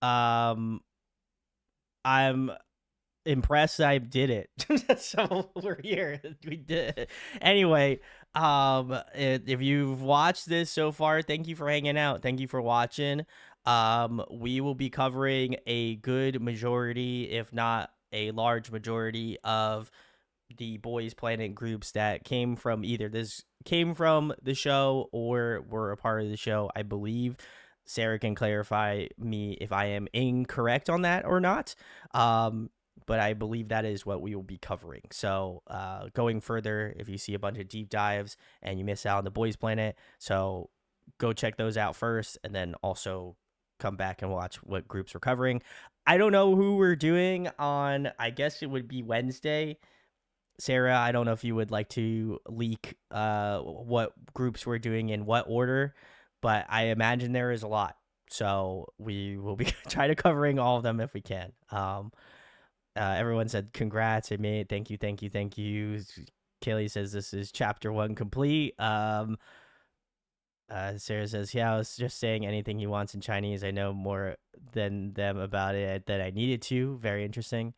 I'm impressed I did it. So we're here. We did it. Anyway, if you've watched this so far, thank you for hanging out. Thank you for watching. We will be covering a good majority, if not a large majority, of the Boys Planet groups that came from the show or were a part of the show. I believe Sarah can clarify me if I am incorrect on that or not. But I believe that is what we will be covering. So going further, if you see a bunch of deep dives and you miss out on the Boys Planet, so go check those out first and then also come back and watch what groups we're covering. I don't know who we're doing on, I guess it would be Wednesday. Sarah, I don't know if you would like to leak what groups we're doing in what order, but I imagine there is a lot. So we will be trying to covering all of them if we can. Everyone said congrats. I made thank you. Kaylee says this is chapter 1 complete. Sarah says, yeah, I was just saying anything he wants in Chinese. I know more than them about it than I needed to. Very interesting.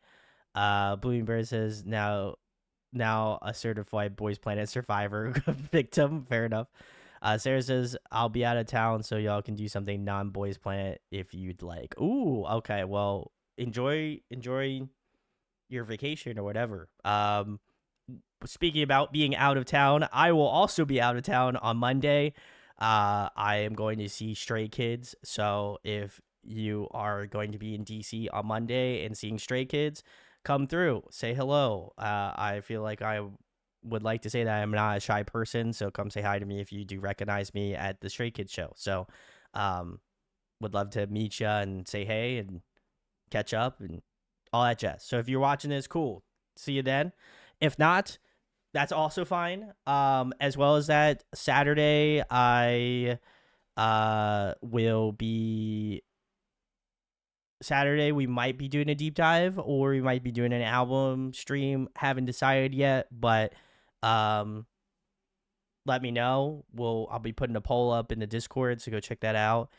Bloomberg says now a certified Boys Planet survivor victim. Fair enough. Sarah says, I'll be out of town, so y'all can do something non-Boys Planet if you'd like. Ooh, okay. Well, enjoy your vacation or whatever. Speaking about being out of town, I will also be out of town on Monday. I am going to see Stray Kids. So if you are going to be in DC on Monday and seeing Stray Kids, come through, say hello. I feel like I would like to say that I'm not a shy person, so come say hi to me if you do recognize me at the Stray Kids show. So, would love to meet you and say hey and catch up and all that jazz. So if you're watching this, cool. See you then. If not, that's also fine. As well as that, Saturday I will be Saturday we might be doing a deep dive or we might be doing an album stream. Haven't decided yet, but um let me know. I'll be putting a poll up in the Discord, so go check that out.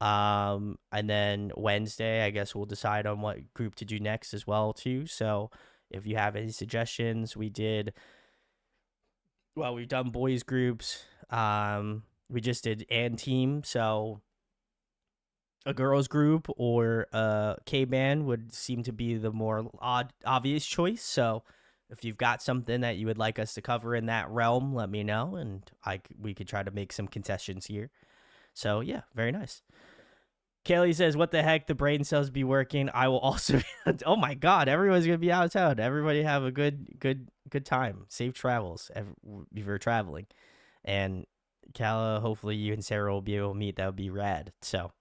And then Wednesday, I guess we'll decide on what group to do next as well too. So if you have any suggestions, we've done boys groups. We just did and team, so a girls group or a K band would seem to be the more obvious choice. So if you've got something that you would like us to cover in that realm, let me know, and we could try to make some concessions here. So yeah, very nice. Kaylee says, "What the heck? The brain cells be working. I will also." Oh my God! Everyone's gonna be out of town. Everybody have a good time. Safe travels if you're traveling, and Kala. Hopefully, you and Sarah will be able to meet. That would be rad. So,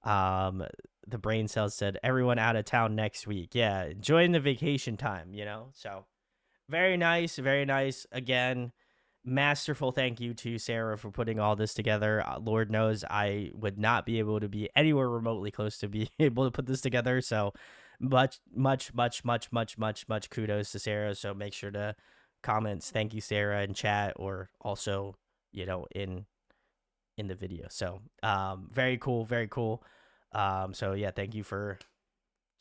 the brain cells said, "Everyone out of town next week. Yeah, enjoying the vacation time. So very nice, very nice. Again, masterful thank you to Sarah for putting all this together. Lord knows I would not be able to be anywhere remotely close to be able to put this together. So much kudos to Sarah. So make sure to comments. Thank you, Sarah, in chat or also, in the video. So very cool, very cool. So yeah, thank you for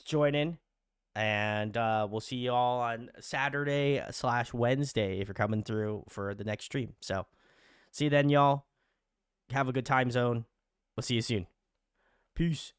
joining. And we'll see you all on Saturday/Wednesday if you're coming through for the next stream. So see you then, y'all. Have a good time zone. We'll see you soon. Peace.